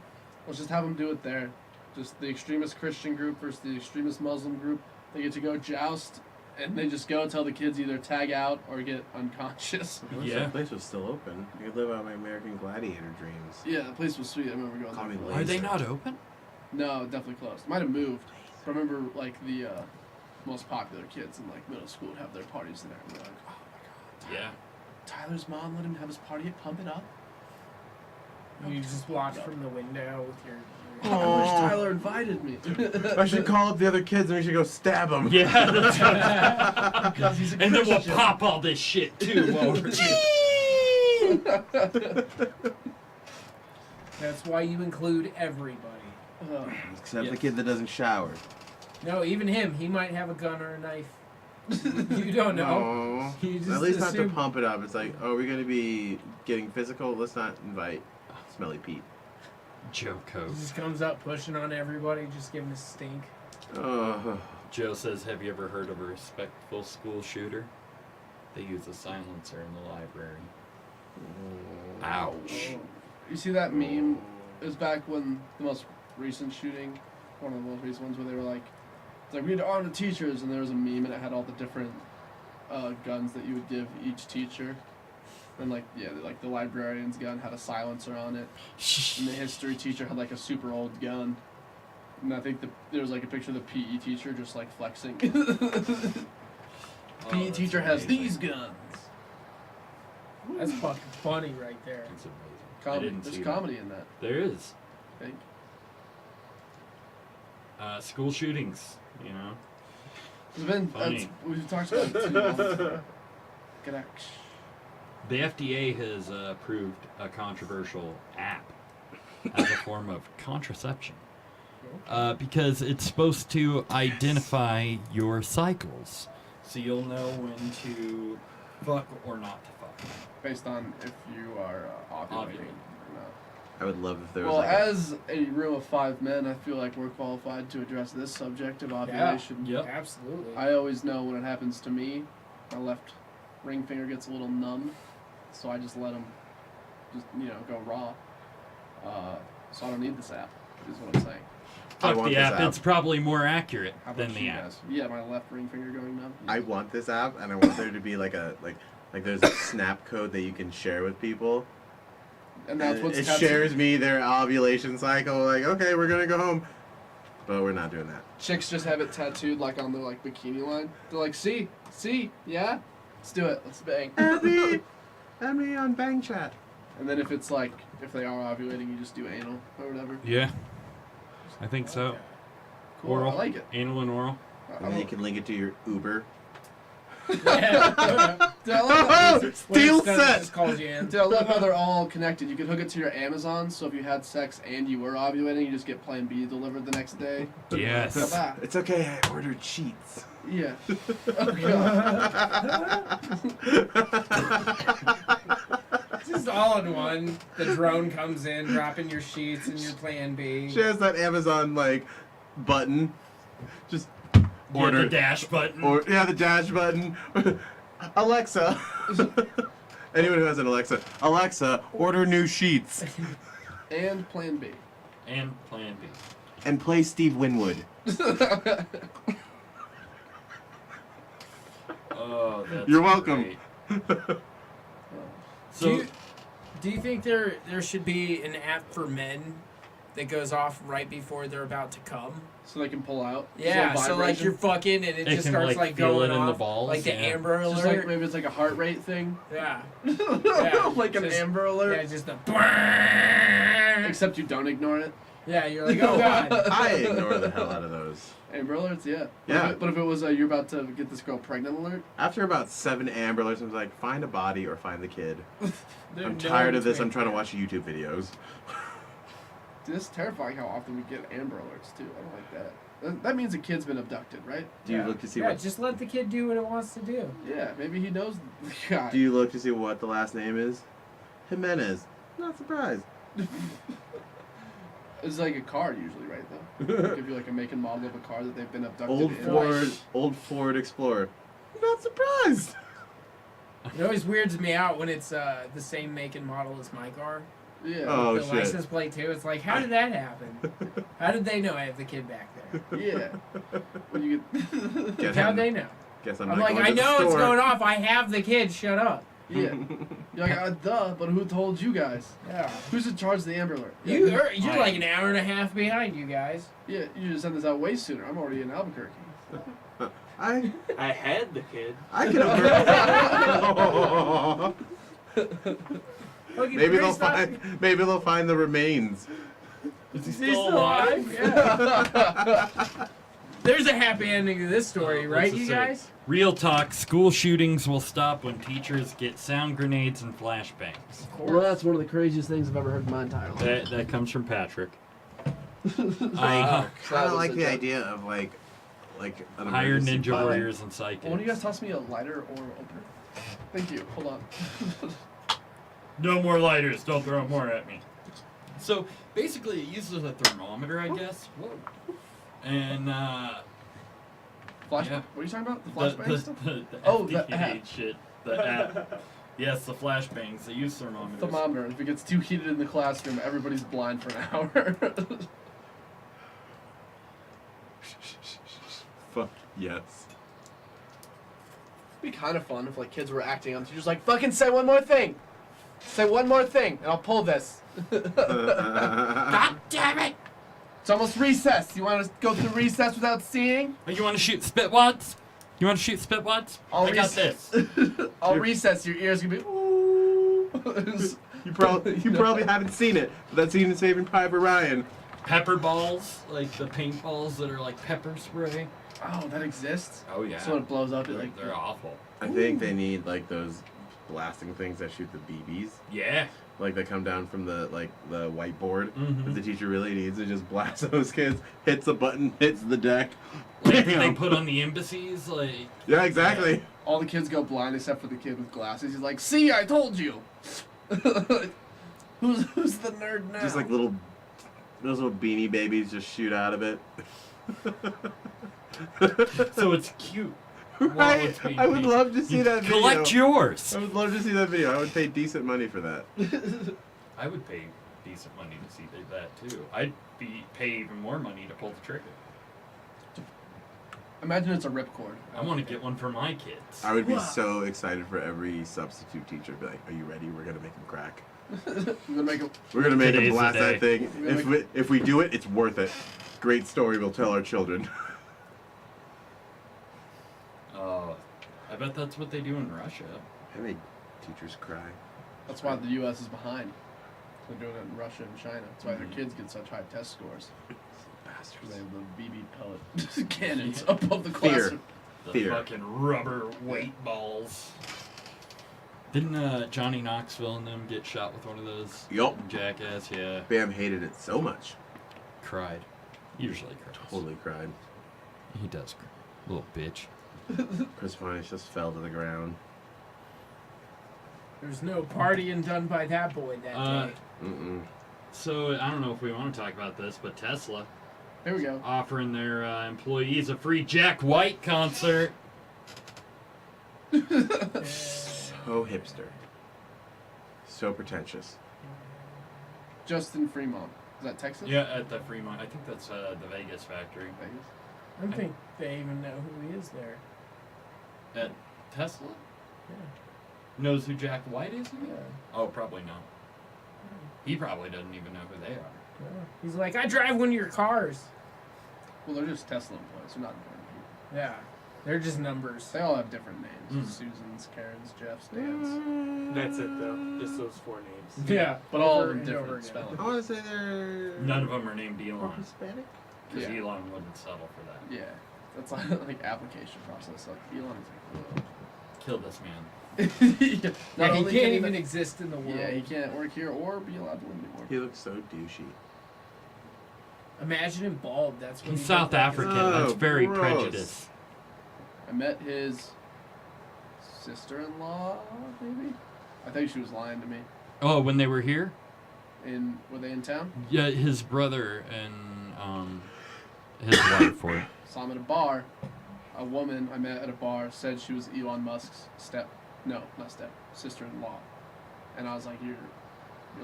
Let's just have them do it there. Just the extremist Christian group versus the extremist Muslim group. They get to go joust, and they just go until the kids either tag out or get unconscious. I wish Yeah. that place was still open. I could live out my American Gladiator dreams. Yeah, the place was sweet. I remember going Call there. me for, later. Are they not open? No, definitely closed. Might have moved. But I remember like the most popular kids in like middle school would have their parties there. And we're like, oh my god. Yeah. Tyler's mom let him have his party at Pump It Up. You just watch from the window with your. I wish Tyler invited me. I should call up the other kids and we should go stab them. Yeah. That's right. Because he's a And then we'll Christian. pop all this shit too while we're here. That's why you include everybody. Except the Yes. kid that doesn't shower. No, even him. He might have a gun or a knife. You don't know. No. You just At least not to assume- pump it up. It's like, oh, we're going to be getting physical. Let's not invite Smelly Pete. Joe He Coke. just comes up pushing on everybody, just giving a stink. Oh. Joe says, have you ever heard of a respectful school shooter? They use a silencer in the library. Ouch. You see that meme? It was back when the most recent shooting, one of the most recent ones, where they were like, it's like, we need to arm the teachers, and there was a meme, and it had all the different guns that you would give each teacher. And like, yeah, like the librarian's gun had a silencer on it, and the history teacher had like a super old gun. And I think there was like a picture of the PE teacher just like flexing. PE that's teacher has amazing. these guns. That's fucking funny right there. It's amazing. Comedy. didn't There's see comedy in that. There is. I think. School shootings, you know. It's been Funny. we've talked about it too long. Good act. The FDA has approved a controversial app as a form of contraception because it's supposed to identify your cycles, so you'll know when to fuck or not to fuck. Based on if you are ovulating Ovulating. or not. I would love if there was Well, like as a room of 5 men, I feel like we're qualified to address this subject of ovulation. Yep. Absolutely. I always know when it happens to me, my left ring finger gets a little numb, so I just let them go raw. So I don't need this app, is what I'm saying. I Fuck want the this app. app. It's probably more accurate How about than the you app. guys? Yeah, my left ring finger going numb. I want this app, and I want there to be like a like there's a snap code that you can share with people. And that's what's it tattooed. shares me their ovulation cycle. Like, okay, we're gonna go home, but we're not doing that. Chicks just have it tattooed like on their like bikini line. They're like, see, yeah, let's do it, let's bang. Add me on Bang Chat. And then if it's like, if they are ovulating, you just do anal or whatever. Yeah. I think so. Cool, Oral. I like it. Anal and oral. And then you can link it to your Uber. Dude, I love how- Steel Weston set. just calls you in. Dude, I love how they're all connected. You could hook it to your Amazon, so if you had sex and you were ovulating, you just get Plan B delivered the next day. Yes. Bye-bye. It's okay. I ordered sheets. Yeah. Oh, God. Just all in one. The drone comes in, dropping your sheets and your Plan B. She has that Amazon like button. Just Order order the dash button. Or the dash button. Alexa. Anyone who has an Alexa, order new sheets And Plan B. And Plan B. and play Steve Winwood. Oh, that's You're welcome. great. So, Do you think there should be an app for men that goes off right before they're about to come? So they can pull out. Yeah, Just a so like vibration. you're fucking and it It just can, starts like, like feel going it in the off, balls, like the yeah. Amber Just Alert. like maybe it's like a heart rate thing. Yeah. Like an just- Amber Alert. Yeah, just the. Except you don't ignore it. Yeah, you're like, oh god. I ignore the hell out of those. Amber Alerts, yeah. Yeah. But if it was you're about to get this girl pregnant alert, After about 7 Amber Alerts, I was like, find a body or find the kid. They're I'm no tired of this. between. I'm trying to watch YouTube videos. dude, it's terrifying how often we get Amber Alerts too. I don't like that. That means a kid's been abducted, right? Do you look to see Yeah, what? just let the kid do what it wants to do. Yeah, maybe he knows the guy. Do you look to see what the last name is? Jimenez. Not surprised. It's like a car usually, right? Though. Give you like a make and model of a car that they've been abducted in. Old Ford Explorer. Not surprised. It always weirds me out when it's the same make and model as my car. Yeah. Oh, The shit. license plate too. It's like, how did that happen? How did they know I have the kid back there? Yeah. When you get. Guess How'd I'm- they know? Guess I'm I'm not like, going I to the know it's store. going off. I have the kid. Shut up. Yeah. You're like, duh, but who told you guys? Yeah. Who's in charge of the Amber Alert? You're like an hour and a half behind, you guys. Yeah, you should send this out way sooner. I'm already in Albuquerque. I had the kid. can Look, maybe they'll find the remains. is he He's still alive? Yeah. There's a happy ending to this story, right, you guys? Real talk, school shootings will stop when teachers get sound grenades and flashbangs. Well, that's one of the craziest things I've ever heard in my entire life. That comes from Patrick. I kind of like the idea of like an Hire emergency ninja button. warriors and psychics. Well, when you guys toss me a lighter or opener? Thank you. Hold on. No more lighters. Don't throw more at me. So basically, it uses a thermometer, I guess. Whoa. And Flash. Yeah. What are you talking about? The flashbang stuff? the Oh, the FDKA app. shit. The app. Yes, the flashbangs. They use thermometers. Thermometer. And if it gets too heated in the classroom, everybody's blind for an hour. Fuck yes. It'd be kind of fun if like kids were acting on teachers like, fucking say one more thing. Say one more thing, and I'll pull this. God damn it! It's almost recess. You want to go through recess without seeing? Oh, you want to shoot spitwads? You want to shoot spitwads? I got this. I'll recess. Your ears gonna be. Ooh. You probably haven't seen it, but that scene in Saving Private Ryan. Pepper balls, like the paintballs that are like pepper spray. Oh, that exists. Oh yeah. So when it blows up, it like. They're awful. I think they need like those blasting things that shoot the BBs. Yeah. Like that come down from the whiteboard Mhm. that the teacher really needs to just blast those kids. Hits a button, hits the deck. Like Bam. they put on the embassies, like. Yeah, exactly. All the kids go blind except for the kid with glasses. He's like, "See, I told you." Who's the nerd now? Just like those little beanie babies just shoot out of it. So it's cute. Right? it's being I would beat. love to see that video. Collect yours. I would love to see that video. I would pay decent money for that. I would pay decent money to see that too. I'd pay even more money to pull the trigger. Imagine it's a ripcord. I want to get one for my kids. I would be so excited for every substitute teacher to be like, "Are you ready? We're gonna make them crack." We're gonna make him Today's blast the that day. thing. If we do it, it's worth it. Great story we'll tell our children. Oh, I bet that's what they do in Russia. I made teachers cry. That's why the U.S. is behind. They're doing it in Russia and China. That's why their kids get such high test scores. Bastards. They have the BB pellet cannons above the classroom. The fucking rubber weight balls. Didn't Johnny Knoxville and them get shot with one of those? Yup. Jackass, yeah. Bam hated it so much. Cried. Usually cries. Totally cried. He does cry. Little bitch. Chris Vines just fell to the ground. There's no partying done by that boy that day. So, I don't know if we want to talk about this, but Tesla. Here we go. Offering their employees a free Jack White concert. So hipster. So pretentious. Justin Fremont. Is that Texas? Yeah, at the Fremont. I think that's the Vegas factory. Vegas. I don't think they even know who he is there. At Tesla? Yeah. Knows who Jack White is? Yeah. Oh, probably not. He probably doesn't even know who they are. Yeah. He's like, I drive one of your cars. Well, they're just Tesla employees. They're not important people. Yeah. They're just numbers. They all have different names. Susans, Karens, Jeffs, Dans. That's it, though. Just those 4 names. Yeah. But all over of them and over different again. spelling. I want to say they're... None of them are named Or Elon. Hispanic? Because Yeah. Elon wouldn't settle for that. Yeah. That's like application process. Like Elon's like, Kill this man. yeah. Yeah, he only can't can even exist in the world. Yeah, he can't work here or be allowed to live anymore. He looks so douchey. Imagine him bald. That's what He's he South looked like. African. Oh, That's very gross. prejudiced. I met his sister-in-law, maybe? I think she was lying to me. Oh, when they were here? Were they in town? Yeah, his brother and his wife were. Saw him at a bar. A woman I met at a bar said she was Elon Musk's sister-in-law. And I was like, you're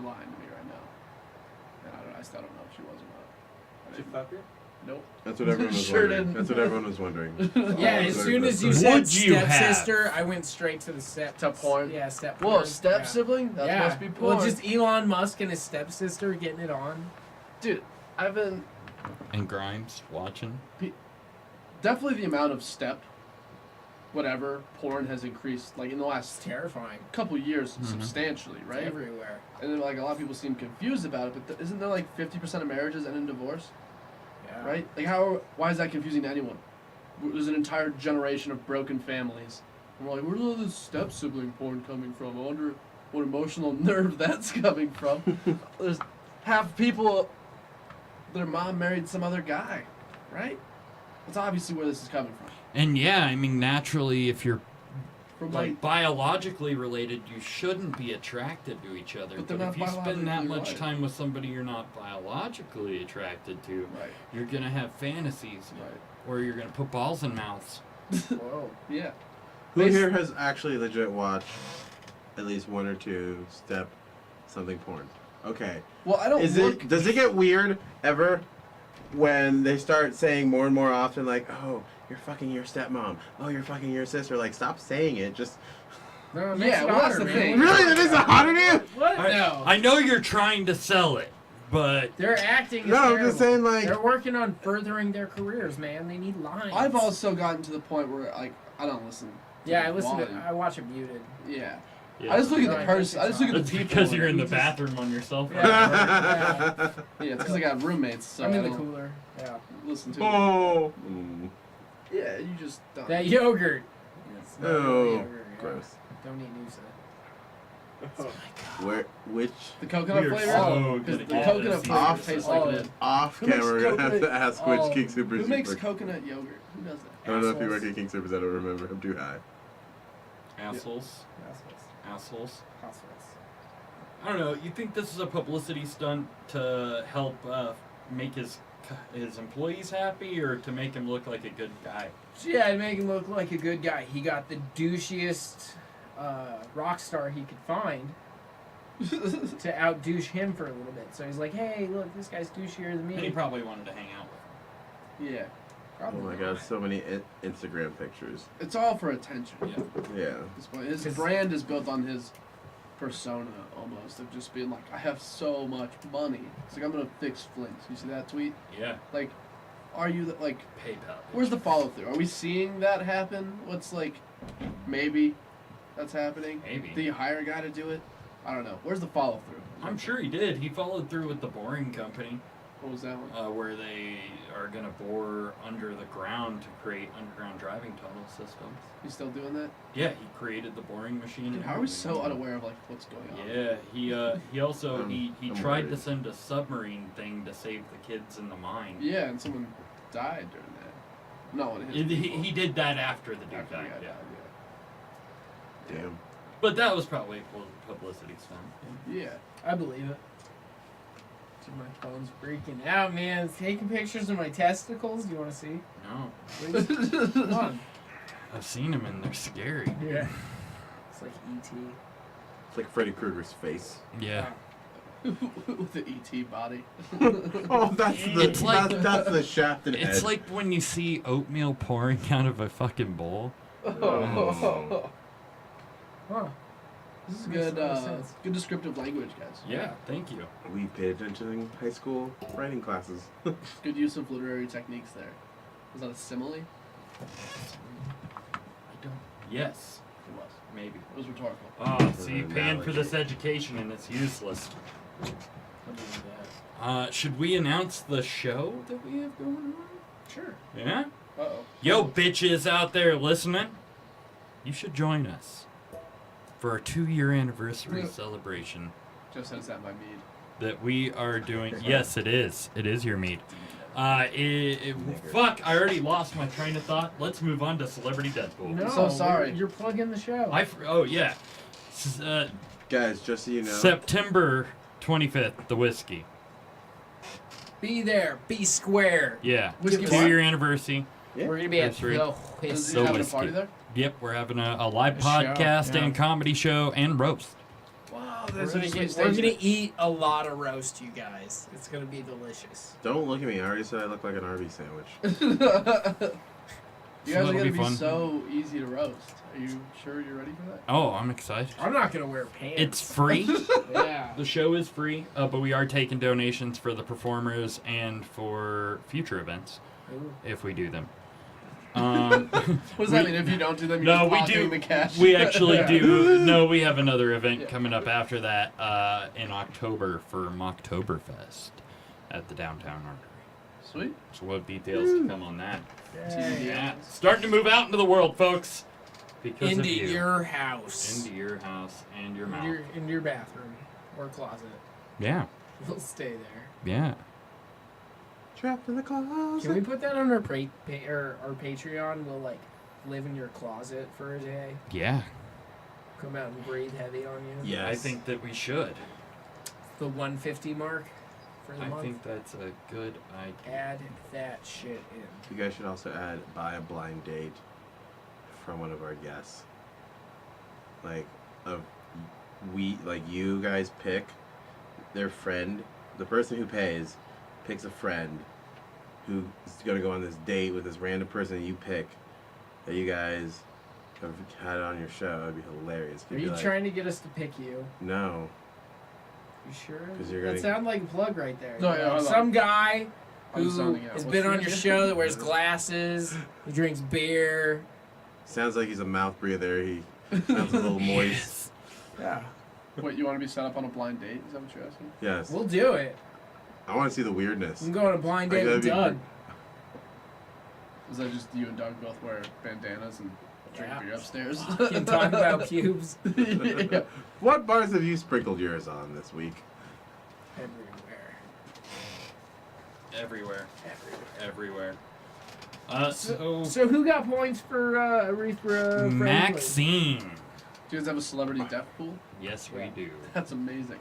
lying to me right now. And I still don't know if she was or not. Did you fuck her? Nope. That's what everyone was Sure wondering. didn't. That's what everyone was wondering. Yeah, Oh, as sorry, soon but- as you said Would you have? stepsister, I went straight to the step To porn? Yeah, step Whoa, porn. step Yeah. sibling? That Yeah. must be porn. Well, just Elon Musk and his stepsister getting it on. Dude, I've been And Grimes watching. definitely the amount of whatever porn has increased like in the It's last terrifying. couple years substantially, It's right? everywhere. And then like a lot of people seem confused about it, but isn't there like 50% of marriages end in divorce, Yeah. right? Like why is that confusing to anyone? There's an entire generation of broken families. And we're like, where's all this step sibling porn coming from? I wonder what emotional nerve that's coming from. There's half people their mom married some other guy, right? That's obviously where this is coming from. And yeah, I mean, naturally, if you're From like biologically related, you shouldn't be attracted to each other. But they're But not if you spend that biologically much related. time with somebody you're not biologically attracted to, Right. you're gonna have fantasies, Right. or you're gonna put balls in mouths. Whoa. Yeah. Who here has actually legit watched at least 1 or 2 step something porn? Okay. Well, I don't Does it get weird ever when they start saying more and more often like, oh, you're fucking your stepmom, oh, you're fucking your sister? Like, stop saying it. Just No, it makes Yeah, it well, that's hotter, the man. thing. really, that isn't hotter to you? What? No. I know you're trying to sell it, but Their acting is No, I'm terrible. just saying, like- They're working on furthering their careers, man. They need lines. I've also gotten to the point where like I don't listen. to Yeah, the I listen to. volume. I watch it muted. Yeah. yeah. I just look at No, the I person. I think just look at That's the people. because you're in the and you just- bathroom on your cell phone. Yeah. Yeah, it's because I got roommates, so I'm I in the don't cooler. Yeah. listen to it. Oh. Yeah, you just don't. That yogurt. It's not Oh, really yogurt, yeah. gross. Don't eat Noosa. Which The coconut We are flavor. so Because good the at coconut this. flavor Off- tastes all like of it. it. off Who makes camera, we're gonna have to coconut- ask which oh, King Super Who is makes super. coconut yogurt? Who does that? I don't know if you Assholes. work at King Supers. I don't remember. I'm too high. Assholes. Assholes. Assholes. I don't know. You think this is a publicity stunt to help make his employees happy, or to make him look like a good guy? Yeah, to make him look like a good guy. He got the douchiest rock star he could find to out-douche him for a little bit. So he's like, hey, look, this guy's douchier than me. And he probably wanted to hang out with him. Yeah. Oh my god, so many Instagram pictures. It's all for attention. Yeah. Yeah. His brand is built on his persona almost of just being like, I have so much money. It's like, I'm gonna fix Flints. You see that tweet? Yeah. Like, are you like PayPal. Where's the follow through? Are we seeing that happen? What's like, maybe that's happening? Maybe. Did you hire a guy to do it? I don't know. Where's the follow through? I'm sure he did. He followed through with the Boring Company. What was that one? Where they are going to bore under the ground to create underground driving tunnel systems. You still doing that? Yeah, he created the boring machine. Dude, how are we so unaware of like what's going on? Yeah, he also he I'm tried to worried. send a submarine thing to save the kids in the mine. Yeah, and someone died during that. No, one hit He did that after the dude after the died. guy Yeah. died, Damn. But that was probably a publicity stunt. yeah. I believe it. Dude, my phone's freaking out, man. It's taking pictures of my testicles. Do you want to see? No, Please? Come on. I've seen them and they're scary. Yeah. It's like E.T. It's like Freddy Krueger's face. Yeah. With the ET body. Oh, that's the It's like- that's the shafted head. It's like when you see oatmeal pouring out of a fucking bowl. Oh. Huh. This is Makes good. a lot of sense. Good descriptive language, guys. Yeah, thank you. We paid attention in high school writing classes. Good use of literary techniques there. Was that a simile? It I don't. Yes, was. maybe. It was rhetorical. Oh, see, An paying for analogy. this education and it's useless. I'll do that. Should we announce the show that we have going on? Sure. Yeah? Uh-oh. Yo, bitches out there listening, you should join us for our 2-year anniversary celebration Joe said it's at my mead. that we are doing. Yes, it is. It is your meat. Fuck, I already lost my train of thought. Let's move on to Celebrity Deadpool. No, so sorry. You're plugging the show. Oh, yeah. Guys, just so you know, September 25th, the whiskey. Be there. Be square. Yeah. Whiskey 2-year anniversary. Yeah. We're gonna be at Anniversary. the Is whiskey. he having a whiskey. party there? Yep, we're having a live A show, podcast yeah. and comedy show and roast. Wow, We're there's gonna, a sweet we're stage gonna eat a lot of roast, you guys. It's gonna be delicious. don't look at me. I already said I look like an Arby's sandwich. there. You guys are That'll gonna be be fun. so easy to roast. Are you sure you're ready for that? Oh, I'm excited. I'm not gonna wear pants. It's free. Yeah. The show is free, but we are taking donations for the performers and for future events Ooh. if we do them. What does that mean? If you don't do them, you're No, just we pocketing do. the cash. We actually do. No, we have another event Yeah. coming up after that in October for Mocktoberfest at the Downtown Artery. Sweet. So what details to come on that? Yay. Yeah, starting to move out into the world, folks. Because Into of you. your house. Into your house and your mouth. Into your bathroom or closet. Yeah, We'll stay there. yeah. Trapped in the closet. Can we put that on our our Patreon? We'll like live in your closet for a day. Yeah. Come out and breathe heavy on you. Yes. I think that we should. The 150 mark for the I month. think that's a good idea. Add that shit in. You guys should also add buy a blind date from one of our guests. Like, you guys pick their friend. The person who pays picks a friend who is going to go on this date with this random person that you pick that you guys have had on your show. That'd be hilarious. Are You'd be you like, trying to get us to pick you? No. You sure? 'Cause you're That gonna- sounds like a plug right there. No, yeah, hold on. Some guy I'm who sounding out. has What's been the on your idea? show that wears glasses, he drinks beer. Sounds like he's a mouth breather. He sounds a little moist. Yeah. Wait, you want to be set up on a blind date? Is that what you're asking? Yes. We'll do it. I want to see the weirdness. I'm going on a blind Like, date with that'd be Doug. Is that just you and Doug both wear bandanas and drink Yeah. beer upstairs? Can talk about pubes Yeah. What bars have you sprinkled yours on this week? everywhere. Everywhere. So who got points for Aretha Franklin? Maxine. Do you guys have a celebrity death pool? Yes, we do. That's amazing.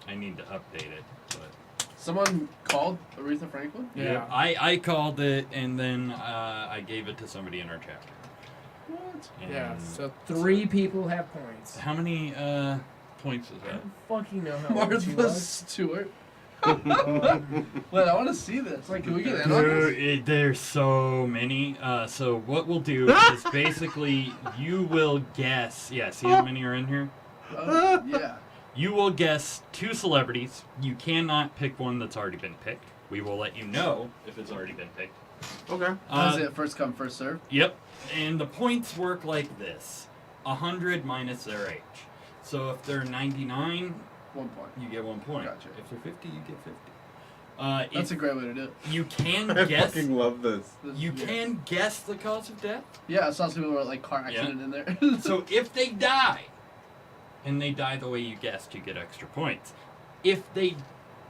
I need to update it, but Someone called Aretha Franklin? Yeah. I called it and then I gave it to somebody in our chapter. What? Yeah. And So 3 people have points. how many points is I that? don't fucking know how old she Martha was. Stewart. Wait, I want to see this. Like, can we get in on this? There's so many. So what we'll do is basically you will guess. Yeah, see how many are in here? Yeah. You will guess 2 celebrities. You cannot pick one that's already been picked. We will let you know if it's already been picked. Okay. Is it first come, first serve? Yep. And the points work like this. 100 minus their age. So if they're 99, 1 point. you get 1 point. Gotcha. If they're 50, you get 50. That's a great way to do it. You can I guess. fucking love this. You can guess the cause of death. Yeah, I saw some people were like car accident in there. So if they die, and they die the way you guessed, you get extra points. If they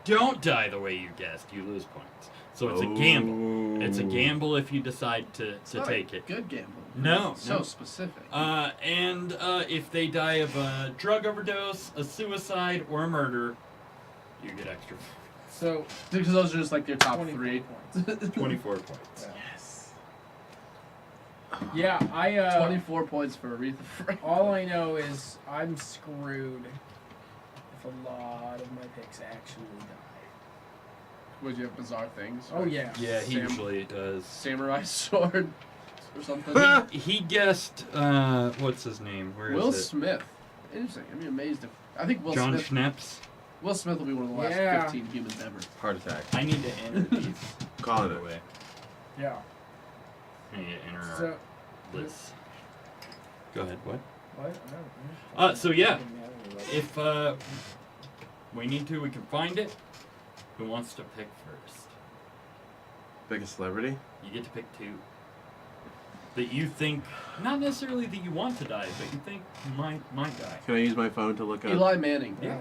don't die the way you guessed, you lose points. So it's a gamble. It's a gamble if you decide to take it. Good gamble. No. So specific. And if they die of a drug overdose, a suicide, or a murder, you get extra. So because those are just like your top 24 3. points. 24 points. Yes. Yeah, 24 points for Aretha Franklin. all I know is I'm screwed if a lot of my picks actually die. Would you have bizarre things? Oh yeah. Yeah, he usually does. Samurai sword or something. He guessed, what's his name? Where Will is it? Smith. Interesting. I'd be amazed if I think Will John Smith. Schneps. Will Smith will be one of the last Yeah. 15 humans ever. Heart attack. I need to enter these. Call it by the a way. Yeah. I need to enter our So list. Go ahead, what? what? I don't know. So yeah, if we need to, we can find it. Who wants to pick first? Pick a celebrity? You get to pick 2. That you think, not necessarily that you want to die, but you think might die. Can I use my phone to look up? Eli Manning. Yeah.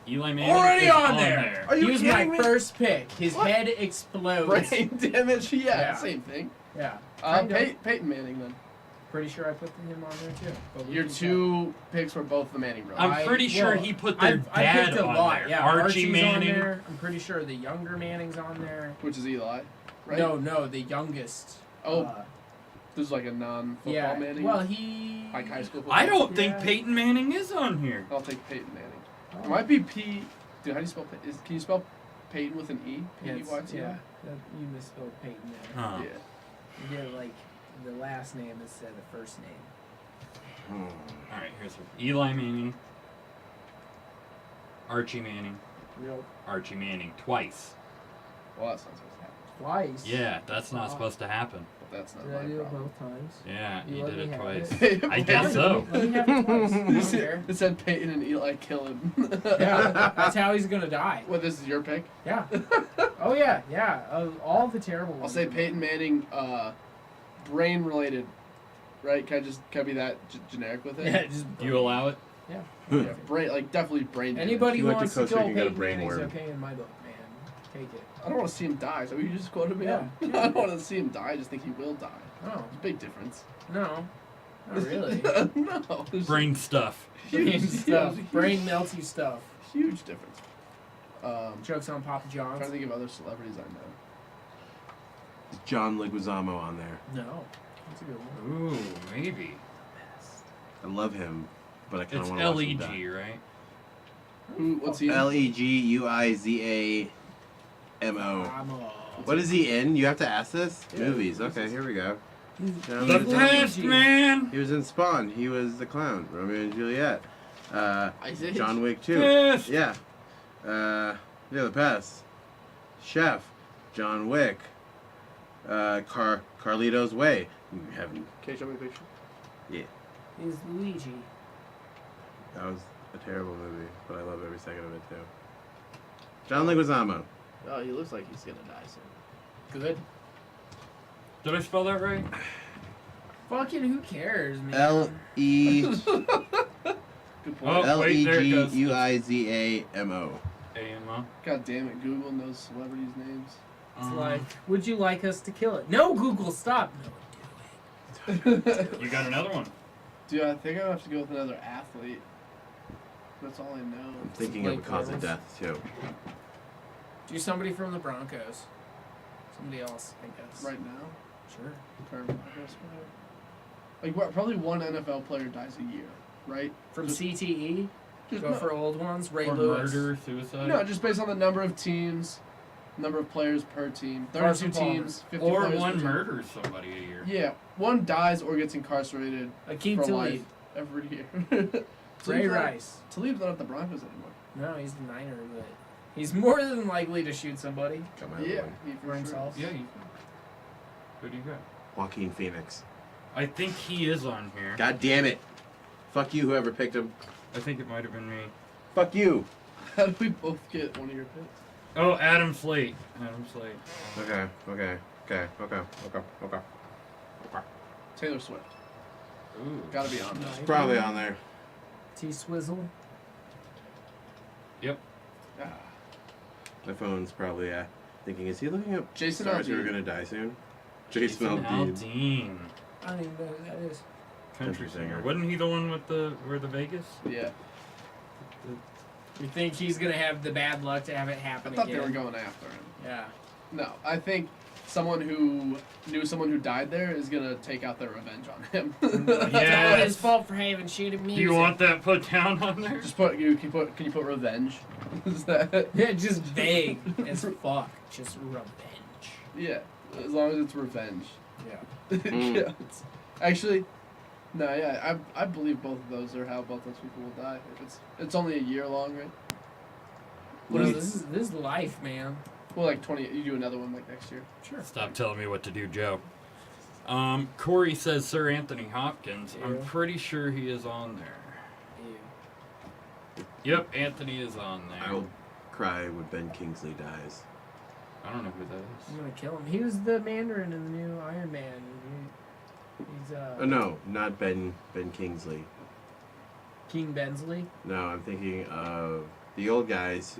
Eli Manning Already is on there. Are you He was my kidding me? first pick. His What? head explodes. Brain damage. Yeah, Yeah. same thing. Yeah. Kinda. Peyton Manning then. Pretty sure I put him on there too. But we Your can 2 picks were both the Manning brothers. I'm pretty sure well, he put their I dad picked a on lot. there. Yeah, Archie Archie's Manning. on there. I'm pretty sure the younger Manning's on there. Which is Eli, right? No, the youngest. Oh, this is like a non-football yeah. Manning. Well, he. like high school football. I don't think Yeah. Peyton Manning is on here. I'll take Peyton Manning. Oh. It might be P. Dude, how do you spell? Can you spell Peyton with an E? Yeah, P-E-Y-T-O? yeah. You misspelled Peyton there. Huh. Yeah. You get like the last name instead of the first name. Alright, here's what. Eli Manning. Archie Manning. Real Archie Manning twice. Well, that's not supposed to happen. twice. Yeah, that's not supposed to happen. But that's not Did I my do it problem. both times? Yeah, You you let did me it have twice. it. I guess so. Let me have it twice. I don't care. It said Peyton and Eli kill him. Yeah, that's how he's gonna die. Well, this is your pick. Yeah. Oh yeah, yeah. All the terrible I'll ones. say Peyton Manning, brain related, right? Can I be that generic with it? Yeah, just You allow it? yeah. Yeah, brain, like definitely brain damage. Anybody You who went to wants to Costa kill Rica and got a Peyton brain Manning's worm. okay in my book, man. Take it. I don't want to see him die. So you just quoted me Yeah, up. yeah. I don't want to see him die. I just think he will die. Oh There's a big difference. no, not really. No. There's Brain stuff. Brain stuff, huge, brain melty stuff. huge difference. Jokes on Papa I'm trying John's. to think of other celebrities I know. John Leguizamo on there. No, that's a good one. Ooh, maybe. I love him, but I kind It's of want to watch him die. LEG, right? What's he in? Leguizamo. What is he in? You have to ask this? Yeah. Movies. Okay, here we go. John The Leguizamo. best man! He was in Spawn. He was the clown. Romeo and Juliet. Isaac? John Wick 2. Yes. Yeah. The Pest. Chef. John Wick. Carlito's Way. You haven't. Can you show me a picture? Yeah. He's Luigi. That was a terrible movie, but I love every second of it too. John Leguizamo. Oh, he looks like he's gonna die soon. Good. Did I spell that right? Fucking who cares, man? Good point. Oh. wait, there it goes. Leguizamo. AMO. God damn it, Google knows celebrities' names. It's like, would you like us to kill it? No, Google, stop. No, You got another one. Dude, I think I have to go with another athlete. That's all I know. I'm thinking of a cause of death too. do somebody from the Broncos. Somebody else, I guess. Right now, Sure. current progress player. Like what? Probably one NFL player dies a year, right? From Just- CTE. Just Go no, for old ones. Ray Or Lewis. murder, suicide. no, just based on the number of teams, number of players per team. 32 Carson Palmer. teams, 50 Or players per one team. murders somebody a year. Yeah, one dies or gets incarcerated Akeem for Talib. life every year. Ray Rice. Talib's not at the Broncos anymore. No, he's the Niner, but he's more than likely to shoot somebody. Yeah, For himself. Yeah, who do you got? Joaquin Phoenix. I think he is on here. God damn it. Fuck you, whoever picked him. I think it might have been me. Fuck you. How did we both get one of your picks? Oh, Adam Slate. Okay. Taylor Swift. Ooh. Gotta be on there. It's probably on there. T-Swizzle. Yep. Ah. My phone's probably thinking, is he looking up Jason stars who are Aldean. gonna die soon? Jason Aldean. Aldean. I don't even know who that is. Country singer. singer. Wasn't he the one with the Vegas? Yeah. You think he's gonna have the bad luck to have it I happen thought again? they were going after him. Yeah. No, I think someone who knew someone who died there is gonna take out their revenge on him. It's all his fault for having shitty music. Do you want that put down on there? Just put can you put revenge? Is that Yeah, just vague as fuck. Just revenge. yeah? As long as it's revenge. Yeah. Yeah. Actually, no. Yeah, I believe both of those are how both those people will die. If it's only a year long, right? Well, this is life, man. Well, like 20. You do another one like next year. Sure. Stop telling me what to do, Joe. Corey says Sir Anthony Hopkins. Yeah. I'm pretty sure he is on there. Ew. Yep, Anthony is on there. I'll cry when Ben Kingsley dies. I don't know who that I'm is. gonna kill him. He was the Mandarin in the new Iron Man. He's No, not Ben Kingsley. King Bensley. No, I'm thinking of the old guys.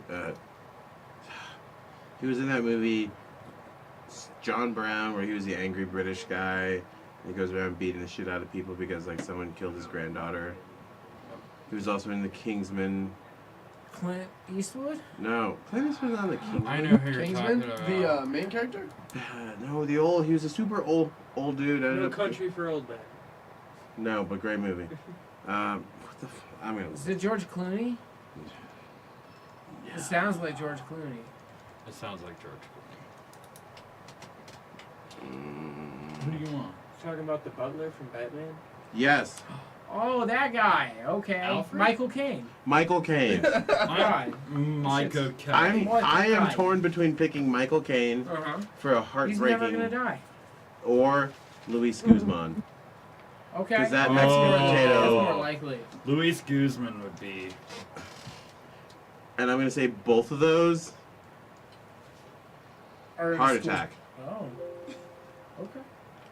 He was in that movie, John Brown, where he was the angry British guy. He goes around beating the shit out of people because like someone killed his granddaughter. He was also in the Kingsman. Clint Eastwood. No, Clint Eastwood's on the Kingsman. I know who you're Kingsman, talking about. the main character. No, he was a super old dude. No Country for Old Men. No, but great movie. What the? I'm gonna. Is it George Clooney? Yeah. It sounds like George Clooney. It sounds like George Clooney. Who do you want? Talking about the butler from Batman. Yes, Oh, that guy. Okay. Alfred? Michael Caine. Michael Caine. God. Michael I Caine. am guy? torn between picking Michael Caine Uh-huh. for a He's never gonna heartbreaking die. or Luis Guzman. Okay. Because that Oh. Mexican That's potato. more likely. Luis Guzman would be. And I'm gonna say both of those. Or Heart school- attack. Oh. Okay.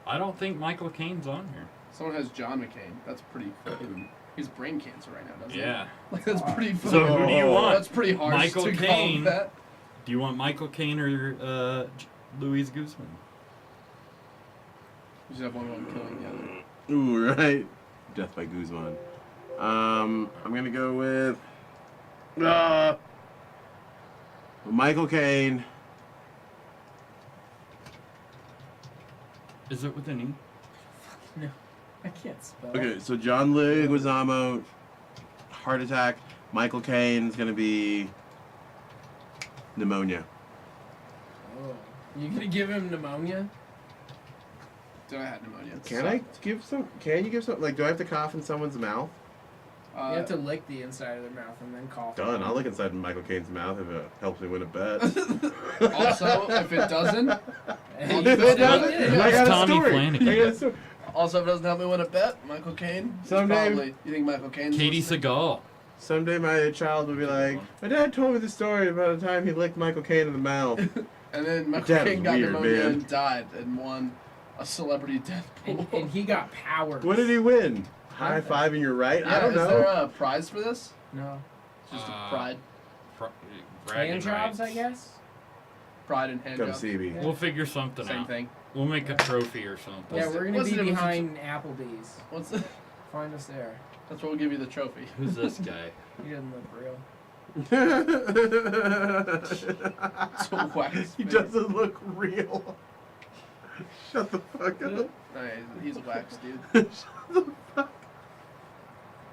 I don't think Michael Caine's on here. Someone has John McCain. That's pretty fucking. He's brain cancer right now, doesn't Yeah. he? Like that's pretty. So who do you want? That's pretty harsh. Michael to Caine. call that. Do you want Michael Caine or Luis Guzman? You should have one of them killing the other. Ooh, right. Death by Guzman. I'm gonna go with Michael Caine. Is it with an E? No. I can't spell. Okay, so John Leguizamo, heart attack. Michael Caine's gonna be pneumonia. Oh. You gonna give him pneumonia? Dude, I had pneumonia. It Can I sucked. give some? Can you give some? Like, do I have to cough in someone's mouth? You have to lick the inside of their mouth and then cough. Done. I'll look inside Michael Caine's mouth if it helps me win a bet. Also, if it doesn't, Hey, If it doesn't, I got a Tommy story. Flanagan. I got a story. also if it doesn't help me win a bet, Michael Caine. is Someday- Probably. You think Michael Caine's Katie listening? Seagal. Someday my child will be like, my dad told me the story about the time he licked Michael Caine in the mouth. And then Michael That Caine was got weird, pneumonia man. and died and won a celebrity death pool. And he got powers. What did he win? High five and you're right? Yeah, I don't is there know. a prize for this? No. Just a pride. Bragging Hand jobs, I rights. guess? Pride and hand Come jobs. see me. We'll figure something Same out. thing. We'll make a trophy or something. Yeah, What's we're the- gonna what's be the difference behind Applebee's. What's the, Find us there. that's what we'll give you the trophy. Who's this guy? He doesn't look real. It's a wax He face. doesn't look real. Shut the fuck up. No, he's a wax dude.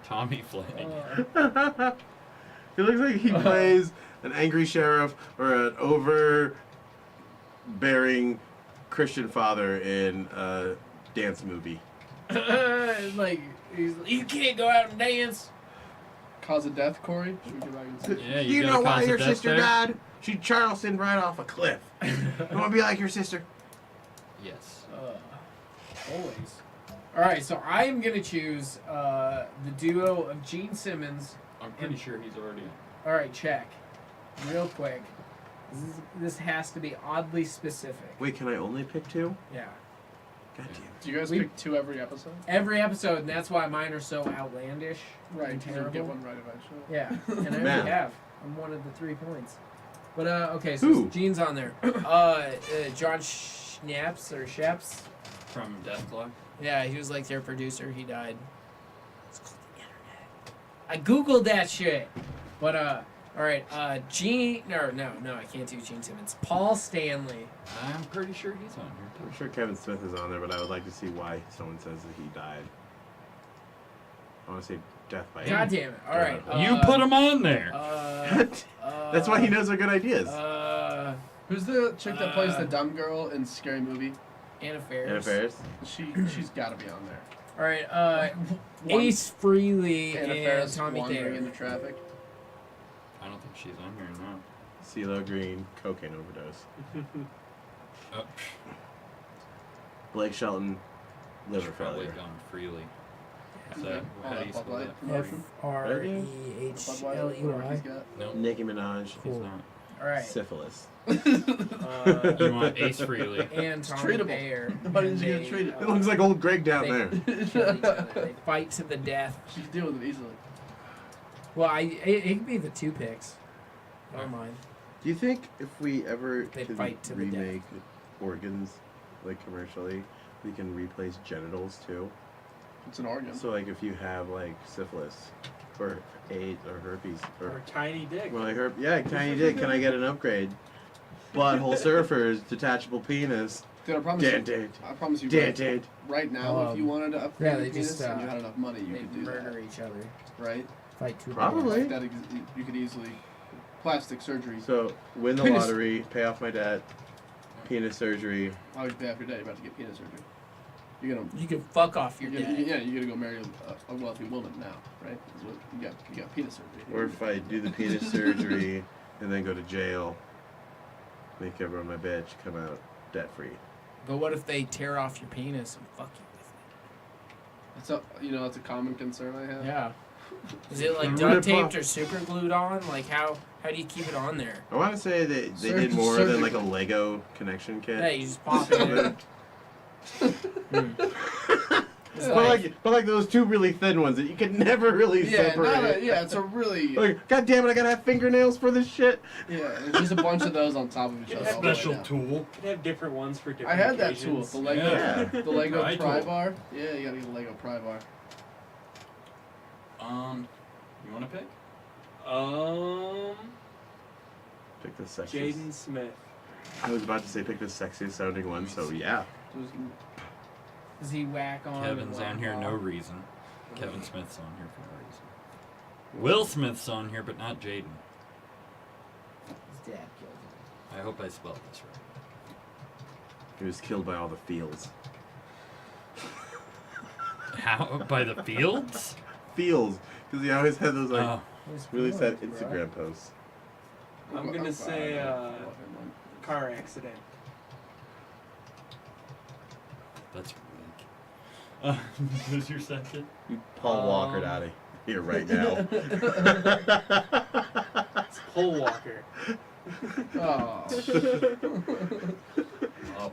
Tommy Flanagan. He looks like he plays an angry sheriff or an overbearing Christian father in a dance movie. Like, you can't go out and dance. Cause of death, Corey? Should we go back and see? Yeah, Do you got know a why cause of your death sister there? died? She Charleston right off a cliff. You want to be like your sister? Yes. Always. All right, so I'm gonna choose the duo of Gene Simmons. I'm pretty sure he's already. All right, check. Real quick. This has to be oddly specific. Wait, can I only pick 2? Yeah. God damn. Do you guys We- pick 2 every episode? Every episode, and that's why mine are so outlandish. Right, And you'll terrible. get one right eventually. Yeah, and I Man. already have. I'm one of the 3 points. But okay, so Who? Gene's on there. John Schnaps or Sheps. From Death Clock. Yeah, he was like their producer. He died. It's called the internet. I googled that shit. But all right, Gene. No, I can't do Gene Simmons. Paul Stanley. I'm pretty sure he's on here I'm too. sure Kevin Smith is on there, but I would like to see why someone says that he died. I want to say death by God damn it! All right, You put him on there. That's why he knows they're good ideas. Who's the chick that plays the dumb girl in Scary Movie? Anna Faris. Anna Faris. She's got to be on there. All right, Ace Frehley Anna and Faris Tommy wandering Thayer. into traffic. I don't think she's on here now. CeeLo Green, cocaine overdose. Oh, Blake Shelton, liver she's probably failure. gone freely. Is Yeah. that, Oh, how do you that spell Bud Light that? promotion. F-R-E-H-L-E-Y. Whatever he's got. Nope. Nicki Minaj, He's Cool. not. All right. syphilis. You want Ace Frehley. And It's Tommy treatable. Thayer. Nobody's And gonna they, treat it. It looks like old Greg down they there. kill each other. They fight to the death. She can deal with it easily. Well, it could be the 2 picks. I don't mind. Do you think if we ever They could fight to the death. remake organs, like commercially, we can replace genitals too? It's an organ. So like if you have like syphilis, or AIDS, or herpes, Or tiny dick. well, yeah, tiny dick. Can I get an upgrade? Butthole surfers, detachable penis. Dude, I promise you. Dented. I promise you. Dented. Right now, if you wanted to upgrade yeah, your they penis just, and you had enough money, you They could do murder that. each other. Right? Fight to Probably. the death. You could easily plastic surgery. So win the Penis. lottery, pay off my debt, penis surgery. How would you pay off your debt? You're about to get penis surgery. You're gonna. You can fuck off your You're dad. gonna, yeah, you're gonna go marry a wealthy woman now, right? That's what you got penis surgery. Or if I do the penis surgery and then go to jail, make everyone my bitch, come out debt free. But what if they tear off your penis and fuck you with That's a common concern I have. it? Yeah. Is it like Rip duct off. taped or super glued on? Like how do you keep it on there? I want to say they did more than like a Lego connection kit. Yeah, you just pop it in. It's But like those 2 really thin ones that you could never really Yeah, separate. it's a really Like, God damn it, I gotta have fingernails for this shit. yeah. It's just a bunch of those on top of each other. all the way Special down. tool. You could have different ones for different I had that tool, occasions. the Lego, Yeah. the Lego Pry pry tool. bar. Yeah, you gotta get a Lego pry bar. You want to pick? Pick the sexiest. Jaden Smith. I was about to say pick the sexiest sounding one, so yeah. Does he whack on? Kevin's and on here, whack no off? reason. Kevin Smith's on here for no reason. Will Smith's on here, but not Jaden. His dad killed him. I hope I spelled this right. He was killed by all the fields. How? By the fields? Fields, because he always had those like Oh, His really sad feelings, bro. Instagram posts. I'm gonna say car accident. that's weak. Who's your second? You Paul Walker out of here right now. It's Paul Walker. Oh.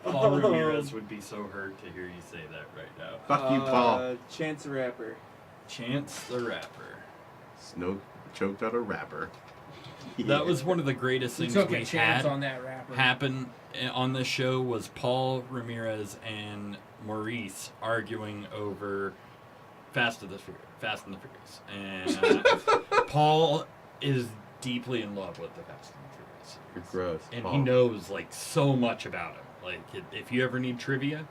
Paul Ramirez would be so hurt to hear you say that right now. Fuck you, Paul. Chance the Rapper. Chance the Rapper. Snow choked out a rapper. That was one of the greatest He things took we a chance had on that rapper. happen on this show was Paul Ramirez and Maurice arguing over Fast and the Furious. And Paul is deeply in love with the Fast and the Furious. You're gross. And Paul. he knows like so much about it. Like if you ever need trivia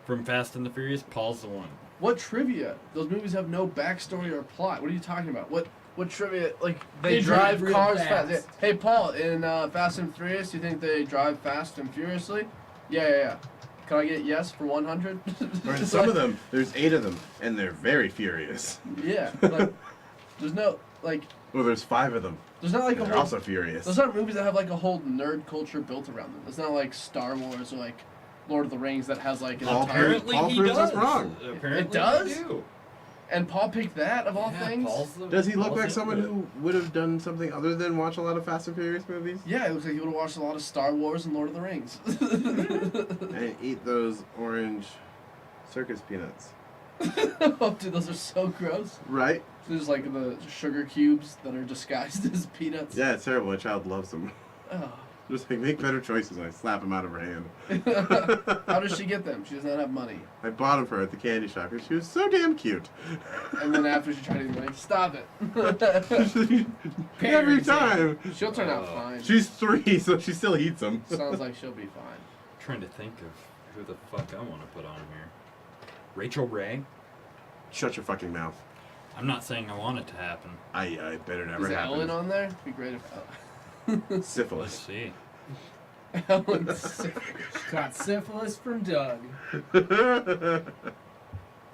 from Fast and the Furious, Paul's the one. What trivia? Those movies have no backstory or plot. What are you talking about? What trivia? Like they drive real cars fast. fast. Yeah. Hey Paul, in Fast and Furious, you think they drive fast and furiously? Yeah. Can I get yes for 100? Or in some of them, there's 8 of them, and they're very furious. Yeah. Like, there's no. like. Well, there's 5 of them. There's not like a They're whole. also furious. Those aren't movies that have like a whole nerd culture built around them. It's not like Star Wars or like Lord of the Rings that has like an Paul entire. Paul proves us wrong. Apparently It does? they do. And Paul picked that of all things. Does he look like someone who would have done something other than watch a lot of Fast and Furious movies? Yeah, it looks like he would have watched a lot of Star Wars and Lord of the Rings. And eat those orange circus peanuts. Oh, dude, those are so gross. Right? There's like the sugar cubes that are disguised as peanuts. Yeah, it's terrible. My child loves them. Oh. Just like, make better choices. I slap them out of her hand. How does she get them? She does not have money. I bought them for her at the candy shop because she was so damn cute. And then after she tried to eat money, stop it. Every time. She'll turn out fine. She's 3, so she still eats them. Sounds like she'll be fine. I'm trying to think of who the fuck I want to put on here. Rachel Ray? Shut your fucking mouth. I'm not saying I want it to happen. I bet it never Is happens. Ellen on there? It'd be great if Let's Syphilis. see. Ellen syphilis. Got syphilis from Doug.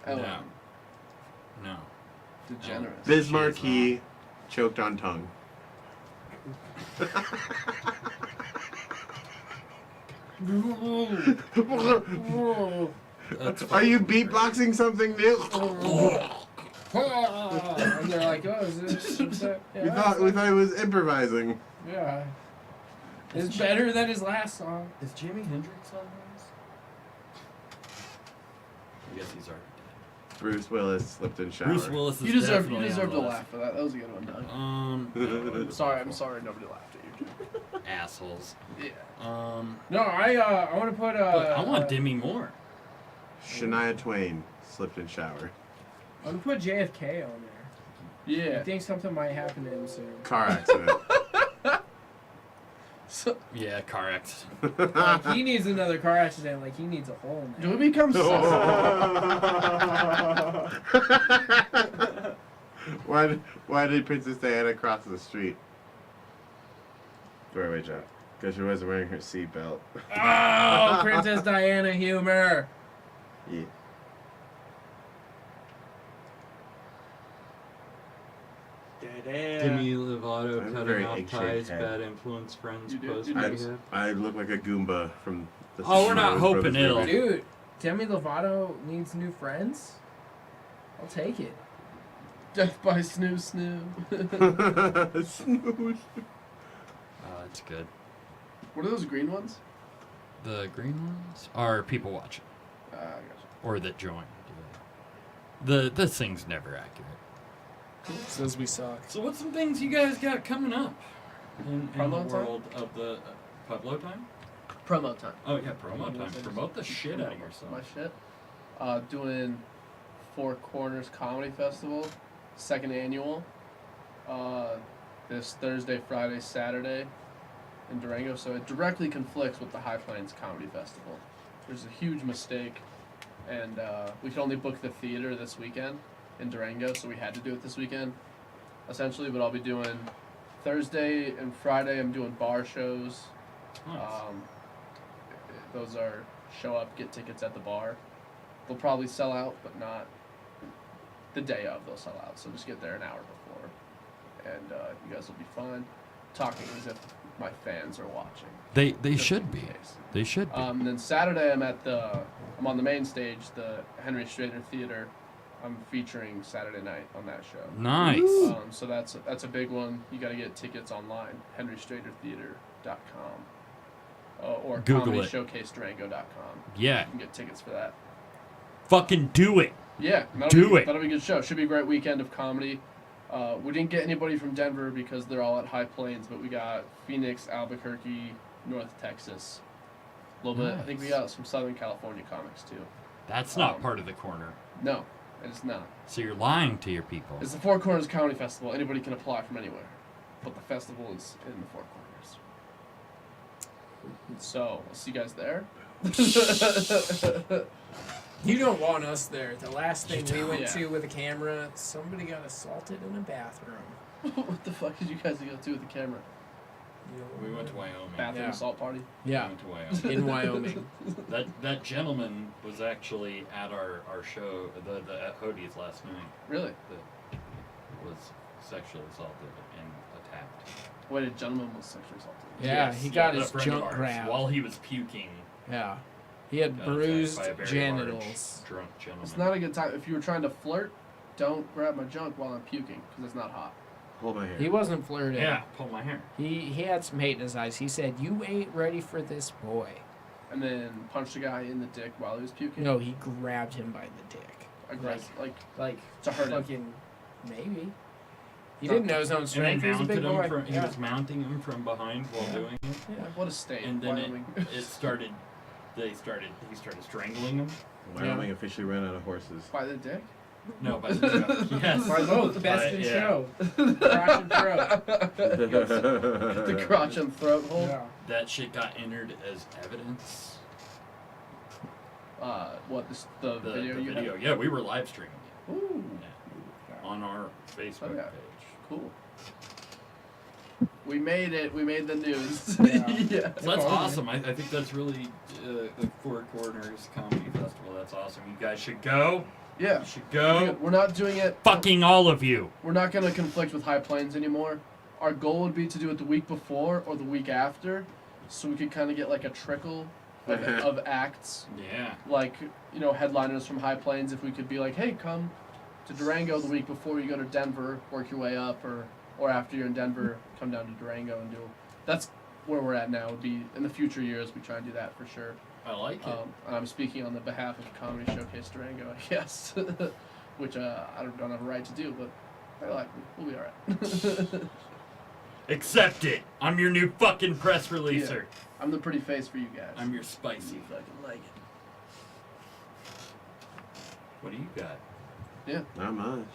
Ellen. No. Degenerate. Biz Marquis choked on tongue. Are you beatboxing something new? And they're like, oh, is that? Yeah, we thought he was improvising. yeah. It's better than his last song. Is Jimi Hendrix on this? I guess he's already dead. Bruce Willis slipped in shower. Bruce Willis is You deserve definitely to on the list. laugh for that. That was a good one, Doug. No, I'm sorry nobody laughed at you. assholes. Yeah. No, I want to put But I want Demi Moore. Shania Twain slipped in shower. I want to put JFK on there. Yeah. I think something might happen to him soon. Car accident. So, Yeah, car accident. Like, he needs another car accident. Like, he needs a hole in do there. we become Why did Princess Diana cross the street? Throwaway job. Because she wasn't wearing her seatbelt. Oh, Princess Diana humor. Yeah. Demi Lovato I'm cutting very off egg-shaped ties, head. bad influence, friends, You do- post you do. rehab. I look like a Goomba from the Oh, we're not Smash hoping Brothers ill. movie. Dude, Demi Lovato needs new friends? I'll take it. Death by Snoo Snoo? Snooze. It's good. What are those green ones? The green ones are people watching I gotcha. or that join. This thing's never accurate. Says we suck. So what's some things you guys got coming up in the Promo time? world of the Pueblo time? Promo time. Oh yeah, promo time. Promote the shit out of yourself. My shit. Doing Four Corners Comedy Festival, 2nd annual. This Thursday, Friday, Saturday in Durango. So it directly conflicts with the High Plains Comedy Festival. There's a huge mistake, and we could only book the theater this weekend in Durango, so we had to do it this weekend, essentially. But I'll be doing Thursday and Friday. I'm doing bar shows. Nice. Those are show up, get tickets at the bar. They'll probably sell out, but not the day of. They'll sell out, so just get there an hour before, and you guys will be fine. Talking as if my fans are watching. They just should in be. case. They should be. And then Saturday I'm on the main stage, the Henry Strader Theater. I'm featuring Saturday night on that show. Nice. So that's a big one. You got to get tickets online, henrystradertheater.com. Or Google it. comedyshowcasedurango.com. Yeah. You can get tickets for that. Fucking do it. Yeah, that'll be a good show. Should be a great weekend of comedy. We didn't get anybody from Denver because they're all at High Plains, but we got Phoenix, Albuquerque, North Texas. A little bit. I think we Nice. got some Southern California comics too. That's not part of the corner. No, it's not. So you're lying to your people. It's the Four Corners Comedy Festival. Anybody can apply from anywhere, but the festival is in the Four Corners. So I'll see you guys there. You don't want us there. The last thing we went Yeah. to with a camera, somebody got assaulted in a bathroom. What the fuck did you guys go to with the camera? We went to Wyoming. Bathroom Yeah. assault party? We Yeah, went to Wyoming. in Wyoming. That gentleman was actually at our show, the at Hodie's last night. Really? That was sexually assaulted and attacked. Wait, a gentleman was sexually assaulted. Yeah, Yes, he got a his friend of junk ours, grabbed. while he was puking. Yeah. He had got attacked bruised by a very genitals. large, drunk gentleman. It's not a good time. If you were trying to flirt, don't grab my junk while I'm puking, because it's not hot. Hold my hair. He wasn't flirting. Yeah, pull my hair. He had some hate in his eyes. He said, "You ain't ready for this boy." And then punched a guy in the dick while he was puking. No, he grabbed him by the dick. Aggressive, like To hurt him. fucking maybe. He didn't know his own And they strength. He was a mounted big him boy. from, he Yeah. was mounting him from behind while doing it. Yeah. what a state. And then Wyoming. he started strangling him. Wyoming officially ran out of horses. By the dick? No, by the yes. By both, best in yeah. show. Crotch and throat. The crotch and throat hole. Yeah. That shit got entered as evidence. What, the video the you video. had? Yeah, we were live streaming it. Ooh, On our Facebook Oh, yeah. page. cool. We made it. We made the news. Yeah. So that's awesome. I think that's really the Four Corners Comedy Festival. That's awesome. You guys should go. Yeah. You should go. We're not doing it. Fucking all of you. We're not going to conflict with High Plains anymore. Our goal would be to do it the week before or the week after, so we could kind of get like a trickle of acts. Yeah. Like, you know, headliners from High Plains. If we could be like, hey, come to Durango the week before you go to Denver, work your way up, or after you're in Denver, come down to Durango and do. That's where we're at now. Would be in the future years we try and do that for sure. I like it. And I'm speaking on the behalf of Comedy Showcase Durango, I guess, which I don't have a right to do, but I like it. We'll be all right. Accept it. I'm your new fucking press releaser. Yeah. I'm the pretty face for you guys. I'm your spicy. fucking like it. What do you got? Yeah. Not much.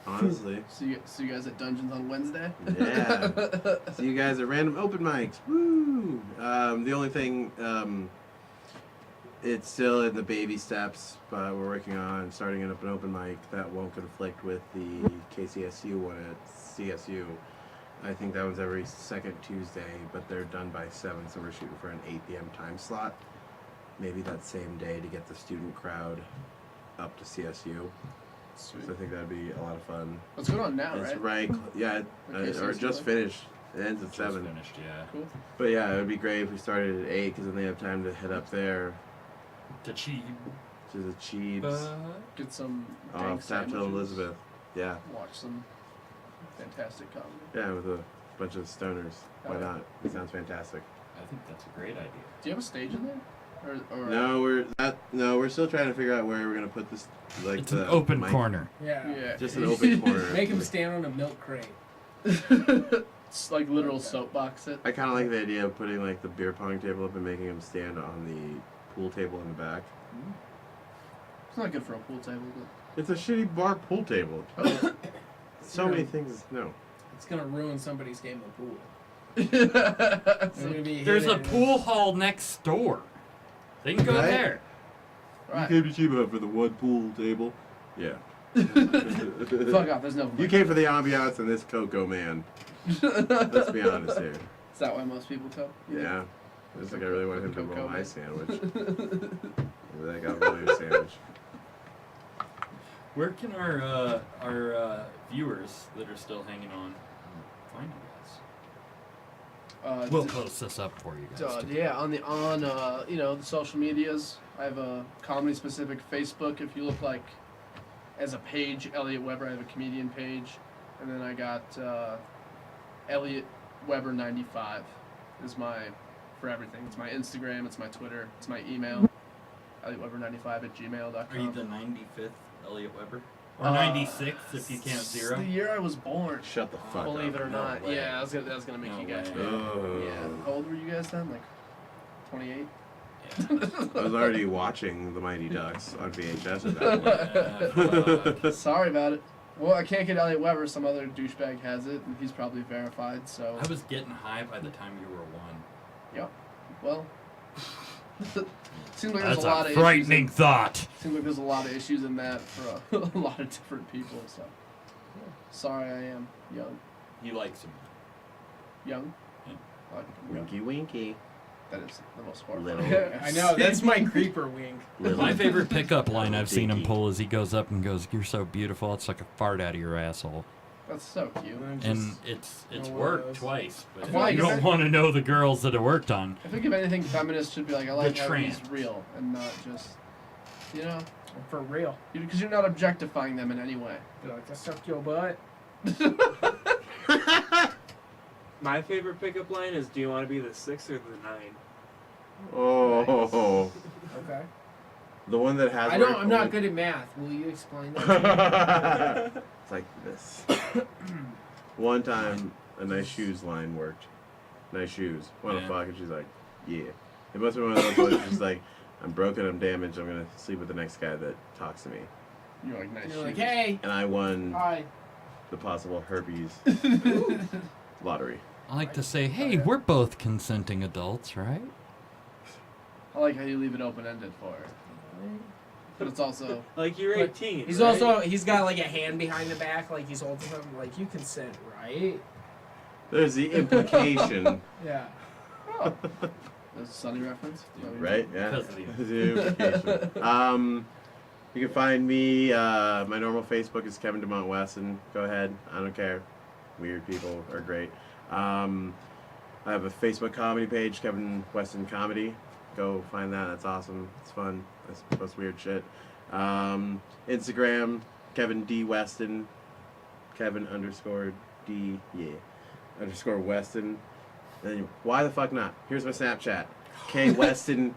Honestly. See you guys at Dungeons on Wednesday? Yeah. See you guys at random open mics. Woo! The only thing, it's still in the baby steps, but we're working on starting up an open mic that won't conflict with the KCSU one at CSU. I think that one's every second Tuesday, but they're done by 7, so we're shooting for an 8 p.m. time slot. Maybe that same day to get the student crowd up to CSU. Sweet. So I think that'd be a lot of fun. What's going on now, It's right? yeah, Okay, so or it's just like- finished. It ends at Just 7. finished, yeah. Cool. But yeah, it would be great if we started at 8, because then they have time to head up there To cheat. to the Cheebs. Get some Off dank Tap Till sandwiches. Elizabeth. Yeah. Watch some fantastic comedy. Yeah, with a bunch of stoners. Why Oh, yeah. not? It sounds fantastic. I think that's a great idea. Do you have a stage in there? Or No, we're still trying to figure out where we're gonna put this. Like It's the an open mic. corner. Yeah. Yeah. Just an open corner. Make him stand on a milk crate. It's like literal soapbox it. I kind of like the idea of putting like the beer pong table up and making him stand on the pool table in the back. It's not good for a pool table, It's a shitty bar pool table. but. So many things. No. It's gonna ruin somebody's game of pool. There's They're gonna be There's a hitting it. pool hall next door. They can go Right? there. Right. You came to Chiba for the one pool table. Yeah. Fuck off, there's no. You came for the ambiance and this Coco man. Let's be honest here. Is that why most people come? Yeah. It's like I really want him to Coco roll my man. sandwich. Maybe I got roll your sandwich. Where can our viewers that are still hanging on find you guys? We'll post this up for you guys. too. Yeah, on you know, the social medias. I have a comedy specific Facebook. If you look like as a page, Elliot Weber. I have a comedian page, and then I got Elliot Weber 95 is my for everything. It's my Instagram. It's my Twitter. It's my email. ElliotWeber95@gmail.com. Are you the 95th Elliot Weber? Or 96 if you count It's 0? the year I was born. Shut the fuck up. Believe it or No not. way. Yeah, that was gonna make No you guys way. mad. Oh. Yeah. How old were you guys then? Like 28? I was already watching the Mighty Ducks on VHS at that point. Yeah, fuck. Sorry about it. Well, I can't get Elliot Weber. Some other douchebag has it, and he's probably verified. So, I was getting high by the time you were 1. yep. Well, seems like That's there's a lot a of frightening issues. thought. Seems like there's a lot of issues in that for a lot of different people. So, sorry, I am young. He likes him. Young. Yeah. Winky winky. That is the most horrifying. Little. I know, that's my creeper wink. My favorite pickup line I've seen him Dinky. pull is he goes up and goes, "You're so beautiful, it's like a fart out of your asshole." That's so cute. And it's worked twice, but I feel like you don't want to know the girls that it worked on. I think if anything, feminists should be like, I like how trans. he's real and not just, you know, For real. because you're not objectifying them in any way. Be like, I sucked your butt. My favorite pickup line is, "Do you want to be the 6 or the 9?" Oh, Okay. the one that has. I'm not good at math. Will you explain that? It's like this. One time, a nice shoes line worked. Nice shoes. What the fuck? And she's like, yeah. It must be one of those ones. She's like, I'm broken, I'm damaged, I'm gonna sleep with the next guy that talks to me. You're like, nice. You're like, hey. And I won Hi. the possible herpes lottery. I like to say, hey, we're both consenting adults, right? I like how you leave it open-ended for her. But it's also... Like, you're 18, He's right? also, he's got like a hand behind the back, like he's holding something, like, you consent, right? There's the implication. Yeah. Oh. That's a Sunny reference? Right? Yeah. Because of the- The implication. You can find me, my normal Facebook is Kevin Dumont Weston. Go ahead. I don't care. Weird people are great. I have a Facebook comedy page, Kevin Weston Comedy. Go find that. That's awesome. It's fun. I post weird shit. Instagram, Kevin D. Weston. Kevin _D. Yeah. _ Weston. Then why the fuck not? Here's my Snapchat. K Weston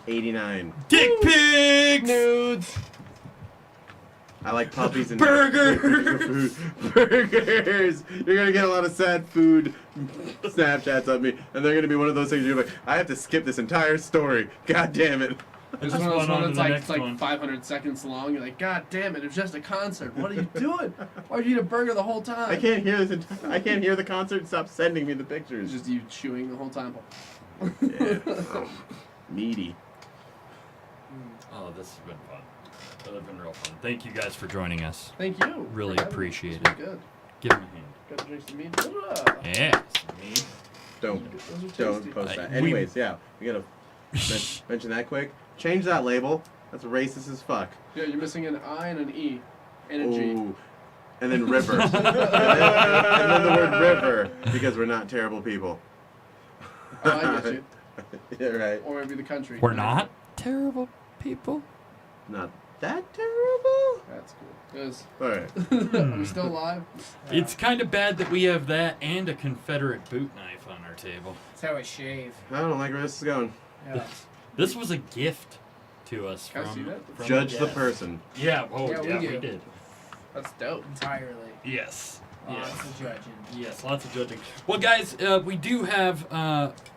89. Dick pics! Nudes. I like puppies and Burgers! Burgers! You're gonna get a lot of sad food Snapchats of me, and they're gonna be one of those things you're like, I have to skip this entire story. God damn it. There's Just one of those one on ones to the that's next like one. 500 seconds long. You're like, God damn it, it was just a concert. What are you doing? Why'd you eat a burger the whole time? I can't hear this. I can't hear the concert. Stop sending me the It's pictures. just you chewing the whole time. Yeah. Meaty. Oh, this has been fun. That has been real fun. Thank you guys for joining us. Thank you. Really for having me. appreciate This it. was Good. Give him a hand. Got to drink some meat. Yeah. Don't Those are tasty. post that. we- Anyways, yeah, we gotta mention that quick. Change that label. That's racist as fuck. Yeah, you're missing an I and an E. And a G. Ooh. And then river. and then the word river, because we're not terrible people. Oh, I get you. Yeah, right. Or maybe the country. We're not terrible people. Not that terrible. That's cool. Because Alright. are we still alive? It's kind of bad that we have that and a Confederate boot knife on our table. That's how I shave. I don't like where this is going. Yeah. This was a gift to us Can I from, see that? from Judge a the guest. person. Yeah, oh, Yeah, yeah, we we do. did. That's dope. Entirely. Yes. Lots Yes. of judging. Yes, lots of judging. Well, guys, we do have,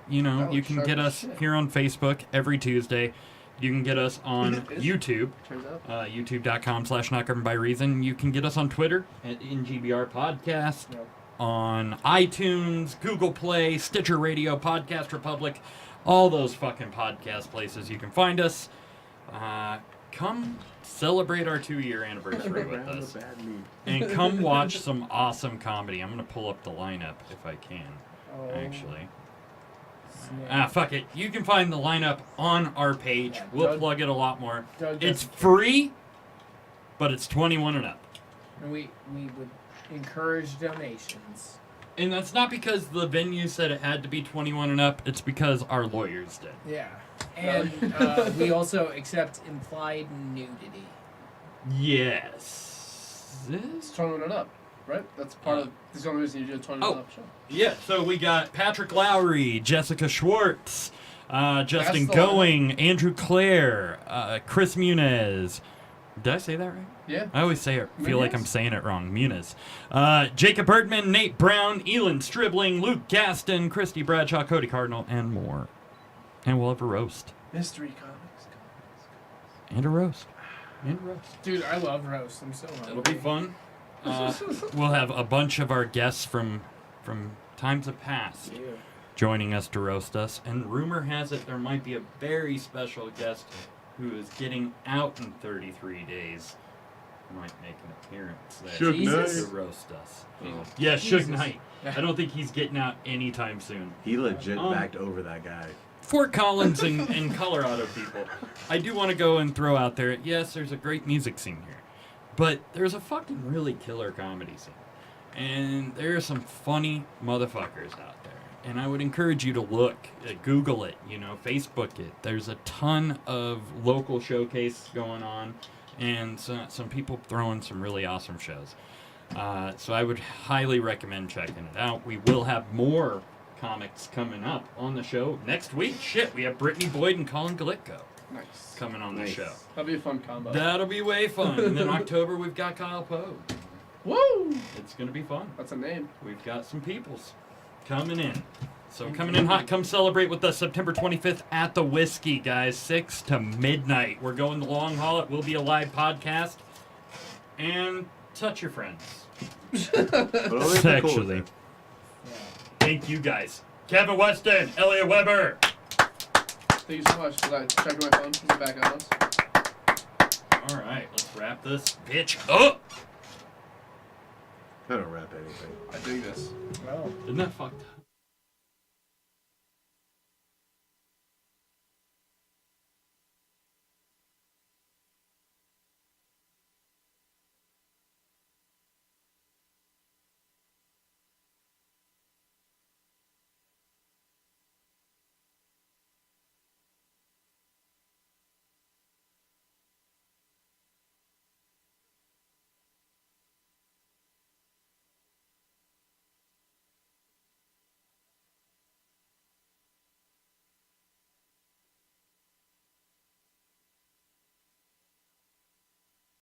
you know, Oh, you can sharp get as us shit. here on Facebook every Tuesday. You can get us on YouTube, Turns out. youtube.com/NotGovernedByReason. You can get us on Twitter at NGBR Podcast, Yep. on iTunes, Google Play, Stitcher Radio, Podcast Republic, all those fucking podcast places you can find us. Come celebrate our 2-year anniversary with us. And come watch some awesome comedy. I'm going to pull up the lineup if I can, Oh, actually. snap. Fuck it. You can find the lineup on our page. Yeah, We'll Doug- plug it a lot more. Doug It's doesn't- free, but it's 21 and up. And we would encourage donations. And that's not because the venue said it had to be 21 and up. It's because our lawyers did. Yeah. And we also accept implied nudity. Yes. It's 21 and up, right? That's part of. This is the only reason you do a 21 and up show. Yeah, so we got Patrick Lowry, Jessica Schwartz, Justin the Going, Andrew Clare, Chris Muniz. Did I say that right? Yeah. I always feel like I'm Muniz? saying it wrong. Muniz. Jacob Bertman, Nate Brown, Elon Stribling, Luke Gaston, Christy Bradshaw, Cody Cardinal, and more. And we'll have a roast. Mystery comics. And a roast. And a roast. Dude, I love roast. I'm so hungry. It'll be fun. We'll have a bunch of our guests from times of past Yeah. joining us to roast us. And rumor has it there might be a very special guest who is getting out in 33 days. Might make an appearance there Suge Jesus. to roast us. Oh. Yeah, Suge Jesus. Knight. I don't think he's getting out anytime soon. He legit backed over that guy. Fort Collins and Colorado people. I do want to go and throw out there, yes, there's a great music scene here. But there's a fucking really killer comedy scene. And there are some funny motherfuckers out there. And I would encourage you to look, Google it, Facebook it. There's a ton of local showcase going on, and some people throwing some really awesome shows. So I would highly recommend checking it out. We will have more comics coming up on the show next week. Shit, we have Brittany Boyd and Colin Glitko coming on the show. That'll be a fun combo. That'll be way fun. And then October, we've got Kyle Poe. Woo! It's going to be fun. That's a name. We've got some peoples coming in. So coming in hot, come celebrate with us September 25th at the Whiskey, guys. 6 to midnight. We're going the long haul. It will be a live podcast. And touch your friends. Sexually. Thank you, guys. Kevin Weston, Elliot Weber. Thank you so much. Was I checking my phone? Is it back on us? All right, let's wrap this bitch up. I don't rap anything. I dig this. Well. Isn't that fucked up?